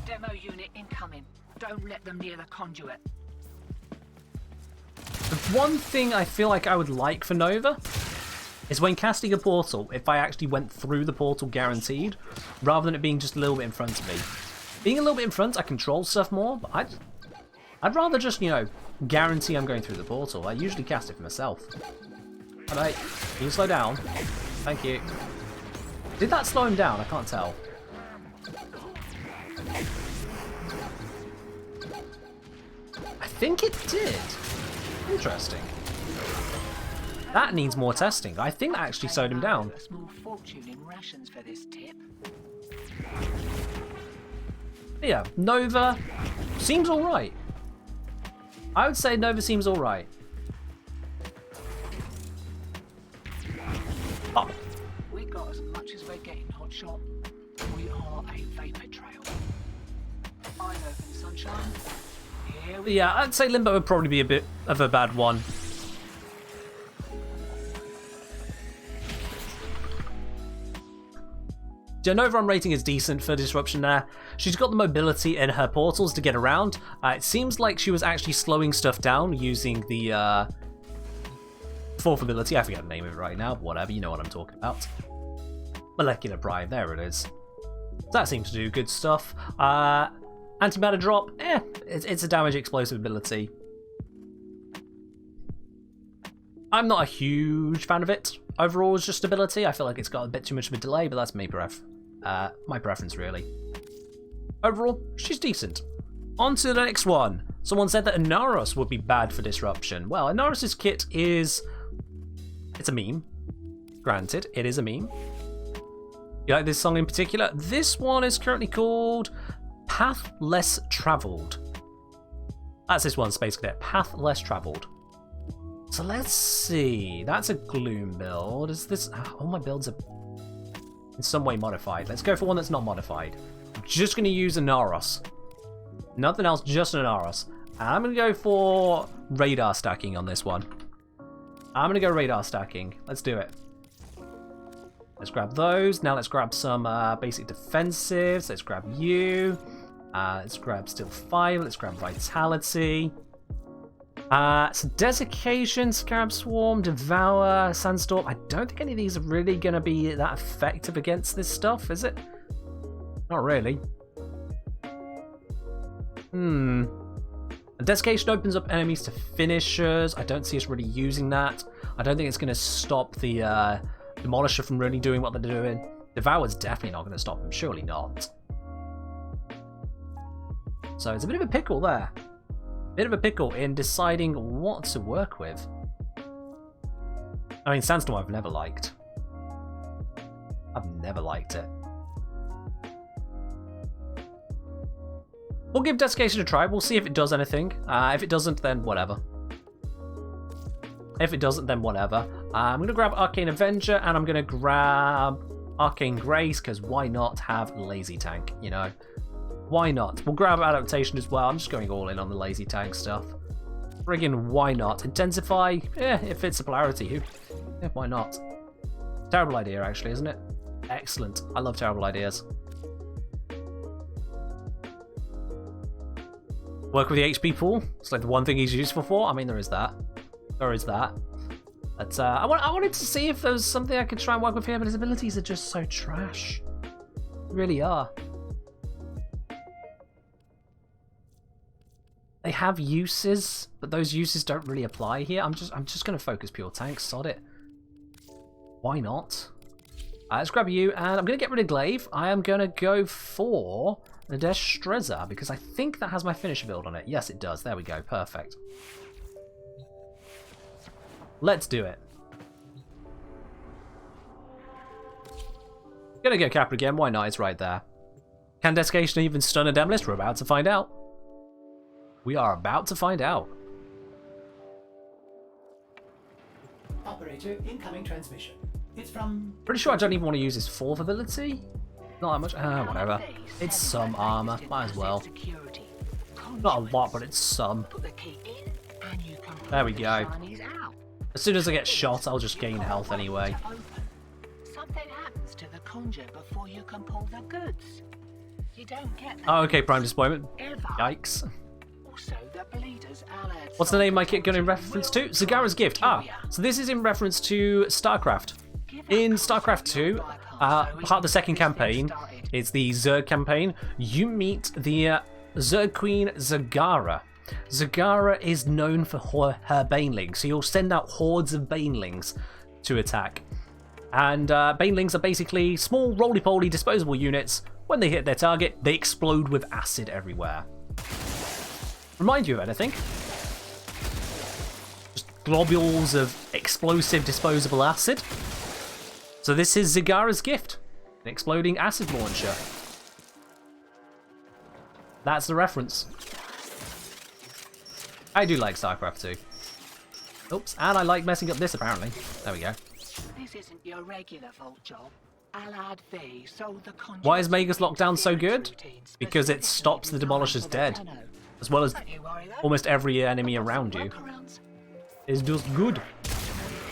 Demo unit incoming. Don't let them near the conduit. The one thing I feel like I would like for Nova is when casting a portal, if I actually went through the portal guaranteed, rather than it being just a little bit in front of me. Being a little bit in front, I control stuff more, but I'd rather just, you know, guarantee I'm going through the portal. I usually cast it for myself. Alright, can you slow down? Thank you. Did that slow him down? I can't tell. I think it did. Interesting. That needs more testing. I think that actually slowed him down. A small fortune in rations for this tip. Yeah, Nova seems alright. I would say Nova seems alright. Oh. We got as much as we're getting, hotshot. We are a vapor trail. Eye open, sunshine. Here we Yeah, I'd say Limbo would probably be a bit of a bad one. Nova I'm rating is decent for disruption there. She's got the mobility in her portals to get around. It seems like she was actually slowing stuff down using the fourth ability. I forget the name of it right now, but whatever, you know what I'm talking about. Molecular Prime, there it is. That seems to do good stuff. Antimatter drop, it's a damage explosive ability. I'm not a huge fan of it. Overall, it's just ability. I feel like it's got a bit too much of a delay, but that's my preference, really. Overall, she's decent. On to the next one. Someone said that Inaros would be bad for disruption. Well, Inaros' kit is... it's a meme. Granted, it is a meme. You like this song in particular? This one is currently called Path Less Traveled. That's this one, Space Cadet. Path Less Traveled. So let's see. That's a Gloom build. Is this... all my builds are in some way modified. Let's go for one that's not modified. I'm just going to use Inaros. Nothing else, just Inaros. I'm going to go for radar stacking on this one. I'm going to go radar stacking. Let's do it. Let's grab those. Now let's grab some basic defensives. Let's grab you. Let's grab Steel 5. Let's grab Vitality. So Desiccation, Scarab Swarm, Devour, Sandstorm. I don't think any of these are really going to be that effective against this stuff, is it? Not really. Desiccation opens up enemies to finishers. I don't see us really using that. I don't think it's going to stop the Demolisher from really doing what they're doing. Devour's definitely not going to stop them. Surely not. So it's a bit of a pickle there. Bit of a pickle in deciding what to work with. I mean, Sandstorm I've never liked. I've never liked it. We'll give Desiccation a try. We'll see if it does anything. If it doesn't, then whatever. If it doesn't, then whatever. I'm going to grab Arcane Avenger, and I'm going to grab Arcane Grace, because why not have Lazy Tank, you know? Why not? We'll grab Adaptation as well. I'm just going all in on the Lazy Tank stuff. Friggin' why not? Intensify? It fits the polarity. Why not? Terrible idea, actually, isn't it? Excellent. I love terrible ideas. Work with the HP pool. It's like the one thing he's useful for. I mean, there is that. There is that. But I wanted to see if there was something I could try and work with here, but his abilities are just so trash. They really are. They have uses, but those uses don't really apply here. I'm just going to focus pure tanks. Sod it. Why not? Let's grab you, and I'm going to get rid of Glaive. I am going to go for the Destreza, because I think that has my finisher build on it. Yes, it does. There we go. Perfect. Let's do it. Gonna go Capra again. Why not? It's right there. Can Desiccation even stun a Demolist? We're about to find out. We are about to find out. Operator, incoming transmission. It's from... Pretty sure I don't even want to use his fourth ability. Not that much. Whatever. It's some armor. Might as well. Not a lot, but it's some. There we go. As soon as I get shot, I'll just gain health anyway. Something happens to the conjure before you can pull the goods. You don't get that. Oh, okay, prime disappointment. Ever. Yikes. Also, the bleeders allied. What's the name of my kit gun in reference to? Zagara's Gift. Ah, so this is in reference to StarCraft. In StarCraft 2, part of the second campaign, it's the Zerg campaign, you meet the Zerg Queen Zagara. Zagara is known for her banelings, so you'll send out hordes of banelings to attack. And banelings are basically small roly-poly disposable units. When they hit their target, they explode with acid everywhere. Remind you of anything? Just globules of explosive disposable acid. So this is Zagara's Gift, an exploding acid launcher. That's the reference. I do like StarCraft 2. Oops, and I like messing up this apparently. There we go. This isn't your regular vault job. Allied V sold the conjure. Why is Magus Lockdown so good? Because it stops the Demolishers dead, as well as almost every enemy around you. It's just good.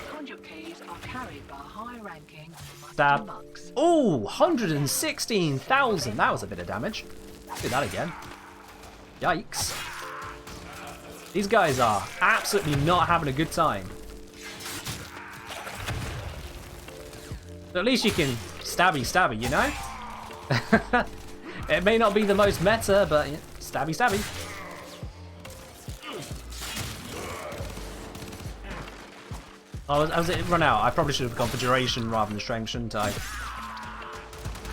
Conjure keys are carried by high-ranking Stab. monks. Oh, 116,000. That was a bit of damage. Do that again. Yikes. These guys are absolutely not having a good time. So at least you can stabby, you know? It may not be the most meta, but stabby. Oh, as it run out, I probably should have gone for duration rather than strength, shouldn't I?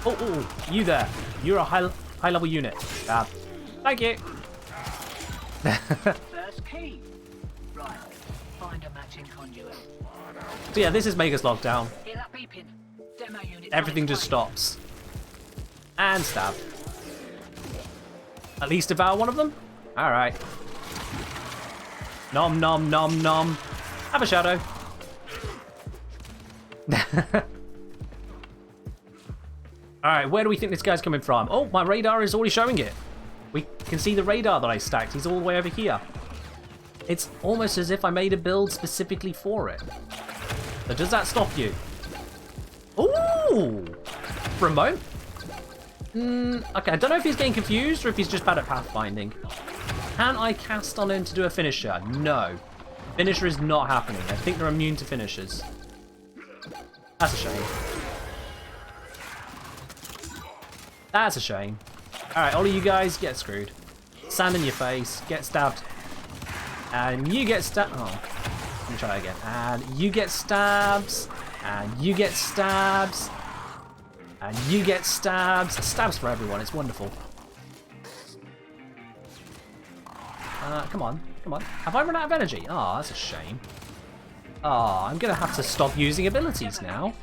Oh, you there. You're a high level unit. Stab. Thank you. First key. Right. Find a matching conduit. So yeah, this is Magus Lockdown. Hear that beeping? Demo unit. Everything just stops. And stab. At least devour one of them? Alright. Nom nom nom nom. Have a shadow. Alright, where do we think this guy's coming from? Oh, my radar is already showing it. We can see the radar that I stacked. He's all the way over here. It's almost as if I made a build specifically for it. So does that stop you? Ooh! For a moment. Okay, I don't know if he's getting confused or if he's just bad at pathfinding. Can I cast on him to do a finisher? No. Finisher is not happening. I think they're immune to finishers. That's a shame. That's a shame. Alright, all of you guys get screwed. Sand in your face, get stabbed. And you get stabbed. Oh, let me try again. And you get stabs. And you get stabs. And you get stabs. Stabs for everyone, it's wonderful. Come on. Have I run out of energy? Oh, that's a shame. Oh, I'm gonna have to stop using abilities now.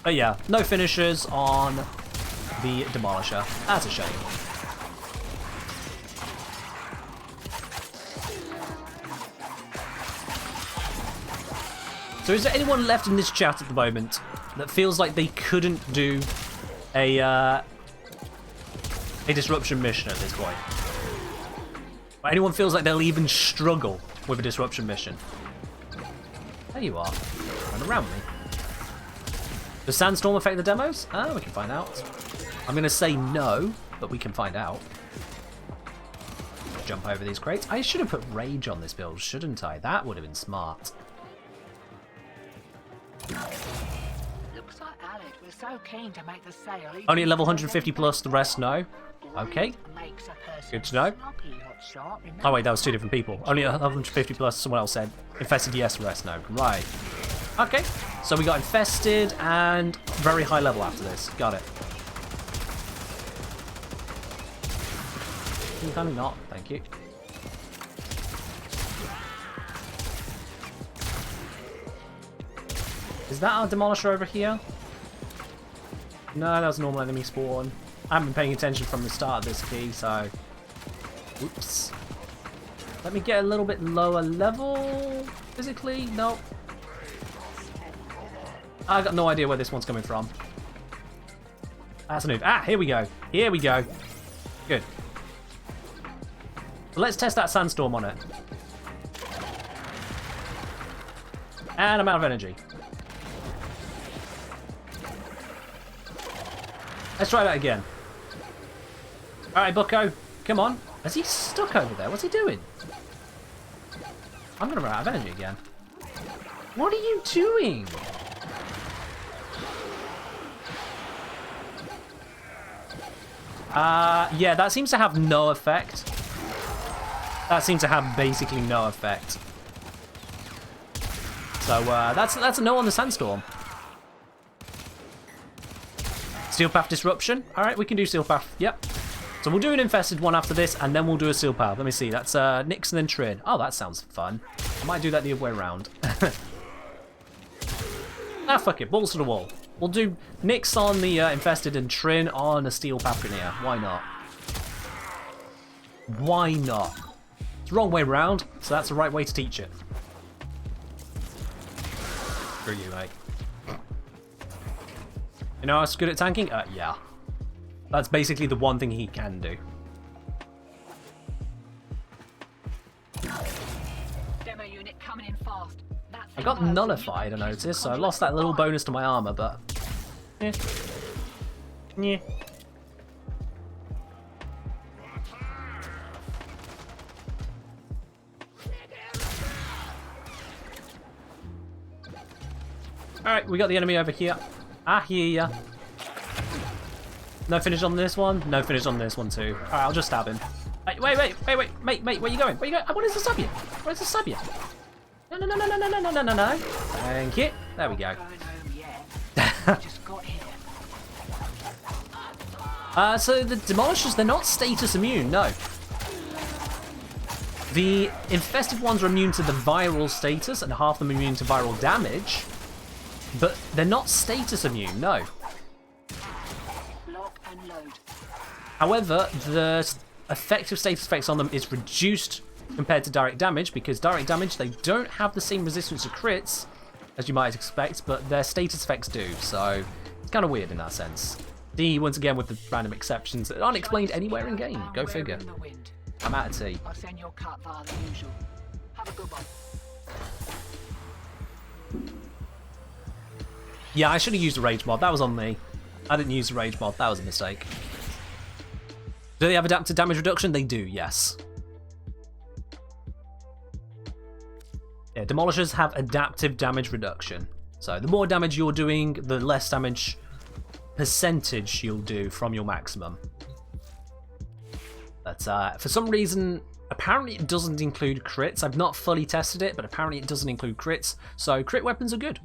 But yeah, no finishers on the Demolisher. That's a shame. So is there anyone left in this chat at the moment that feels like they couldn't do a disruption mission at this point? Or anyone feels like they'll even struggle with a disruption mission? There you are. Run around me. Does Sandstorm affect the demos? Ah, we can find out. I'm going to say no, but we can find out. Jump over these crates. I should have put Rage on this build, shouldn't I? That would have been smart. Looks like Alec was so keen to make the sale. Only at level 150 plus, the rest no. Okay. Good to know. Oh wait, that was two different people. Only at 150 plus, someone else said. Infested, yes, rest no. Right. Okay, so we got infested and very high level after this. Got it. Kind of not, thank you. Is that our Demolisher over here? No, that was a normal enemy spawn. I haven't been paying attention from the start of this key, so... Oops. Let me get a little bit lower level physically. Nope. I got no idea where this one's coming from. That's a noob. Ah, here we go. Here we go. Good. So let's test that sandstorm on it. And I'm out of energy. Let's try that again. Alright, Bucko. Come on. Is he stuck over there? What's he doing? I'm going to run out of energy again. What are you doing? Yeah, that seems to have no effect. That seems to have basically no effect. So, that's a no on the sandstorm. Steel Path Disruption. Alright, we can do Steel Path. Yep. So we'll do an infested one after this, and then we'll do a Steel Path. Let me see. That's Nyx and then Trin. Oh, that sounds fun. I might do that the other way around. Ah, fuck it. Balls to the wall. We'll do Nyx on the infested and Trin on a Steel Path Grenadier. Why not? Why not? It's the wrong way around, so that's the right way to teach it. Screw you, mate. You know, I was good at tanking? Yeah. That's basically the one thing he can do. Demo unit coming in fast. That's I got nullified, I noticed, so I lost that little bonus to my armor, but... Yeah. Yeah. Alright, we got the enemy over here. I hear ya. No finish on this one. No finish on this one too. Alright, I'll just stab him. Wait, mate, where you going? Where you going? I wanted to stab you. I wanted to stab you. No. Thank you. There we go. Just got here. So the Demolishers, they're not status immune, no. The infested ones are immune to the viral status, and half of them are immune to viral damage. But they're not status immune, no. Lock and load. However, the effective status effects on them is reduced compared to direct damage, because direct damage, they don't have the same resistance to crits, as you might expect, but their status effects do, so it's kind of weird in that sense. Once again, with the random exceptions that aren't explained anywhere in game. Go figure. I'm out of tea. I'll send your cut via the usual. Have a good one. Yeah, I should have used the Rage Mod. That was on me. I didn't use the Rage Mod. That was a mistake. Do they have adaptive damage reduction? They do, yes. Yeah, Demolishers have adaptive damage reduction. So the more damage you're doing, the less damage percentage you'll do from your maximum. But for some reason, apparently it doesn't include crits. I've not fully tested it, but apparently it doesn't include crits. So crit weapons are good.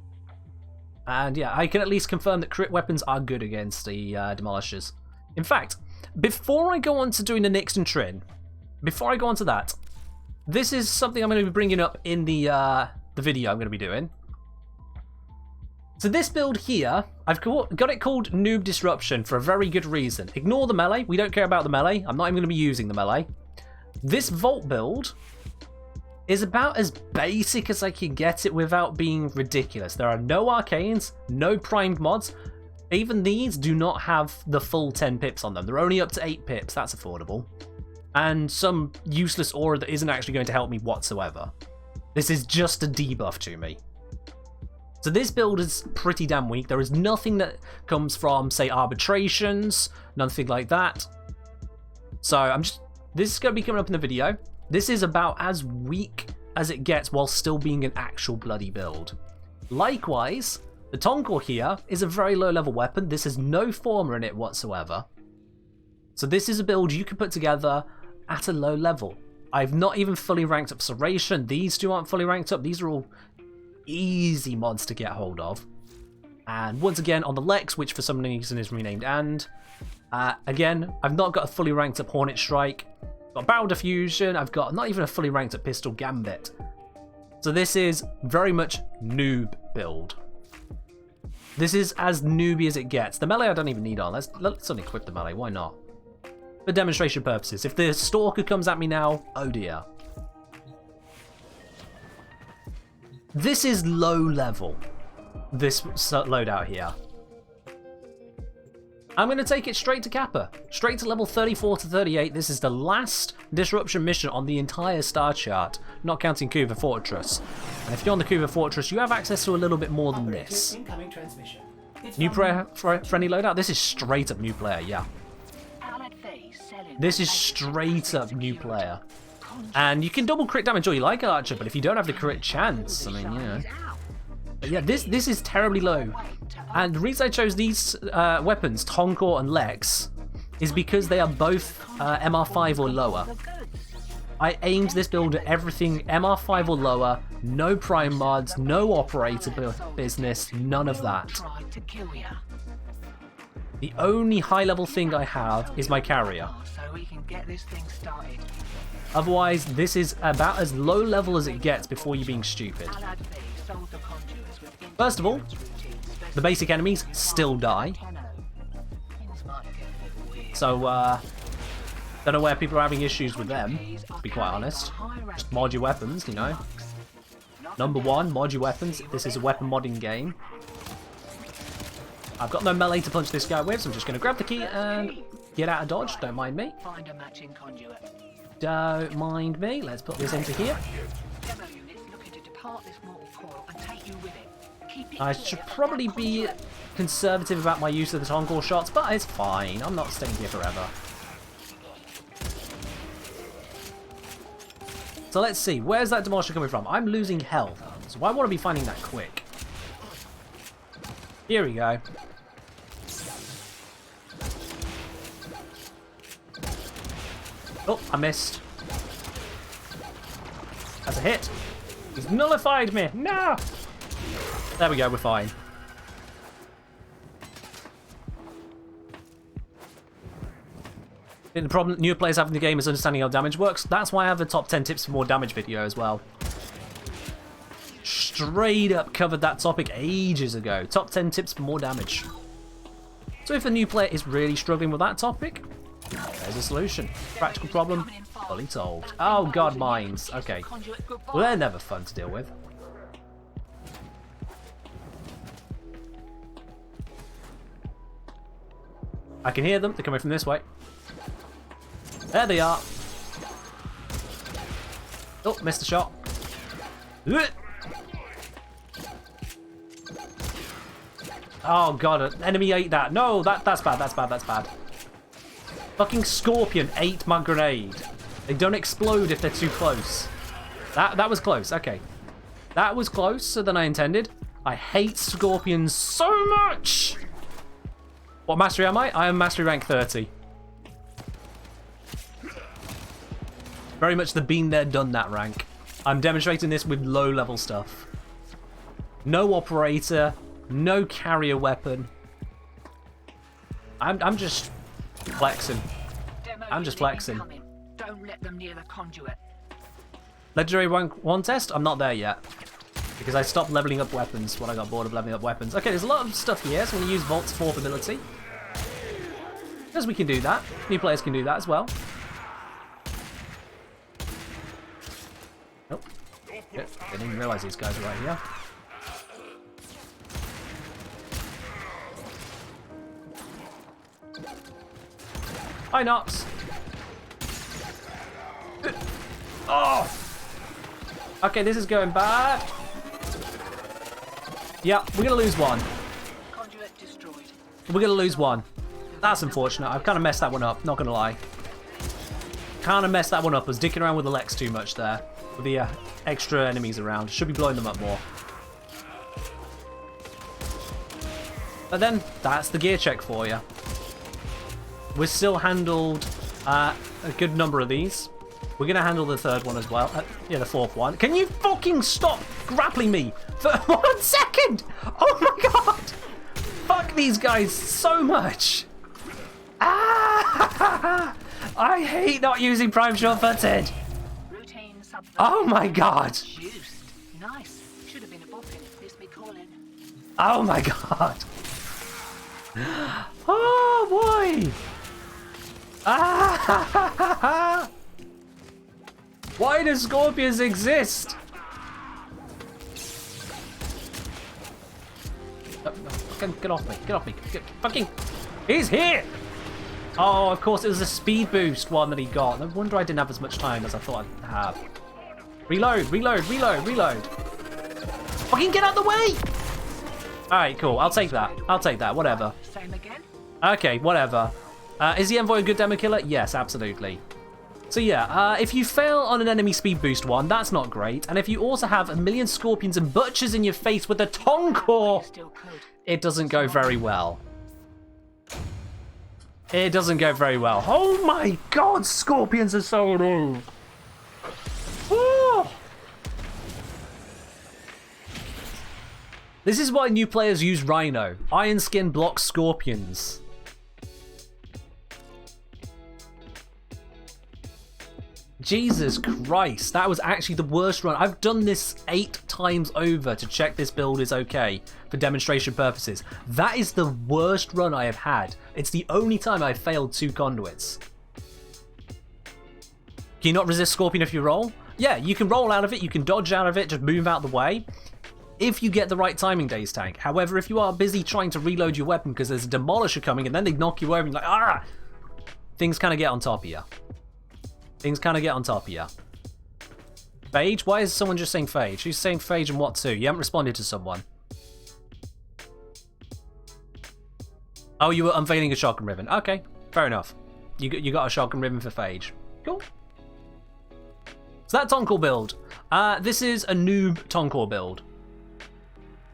And yeah, I can at least confirm that crit weapons are good against the Demolishers. In fact, before I go on to doing the Nyx and Trin, before I go on to that, this is something I'm going to be bringing up in the video I'm going to be doing. So this build here, I've got it called Noob Disruption for a very good reason. Ignore the melee. We don't care about the melee. I'm not even going to be using the melee. This Vault build is about as basic as I can get it without being ridiculous. There are no arcanes, no primed mods. Even these do not have the full 10 pips on them. They're only up to 8 pips. That's affordable. And some useless aura that isn't actually going to help me whatsoever. This is just a debuff to me. So this build is pretty damn weak. There is nothing that comes from, say, arbitrations, nothing like that. So this is going to be coming up in the video. This is about as weak as it gets while still being an actual bloody build. Likewise, the Tonkor here is a very low level weapon. This has no former in it whatsoever. So this is a build you can put together at a low level. I've not even fully ranked up Serration. These two aren't fully ranked up. These are all easy mods to get hold of. And once again, on the Lex, which for some reason is renamed again, I've not got a fully ranked up Hornet Strike. I've got Barrel Diffusion. I've got not even a fully ranked up Pistol Gambit. So this is very much noob build. This is as newbie as it gets. The melee I don't even need on. Let's unequip the melee. Why not? For demonstration purposes. If the Stalker comes at me now, oh dear. This is low level. this loadout here. I'm going to take it straight to Kappa. Straight to level 34 to 38. This is the last disruption mission on the entire star chart, not counting Kuva Fortress. And if you're on the Kuva Fortress, you have access to a little bit more than Operator, this. incoming transmission. It's New from- player friendly loadout? This is straight up new player, yeah. This is straight up new player. And you can double crit damage all you like, Archer, but if you don't have the crit chance, I mean, you know. But yeah, this is terribly low. And the reason I chose these weapons, Tonkor and Lex, is because they are both MR5 or lower. I aimed this build at everything MR5 or lower, no prime mods, no operator business, none of that. The only high level thing I have is my carrier. Otherwise, this is about as low level as it gets before you're being stupid. First of all, the basic enemies still die. So, don't know where people are having issues with them, to be quite honest. Just mod your weapons, you know. Number one, mod your weapons. This is a weapon modding game. I've got no melee to punch this guy with, so I'm just going to grab the key and get out of dodge. Don't mind me. Don't mind me. Let's put this into here. I should probably be conservative about my use of the Tonkor shots, but it's fine. I'm not staying here forever. So let's see. Where's that demolisher coming from? I'm losing health, so I want to be finding that quick. Here we go. Oh, I missed. That's a hit. He's nullified me. No! There we go, we're fine. The problem newer players have in the game is understanding how damage works. That's why I have the top 10 tips for more damage video as well. Straight up covered that topic ages ago. Top 10 tips for more damage. So if a new player is really struggling with that topic, there's a solution. Practical problem, fully solved. Oh god, mines. Okay. Well, they're never fun to deal with. I can hear them. They're coming from this way. There they are. Oh, missed a shot. Oh god, an enemy ate that. No, that's bad, that's bad, that's bad. Fucking Scorpion ate my grenade. They don't explode if they're too close. That was close, okay. That was closer than I intended. I hate Scorpions so much! What mastery am I? I am mastery rank 30. Very much the been there, done that rank. I'm demonstrating this with low level stuff. No operator, no carrier weapon. I'm just flexing. I'm just flexing. Don't let them near the conduit. Legendary rank 1 test? I'm not there yet. Because I stopped leveling up weapons when I got bored of leveling up weapons. Okay, there's a lot of stuff here, so I'm going to use Vault's 4th ability. Because we can do that. New players can do that as well. Nope. Yep, I didn't even realise these guys were right here. Hi, Nox. Oh! Okay, this is going bad. Yeah, we're gonna lose one. Conduit destroyed. We're gonna lose one. That's unfortunate. I've kind of messed that one up, not gonna lie. Kind of messed that one up. I was dicking around with the Lex too much there. With the extra enemies around. Should be blowing them up more. But then, that's the gear check for you. We've still handled a good number of these. We're going to handle the third one as well. Yeah, the fourth one. Can you fucking stop grappling me for 1 second? Oh my god! Fuck these guys so much. Ah! I hate not using prime short-footed. Oh my god. Nice. Should have been a boppin'. Missed me calling. Oh my god. Oh boy. Ah! Why do scorpions exist? Get off me. Get off me. Fucking... He's here! Oh, of course, it was a speed boost one that he got. No wonder I didn't have as much time as I thought I'd have. Reload. Fucking get out of the way! Alright, cool. I'll take that. Whatever. Same again. Okay, whatever. Is the Envoy a good demo killer? Yes, absolutely. So yeah, if you fail on an enemy speed boost one, that's not great. And if you also have a million scorpions and butchers in your face with a Toncore, it doesn't go very well. It doesn't go very well. Oh my god, scorpions are so annoying. Oh. This is why new players use Rhino. Iron Skin blocks scorpions. Jesus Christ, that was actually the worst run. I've done this 8 times over to check this build is okay for demonstration purposes. That is the worst run I have had. It's the only time I've failed 2 conduits. Can you not resist Scorpion if you roll? Yeah, you can roll out of it, you can dodge out of it, just move out the way. If you get the right timing, Days Tank. However, if you are busy trying to reload your weapon because there's a demolisher coming and then they knock you over and you're like, ah! Things kind of get on top of you. Phage? Why is someone just saying Phage? Who's saying Phage and what to? You haven't responded to someone. Oh, you were unveiling a shotgun ribbon. Okay, fair enough. You got a shotgun ribbon for Phage. Cool. So that Toncore build. This is a noob Toncore build.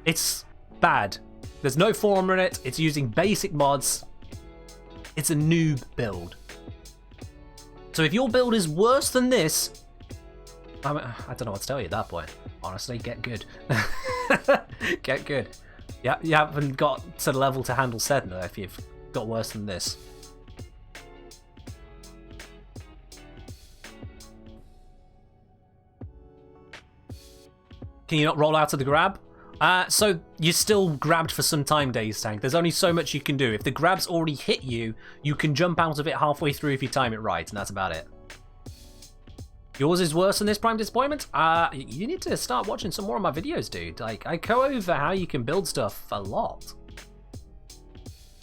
It's bad. There's no former in it. It's using basic mods. It's a noob build. So if your build is worse than this, I don't know what to tell you at that point. Honestly, get good. Get good. Yeah, you haven't got to the level to handle Sedna if you've got worse than this. Can you not roll out of the grab? So you're still grabbed for some time, Days Tank. There's only so much you can do. If the grab's already hit you, you can jump out of it halfway through if you time it right, and that's about it. Yours is worse than this, Prime Disappointment? You need to start watching some more of my videos, dude. Like, I go over how you can build stuff a lot.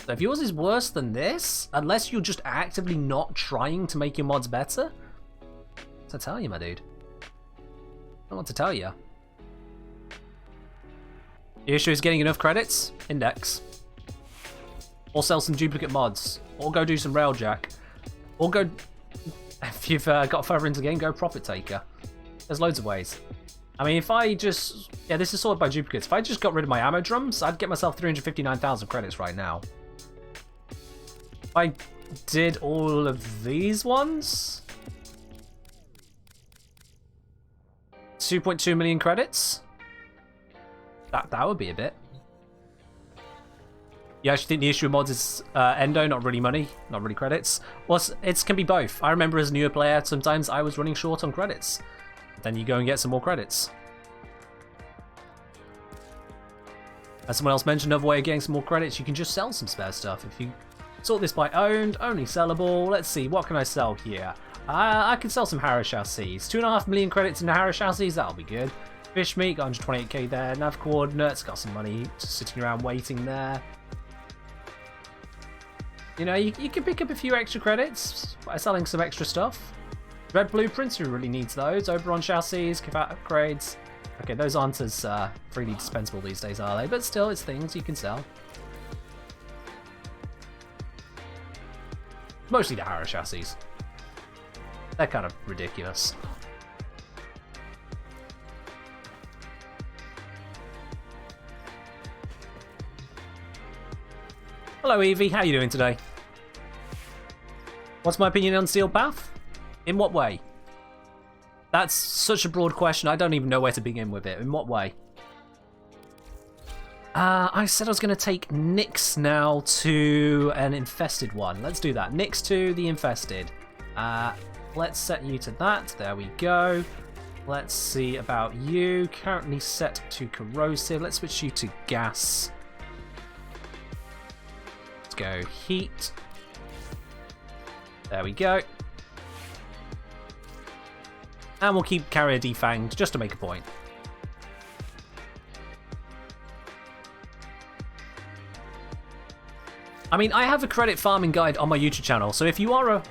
So if yours is worse than this, unless you're just actively not trying to make your mods better, what's to tell you, my dude? I don't know what to tell you. The issue is getting enough credits? Index. Or sell some duplicate mods. Or go do some Railjack. Or go... If you've got further into the game, go Profit Taker. There's loads of ways. I mean, if I just... Yeah, this is sorted by duplicates. If I just got rid of my ammo drums, I'd get myself 359,000 credits right now. If I did all of these ones... 2.2 million credits? That would be a bit. You actually think the issue with mods is endo, not really money, not really credits? Well, it can be both. I remember as a newer player, sometimes I was running short on credits. Then you go and get some more credits. As someone else mentioned, another way of getting some more credits, you can just sell some spare stuff. If you sort this by owned, only sellable, let's see, what can I sell here? I can sell some Harrow chassis. 2.5 million credits into Harrow chassis, that'll be good. Fish meat, got 128k there. Nav coordinates, got some money just sitting around waiting there. You know, you can pick up a few extra credits by selling some extra stuff. Red blueprints, who really needs those? Oberon chassis, give out upgrades. Okay, those aren't as freely dispensable these days, are they? But still, it's things you can sell. Mostly the Harrow chassis. They're kind of ridiculous. Hello Evie, how are you doing today? What's my opinion on Steel Path? In what way? That's such a broad question, I don't even know where to begin with it. In what way? I said I was going to take Nyx now to an infested one. Let's do that. Nyx to the infested. Let's set you to that. There we go. Let's see about you. Currently set to corrosive. Let's switch you to gas. Go heat. There we go. And we'll keep carrier defanged just to make a point. I mean, I have a credit farming guide on my YouTube channel, so if you are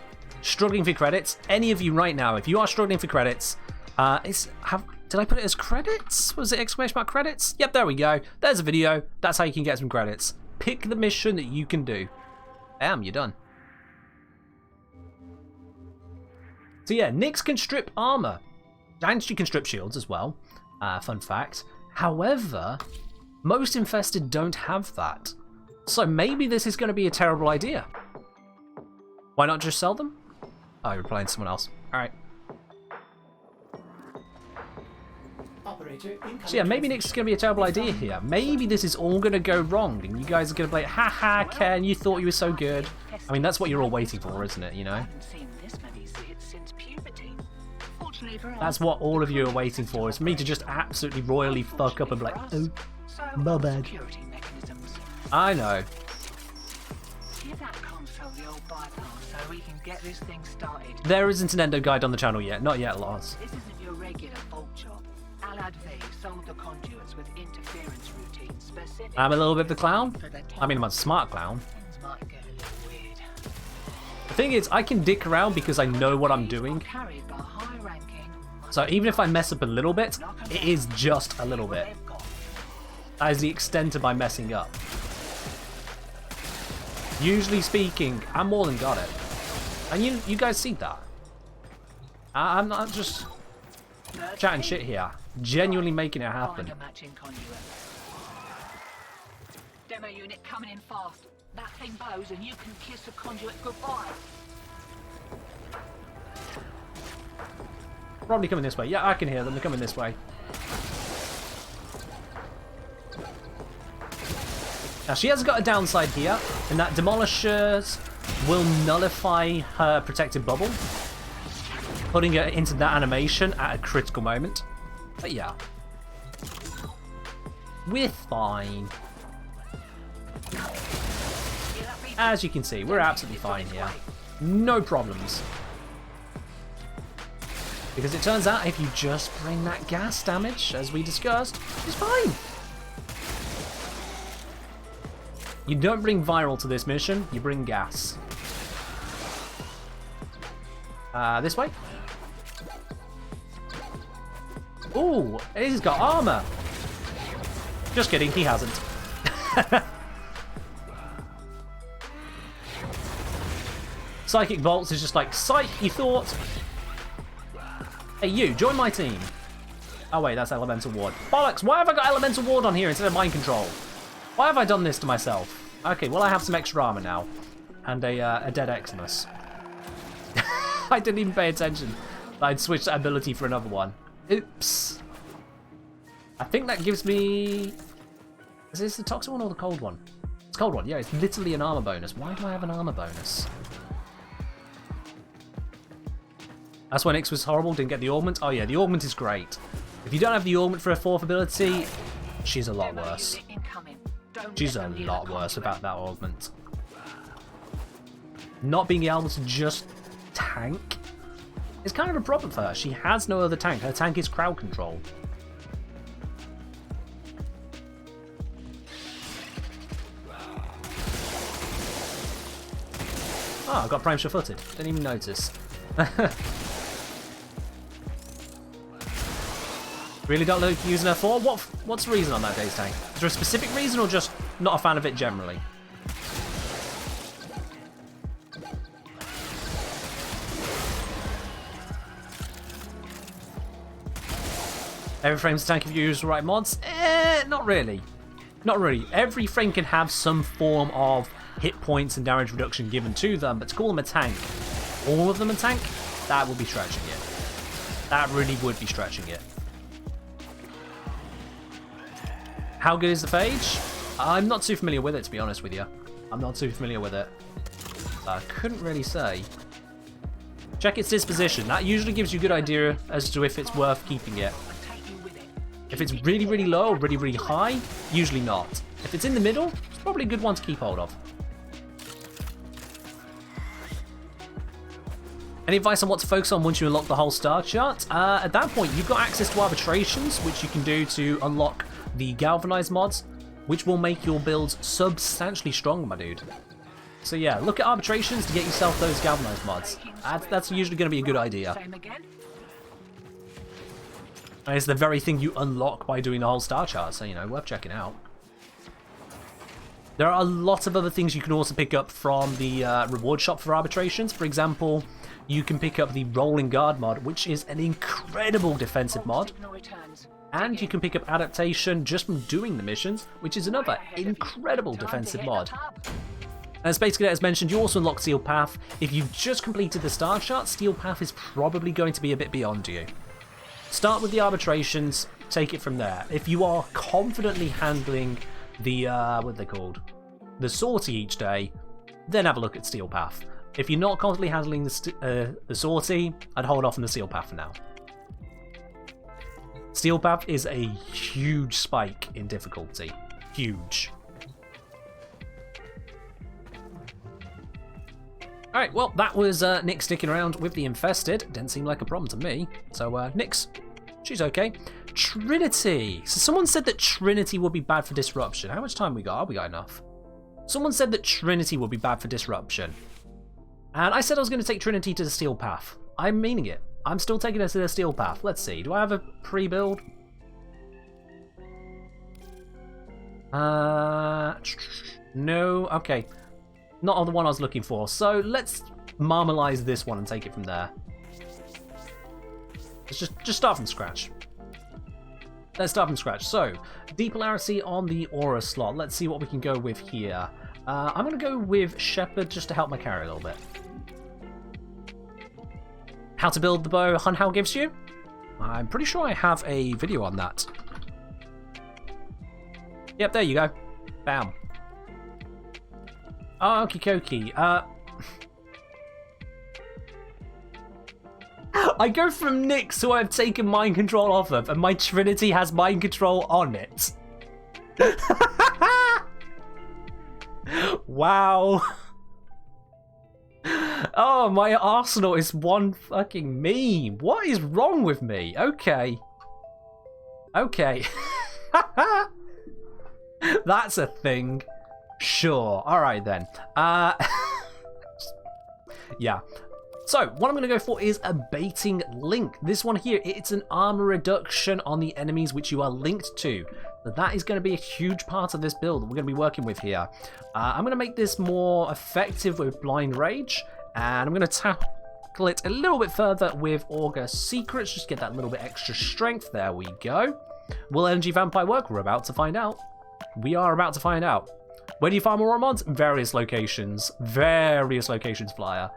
struggling for credits, any of you right now, if you are struggling for credits, did I put it as credits? Was it exclamation mark credits? Yep, there we go. There's a video. That's how you can get some credits. Pick the mission that you can do. Bam, you're done. So yeah, Nyx can strip armor. And she can strip shields as well. Fun fact. However, most infested don't have that. So maybe this is going to be a terrible idea. Why not just sell them? Oh, you're playing someone else. Alright. Operator incoming. So yeah, maybe Nyx is going to be a terrible idea here. Maybe this is all going to go wrong and you guys are going to be like, haha, Ken, you thought you were so good. I mean, that's what you're all waiting for, isn't it, you know? That's what all of you are waiting for, is for me to just absolutely royally fuck up and be like, oh, my bad. I know. Give that console the old bypass so we can get this thing started. There isn't an endo guide on the channel yet. Not yet, Lars. This isn't your regular bolt job. Alad V sold the conduits with interference routines specific. I'm a little bit of the clown. I mean, I'm a smart clown. Things might get a little weird. The thing is, I can dick around because I know what I'm doing. Carried by high-ranking. So even if I mess up a little bit, it is just a little bit. That is the extent of my messing up. Usually speaking, I'm more than got it. And you guys see that. I'm not just chatting shit here. Genuinely making it happen. Find a matching conduit. Demo unit coming in fast. That thing blows and you can kiss the conduit goodbye. Probably coming this way. Yeah, I can hear them. They're coming this way. Now, she has got a downside here, in that demolishers will nullify her protected bubble, putting her into that animation at a critical moment. But yeah. We're fine. As you can see, we're absolutely fine here. No problems. Because it turns out if you just bring that gas damage, as we discussed, it's fine. You don't bring viral to this mission, you bring gas. This way? Ooh, he's got armor. Just kidding, he hasn't. Psychic Bolts is just like, psych, you thought? Hey you, join my team. Oh wait, that's Elemental Ward. Bollocks, why have I got Elemental Ward on here instead of Mind Control? Why have I done this to myself? Okay, well I have some extra armor now. And a dead Eximus. I didn't even pay attention. I'd switched that ability for another one. Oops. I think that gives me... Is this the toxic one or the cold one? It's cold one, yeah, it's literally an armor bonus. Why do I have an armor bonus? That's when Nyx was horrible, didn't get the augment. Oh yeah, the augment is great. If you don't have the augment for a 4th ability, she's a lot worse. She's a lot worse without that augment. Not being able to just tank is kind of a problem for her. She has no other tank. Her tank is crowd control. Oh, I got prime sure-footed. Didn't even notice. Really don't like using her for? What's the reason on that Daze tank? Is there a specific reason or just not a fan of it generally? Every frame's a tank if you use the right mods? Not really. Not really. Every frame can have some form of hit points and damage reduction given to them, but to call them a tank, all of them a tank, that would be stretching it. That really would be stretching it. How good is the Phage? I'm not too familiar with it, to be honest with you. I'm not too familiar with it. I couldn't really say. Check its disposition. That usually gives you a good idea as to if it's worth keeping it. If it's really, really low or really, really high, usually not. If it's in the middle, it's probably a good one to keep hold of. Any advice on what to focus on once you unlock the whole star chart? At that point, you've got access to arbitrations, which you can do to unlock the galvanized mods, which will make your builds substantially stronger, my dude. So yeah, look at arbitrations to get yourself those galvanized mods. That's usually going to be a good idea. Same again. And it's the very thing you unlock by doing the whole star chart, so, you know, worth checking out. There are a lot of other things you can also pick up from the reward shop for arbitrations. For example, you can pick up the Rolling Guard mod, which is an incredible defensive mod. No returns. And you can pick up Adaptation just from doing the missions, which is another incredible defensive mod. As basically, as mentioned, you also unlock Steel Path. If you've just completed the star chart, Steel Path is probably going to be a bit beyond you. Start with the arbitrations, take it from there. If you are confidently handling the, what are they called? The sortie each day, then have a look at Steel Path. If you're not confidently handling the sortie, I'd hold off on the Steel Path for now. Steel Path is a huge spike in difficulty. Huge. Alright, well, that was Nick sticking around with the Infested. Didn't seem like a problem to me. So, Nyx, she's okay. Trinity. So someone said that Trinity would be bad for disruption. How much time we got? Oh, we got enough. Someone said that Trinity would be bad for disruption. And I said I was going to take Trinity to the Steel Path. I'm meaning it. I'm still taking her to the Steel Path. Let's see. Do I have a pre-build? No. Okay. Not on the one I was looking for. So let's marmalize this one and take it from there. Let's just start from scratch. Let's start from scratch. So, Depolarity on the Aura slot. Let's see what we can go with here. I'm going to go with Shepherd just to help my carry a little bit. How to build the bow Hunhow gives you? I'm pretty sure I have a video on that. Yep, there you go. Bam. Oh, okie dokie. I go from Nyx, who I've taken mind control off of, and my Trinity has mind control on it. Wow. Oh, my arsenal is one fucking meme. What is wrong with me? Okay. Okay. That's a thing. Sure. Alright then. Yeah. So, what I'm going to go for is a baiting link. This one here, it's an armor reduction on the enemies which you are linked to. So that is going to be a huge part of this build that we're going to be working with here. I'm going to make this more effective with Blind Rage, and I'm going to tackle it a little bit further with Augur Secrets, just get that little bit extra strength. There we go. Will Energy Vampire work? We're about to find out. We are about to find out. Where do you farm Aura mods? Various locations. Various locations, Flyer.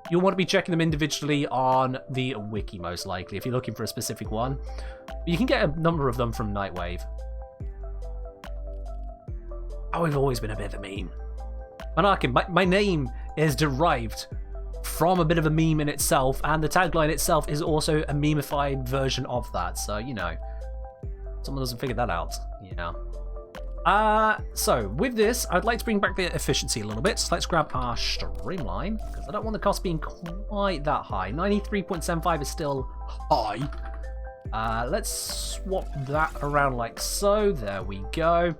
You'll want to be checking them individually on the wiki, most likely, if you're looking for a specific one. You can get a number of them from Nightwave. Oh, I've always been a bit of a meme. My name is derived from a bit of a meme in itself, and the tagline itself is also a memeified version of that. So, you know, someone doesn't figure that out, you know. So with this, I'd like to bring back the efficiency a little bit. So let's grab our streamline, because I don't want the cost being quite that high. 93.75 is still high. Let's swap that around like so. There we go.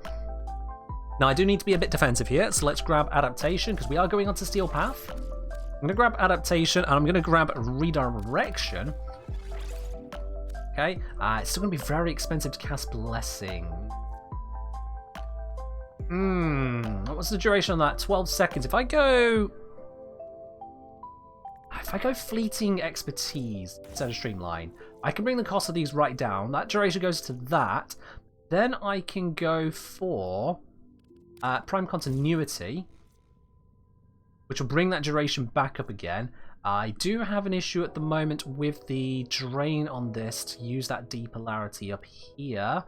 Now I do need to be a bit defensive here, so let's grab adaptation, because we are going on to Steel Path. I'm going to grab adaptation, and I'm going to grab redirection. Okay, it's still going to be very expensive to cast Blessing. What's the duration on that? 12 seconds. If I go Fleeting Expertise instead of Streamline, I can bring the cost of these right down. That duration goes to that. Then I can go for Prime Continuity, which will bring that duration back up again. I do have an issue at the moment with the drain on this to use that Depolarity up here.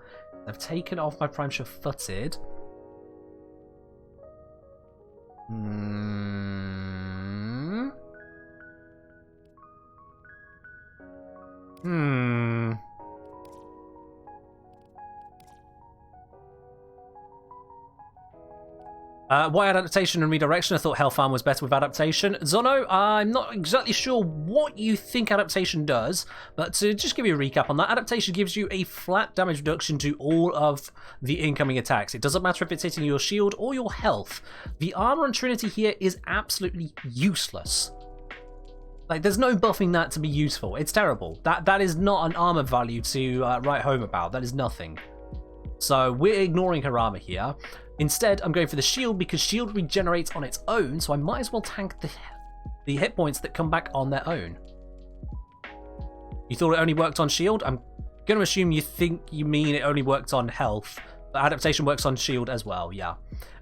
I've taken off my Prime Sure-Footed. Why adaptation and redirection? I thought Hellfarm was better with adaptation. Zono, I'm not exactly sure what you think adaptation does, but to just give you a recap on that, adaptation gives you a flat damage reduction to all of the incoming attacks. It doesn't matter if it's hitting your shield or your health. The armor on Trinity here is absolutely useless. Like, there's no buffing that to be useful. It's terrible. That is not an armor value to write home about. That is nothing. So we're ignoring her armor here. Instead, I'm going for the shield because shield regenerates on its own, so I might as well tank the hit points that come back on their own. You thought it only worked on shield? I'm going to assume you mean it only worked on health, but adaptation works on shield as well, yeah.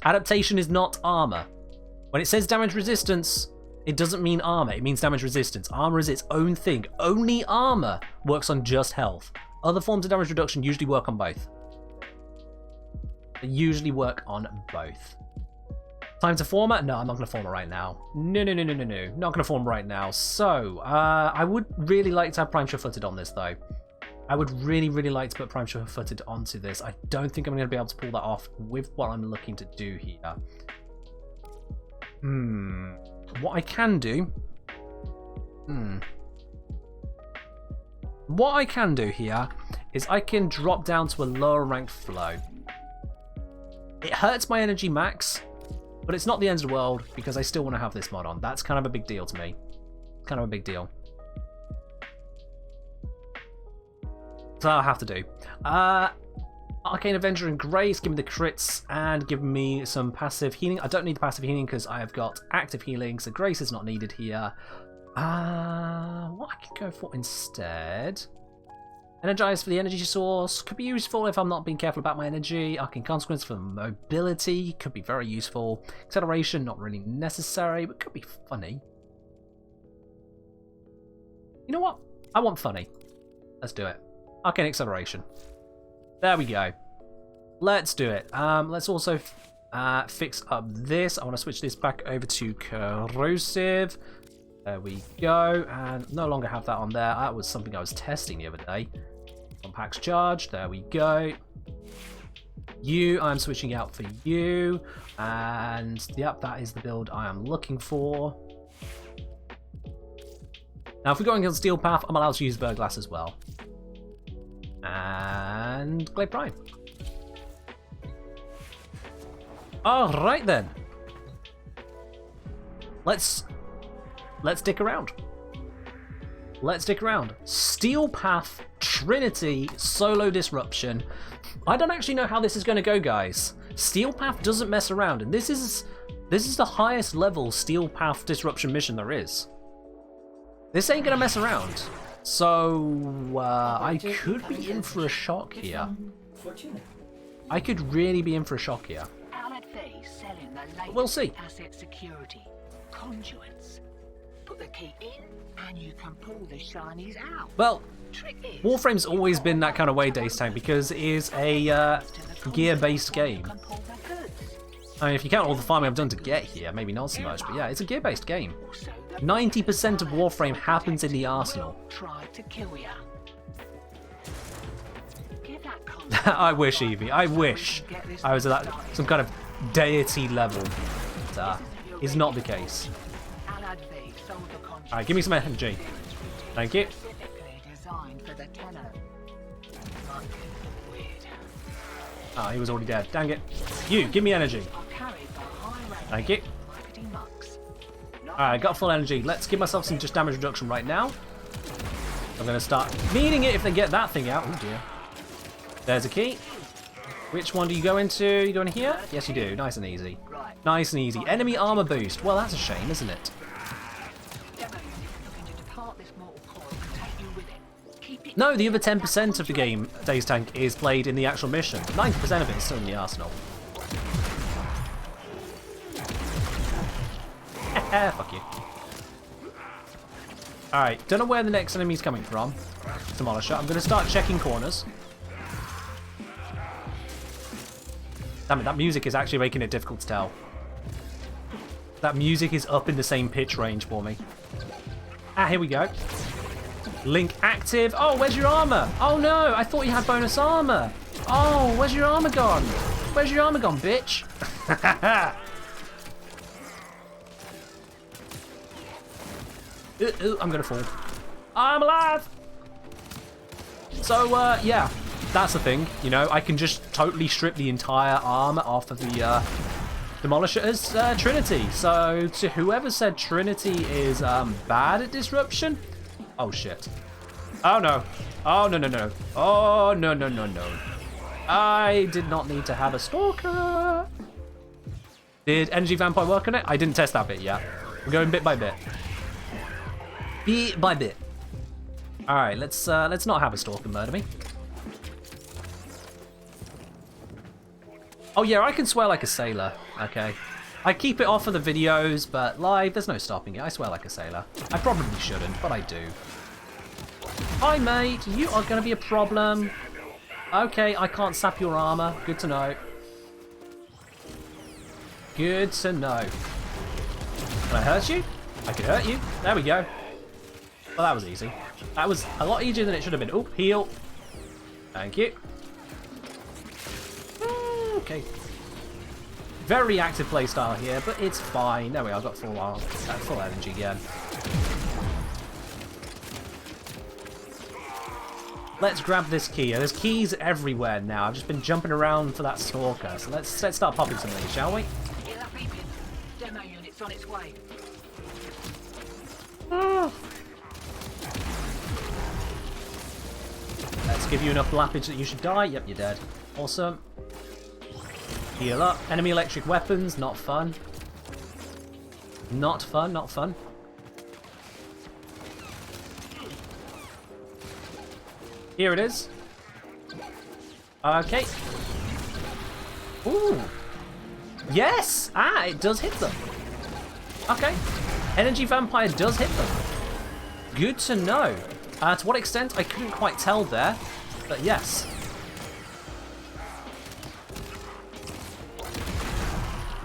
Adaptation is not armor. When it says damage resistance, it doesn't mean armor, it means damage resistance. Armor is its own thing. Only armor works on just health. Other forms of damage reduction usually work on both. They usually work on both. Time to former? No, I'm not going to former right now. No. Not going to form right now. So, I would really like to have Prime Sure-Footed on this, though. I would really like to put Prime Sure-Footed onto this. I don't think I'm going to be able to pull that off with what I'm looking to do here. What I can do... What I can do here is I can drop down to a lower ranked flow. It hurts my energy max, but it's not the end of the world because I still want to have this mod on. That's kind of a big deal to me. Kind of a big deal. So I'll have to do. Arcane Avenger and Grace, give me the crits and give me some passive healing. I don't need the passive healing because I've got active healing, so Grace is not needed here. What I can go for instead... Energize for the energy source could be useful if I'm not being careful about my energy. Arcane Consequence for mobility could be very useful. Acceleration, not really necessary, but could be funny. You know what? I want funny. Let's do it. Arcane Acceleration. There we go. Let's do it. Let's also fix up this. I want to switch this back over to Corrosive. There we go, and no longer have that on there. That was something I was testing the other day. Compacts charge, there we go. You, I'm switching out for you, and yep, that is the build I am looking for. Now, if we're going on Steel Path, I'm allowed to use Verglass as well. And Glade Prime. Alright then. Let's stick around. Let's stick around. Steel Path, Trinity, Solo Disruption. I don't actually know how this is going to go, guys. Steel Path doesn't mess around, and this is the highest level Steel Path Disruption mission there is. This ain't going to mess around. So, I could be in for a shock here. I could really be in for a shock here. We'll see. Asset security, conduits. Put the key in, and you can pull the shinies out. Well, Warframe's always been that kind of way, Days Time, because it is a gear-based game. I mean, if you count all the farming I've done to get here, maybe not so much, but yeah, it's a gear-based game. 90% of Warframe happens in the arsenal. I wish, Evie. I wish I was at that, some kind of deity level. But is not the case. Alright, give me some energy. Thank you. Ah, he was already dead. Dang it. You, give me energy. Thank you. Alright, got full energy. Let's give myself some just damage reduction right now. I'm going to start needing it if they get that thing out. Oh dear. There's a key. Which one do you go into? You go in here? Yes, you do. Nice and easy. Nice and easy. Enemy armor boost. Well, that's a shame, isn't it? No, the other 10% of the game, Days Tank, is played in the actual mission. 90% of it is still in the arsenal. Fuck you. Alright, don't know where the next enemy's coming from. Demolisher. I'm going to start checking corners. Damn it, that music is actually making it difficult to tell. That music is up in the same pitch range for me. Ah, here we go. Link active. Oh, where's your armor? Oh no, I thought you had bonus armor. Oh, where's your armor gone? Where's your armor gone, bitch? I'm gonna fall. I'm alive! So, yeah, that's the thing, you know, I can just totally strip the entire armor off of the Demolisher's Trinity. So, to whoever said Trinity is bad at disruption, oh shit. Oh no. Oh no, no, no. Oh no, no, no, no. I did not need to have a stalker. Did Energy Vampire work on it? I didn't test that bit yet. We're going bit by bit. Bit by bit. Alright, let's not have a stalker murder me. Oh yeah, I can swear like a sailor. Okay. I keep it off for the videos, but live, there's no stopping it. I swear like a sailor. I probably shouldn't, but I do. Hi mate, you are going to be a problem. Okay, I can't sap your armor. Good to know. Good to know. Can I hurt you? I can hurt you. There we go. Well, that was easy. That was a lot easier than it should have been. Oh, heal. Thank you. Okay. Very active playstyle here, but it's fine. There we are. I've got full energy again. Let's grab this key. There's keys everywhere now. I've just been jumping around for that stalker. So let's start popping some of these, shall we? Hear that beeping? Demo unit's on its way. Let's give you enough lappage that you should die. Yep, you're dead. Awesome. Heal up. Enemy electric weapons. Not fun. Not fun, not fun. Here it is. Okay. Ooh. Yes! Ah, it does hit them. Okay. Energy Vampire does hit them. Good to know. To what extent, I couldn't quite tell there, but yes.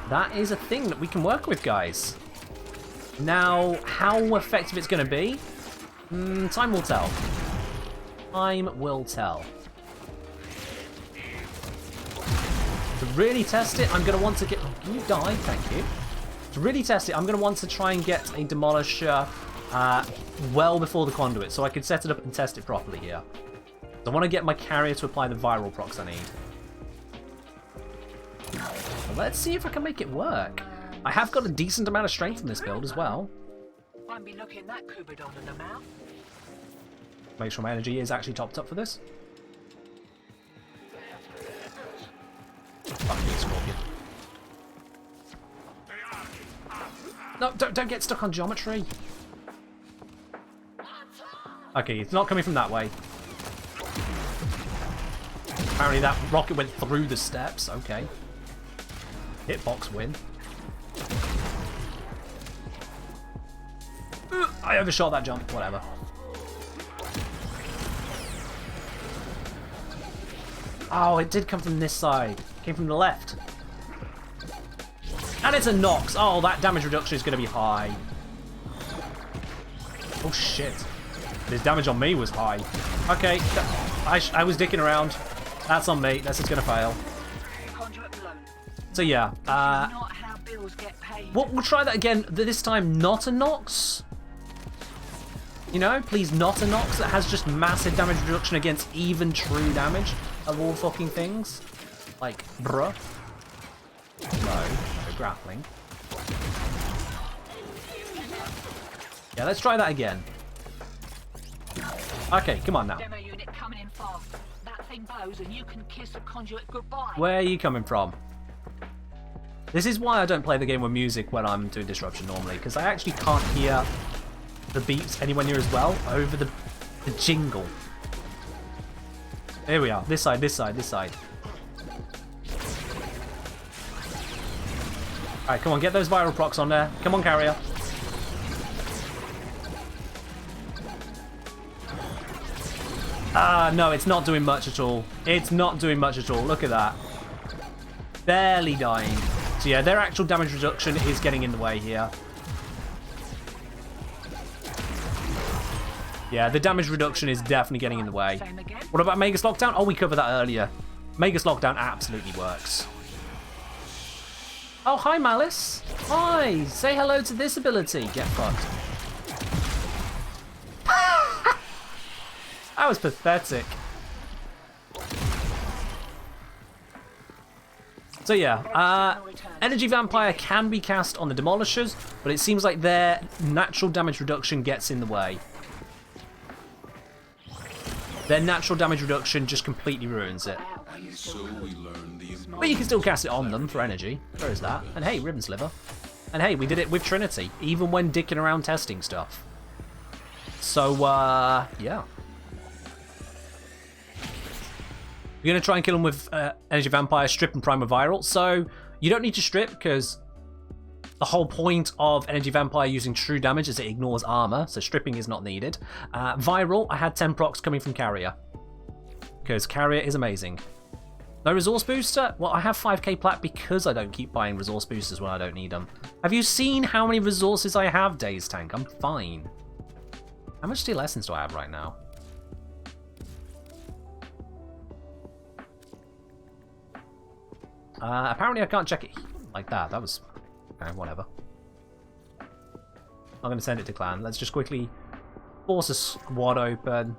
That is a thing that we can work with, guys. Now, how effective it's going to be, time will tell. Time will tell. To really test it, I'm going to want to get... Oh, can you die? Thank you. To really test it, I'm going to want to try and get a Demolisher well before the conduit, so I can set it up and test it properly here. I want to get my carrier to apply the viral procs I need. So let's see if I can make it work. I have got a decent amount of strength in this build as well. Won't be looking that Kubidon in the mouth. Make sure my energy is actually topped up for this. Fucking Scorpion. No, don't get stuck on geometry. Okay, it's not coming from that way. Apparently that rocket went through the steps. Okay. Hitbox win. I overshot that jump. Whatever. Oh, it did come from this side. It came from the left. And it's a Nox. Oh, that damage reduction is going to be high. Oh, shit. His damage on me was high. Okay, I was dicking around. That's on me. That's just going to fail. So, yeah. We'll try that again. This time, not a Nox. You know, please not a Nox that has just massive damage reduction against even true damage of all fucking things. Like, bruh. No grappling. Yeah, let's try that again. Okay, come on now. Demo unit coming in fast. That thing blows and you can kiss a conduit goodbye. Where are you coming from? This is why I don't play the game with music when I'm doing disruption normally, because I actually can't hear the beats anywhere near as well over the jingle. Here we are. This side, this side, this side. Alright, come on, get those viral procs on there. Come on, carrier. Ah, no, it's not doing much at all. It's not doing much at all. Look at that. Barely dying. So yeah, their actual damage reduction is getting in the way here. Yeah, the damage reduction is definitely getting in the way. What about Magus Lockdown? Oh, we covered that earlier. Magus Lockdown absolutely works. Oh, hi, Malice. Hi. Say hello to this ability. Get fucked. That was pathetic. So yeah, Energy Vampire can be cast on the Demolishers, but it seems like their natural damage reduction gets in the way. Their natural damage reduction just completely ruins it. But you can still cast it on them for energy. There is that. And hey, Ribbon Sliver. And hey, we did it with Trinity, even when dicking around testing stuff. So, yeah. We're going to try and kill him with Energy Vampire, Strip, and Primal Viral. So, you don't need to Strip, because the whole point of Energy Vampire using true damage is it ignores armor, so stripping is not needed. Viral, I had 10 procs coming from Carrier, because Carrier is amazing. No Resource Booster? Well, I have 5k plat because I don't keep buying Resource Boosters when I don't need them. Have you seen how many resources I have, Days Tank? I'm fine. How much Steel Essence do I have right now? Apparently I can't check it like that. That was... okay, whatever. I'm going to send it to clan. Let's just quickly force a squad open.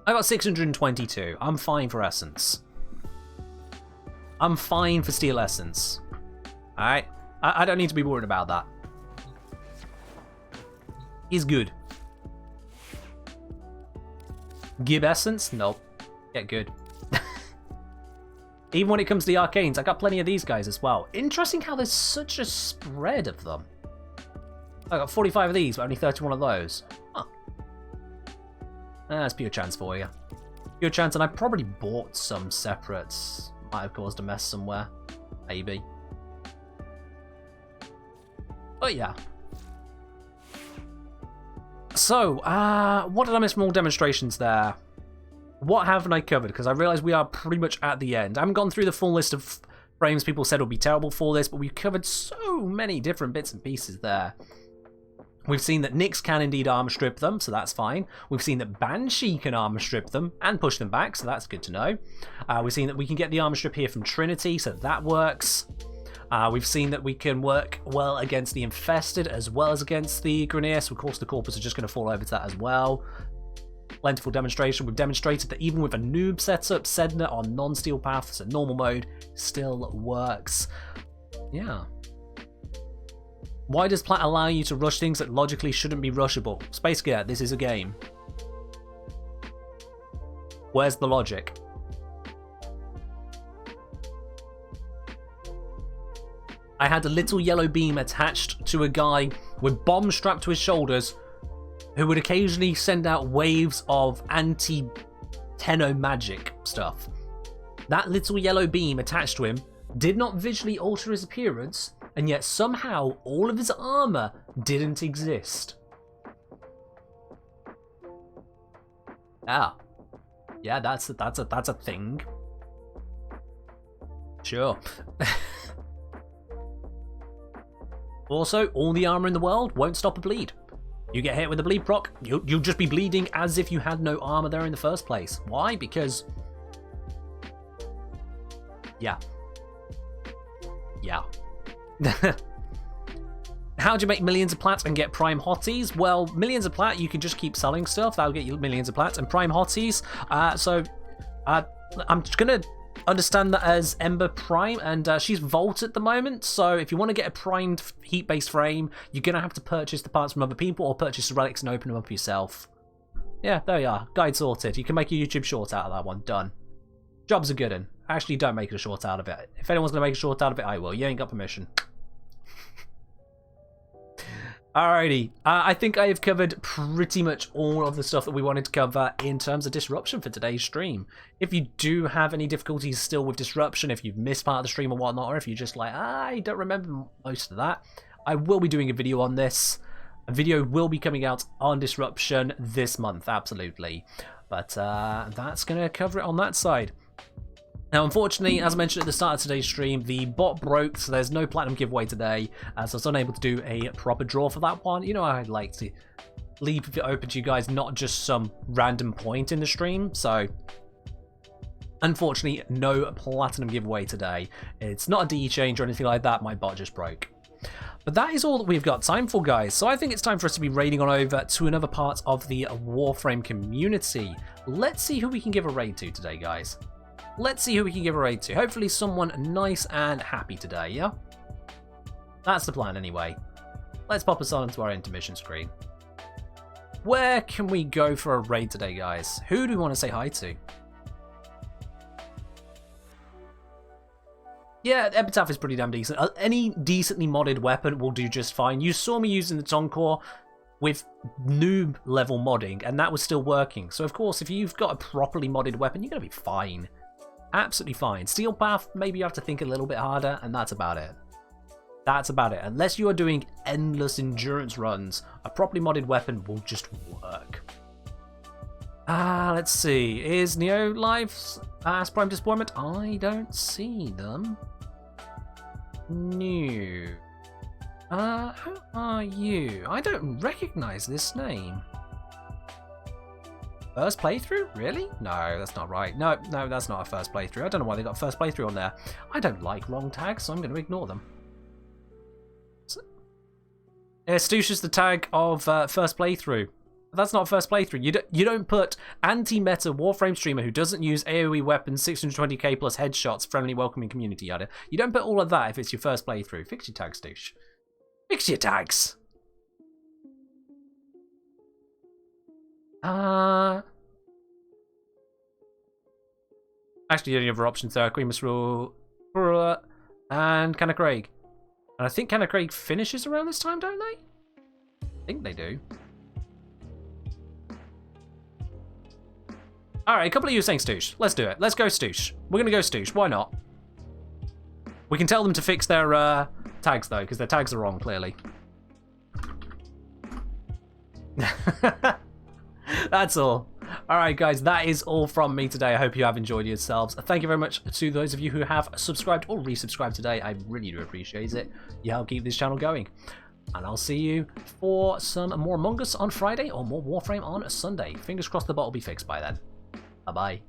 I got 622. I'm fine for Essence. I'm fine for Steel Essence. Alright? I don't need to be worried about that. He's good. Gib Essence? Nope. Get good. Even when it comes to the Arcanes, I got plenty of these guys as well. Interesting how there's such a spread of them. I got 45 of these, but only 31 of those. Huh. That's pure chance for you. Pure chance, and I probably bought some separates. Might have caused a mess somewhere. Maybe. But yeah. So, what did I miss from all demonstrations there? What haven't I covered? Because I realise we are pretty much at the end. I haven't gone through the full list of frames people said would be terrible for this, but we've covered so many different bits and pieces there. We've seen that Nyx can indeed armor strip them, so that's fine. We've seen that Banshee can armor strip them and push them back, so that's good to know. We've seen that we can get the armor strip here from Trinity, so that works. We've seen that we can work well against the Infested as well as against the Grineer, so of course the Corpus are just going to fall over to that as well. Plentiful demonstration. We've demonstrated that even with a noob setup, Sedna on non-steel paths at normal mode still works. Yeah. Why does Plat allow you to rush things that logically shouldn't be rushable? Space Gear, this is a game. Where's the logic? I had a little yellow beam attached to a guy with bombs strapped to his shoulders who would occasionally send out waves of anti-Tenno magic stuff. That little yellow beam attached to him did not visually alter his appearance, and yet somehow all of his armor didn't exist. Yeah, that's a thing. Sure. Also, all the armor in the world won't stop a bleed. You get hit with a bleed proc, you'll just be bleeding as if you had no armor there in the first place. Why? Because... yeah. How do you make millions of plats and get prime hotties? Well, millions of plat, you can just keep selling stuff. That'll get you millions of plats. And prime hotties, I'm just going to understand that as Ember Prime, and she's Vault at the moment. So if you want to get a primed heat-based frame, you're going to have to purchase the parts from other people or purchase the relics and open them up yourself. Yeah, there you are. Guide sorted. You can make a YouTube short out of that one. Done. Job's a good one. Actually, don't make a short out of it. If anyone's going to make a short out of it, I will. You ain't got permission. Alrighty, I think I have covered pretty much all of the stuff that we wanted to cover in terms of disruption for today's stream. If you do have any difficulties still with disruption, if you've missed part of the stream or whatnot, or if you're just like, I don't remember most of that, I will be doing a video on this. A video will be coming out on disruption this month, absolutely. But that's going to cover it on that side. Now, unfortunately, as I mentioned at the start of today's stream, the bot broke, so there's no platinum giveaway today, so I was unable to do a proper draw for that one. You know, I'd like to leave it open to you guys, not just some random point in the stream, so unfortunately, no platinum giveaway today. It's not a DE change or anything like that, my bot just broke. But that is all that we've got time for, guys. So I think it's time for us to be raiding on over to another part of the Warframe community. Let's see who we can give a raid to today, guys. Let's see who we can give a raid to. Hopefully someone nice and happy today, yeah? That's the plan anyway. Let's pop us on into our intermission screen. Where can we go for a raid today, guys? Who do we want to say hi to? Yeah, Epitaph is pretty damn decent. Any decently modded weapon will do just fine. You saw me using the Toncore with noob level modding, and that was still working. So of course, if you've got a properly modded weapon, you're going to be fine. Absolutely fine. Steel Path, maybe you have to think a little bit harder, and that's about it. That's about it. Unless you are doing endless endurance runs, a properly modded weapon will just work. Let's see. Is Neo live as Prime Disappointment? I don't see them. New. Who are you? I don't recognize this name. First playthrough? Really? No, that's not right. No, that's not a first playthrough. I don't know why they got first playthrough on there. I don't like wrong tags, so I'm going to ignore them. Yeah, Stoosh is the tag of first playthrough. That's not first playthrough. You don't put anti-meta Warframe streamer who doesn't use AoE weapons, 620k plus headshots, friendly, welcoming community, yada. You don't put all of that if it's your first playthrough. Fix your tags, Stoosh. Fix your tags. Actually, the only other options there are Queen Misrule and Canna Craig. And I think Canna Craig finishes around this time, don't they? I think they do. Alright, a couple of you are saying Stoosh. Let's do it. Let's go Stoosh. We're going to go Stoosh. Why not? We can tell them to fix their tags, though, because their tags are wrong, clearly. That's all. Alright, guys, that is all from me today. I hope you have enjoyed yourselves. Thank you very much to those of you who have subscribed or resubscribed today. I really do appreciate it. You help keep this channel going. And I'll see you for some more Among Us on Friday or more Warframe on Sunday. Fingers crossed the bot will be fixed by then. Bye-bye.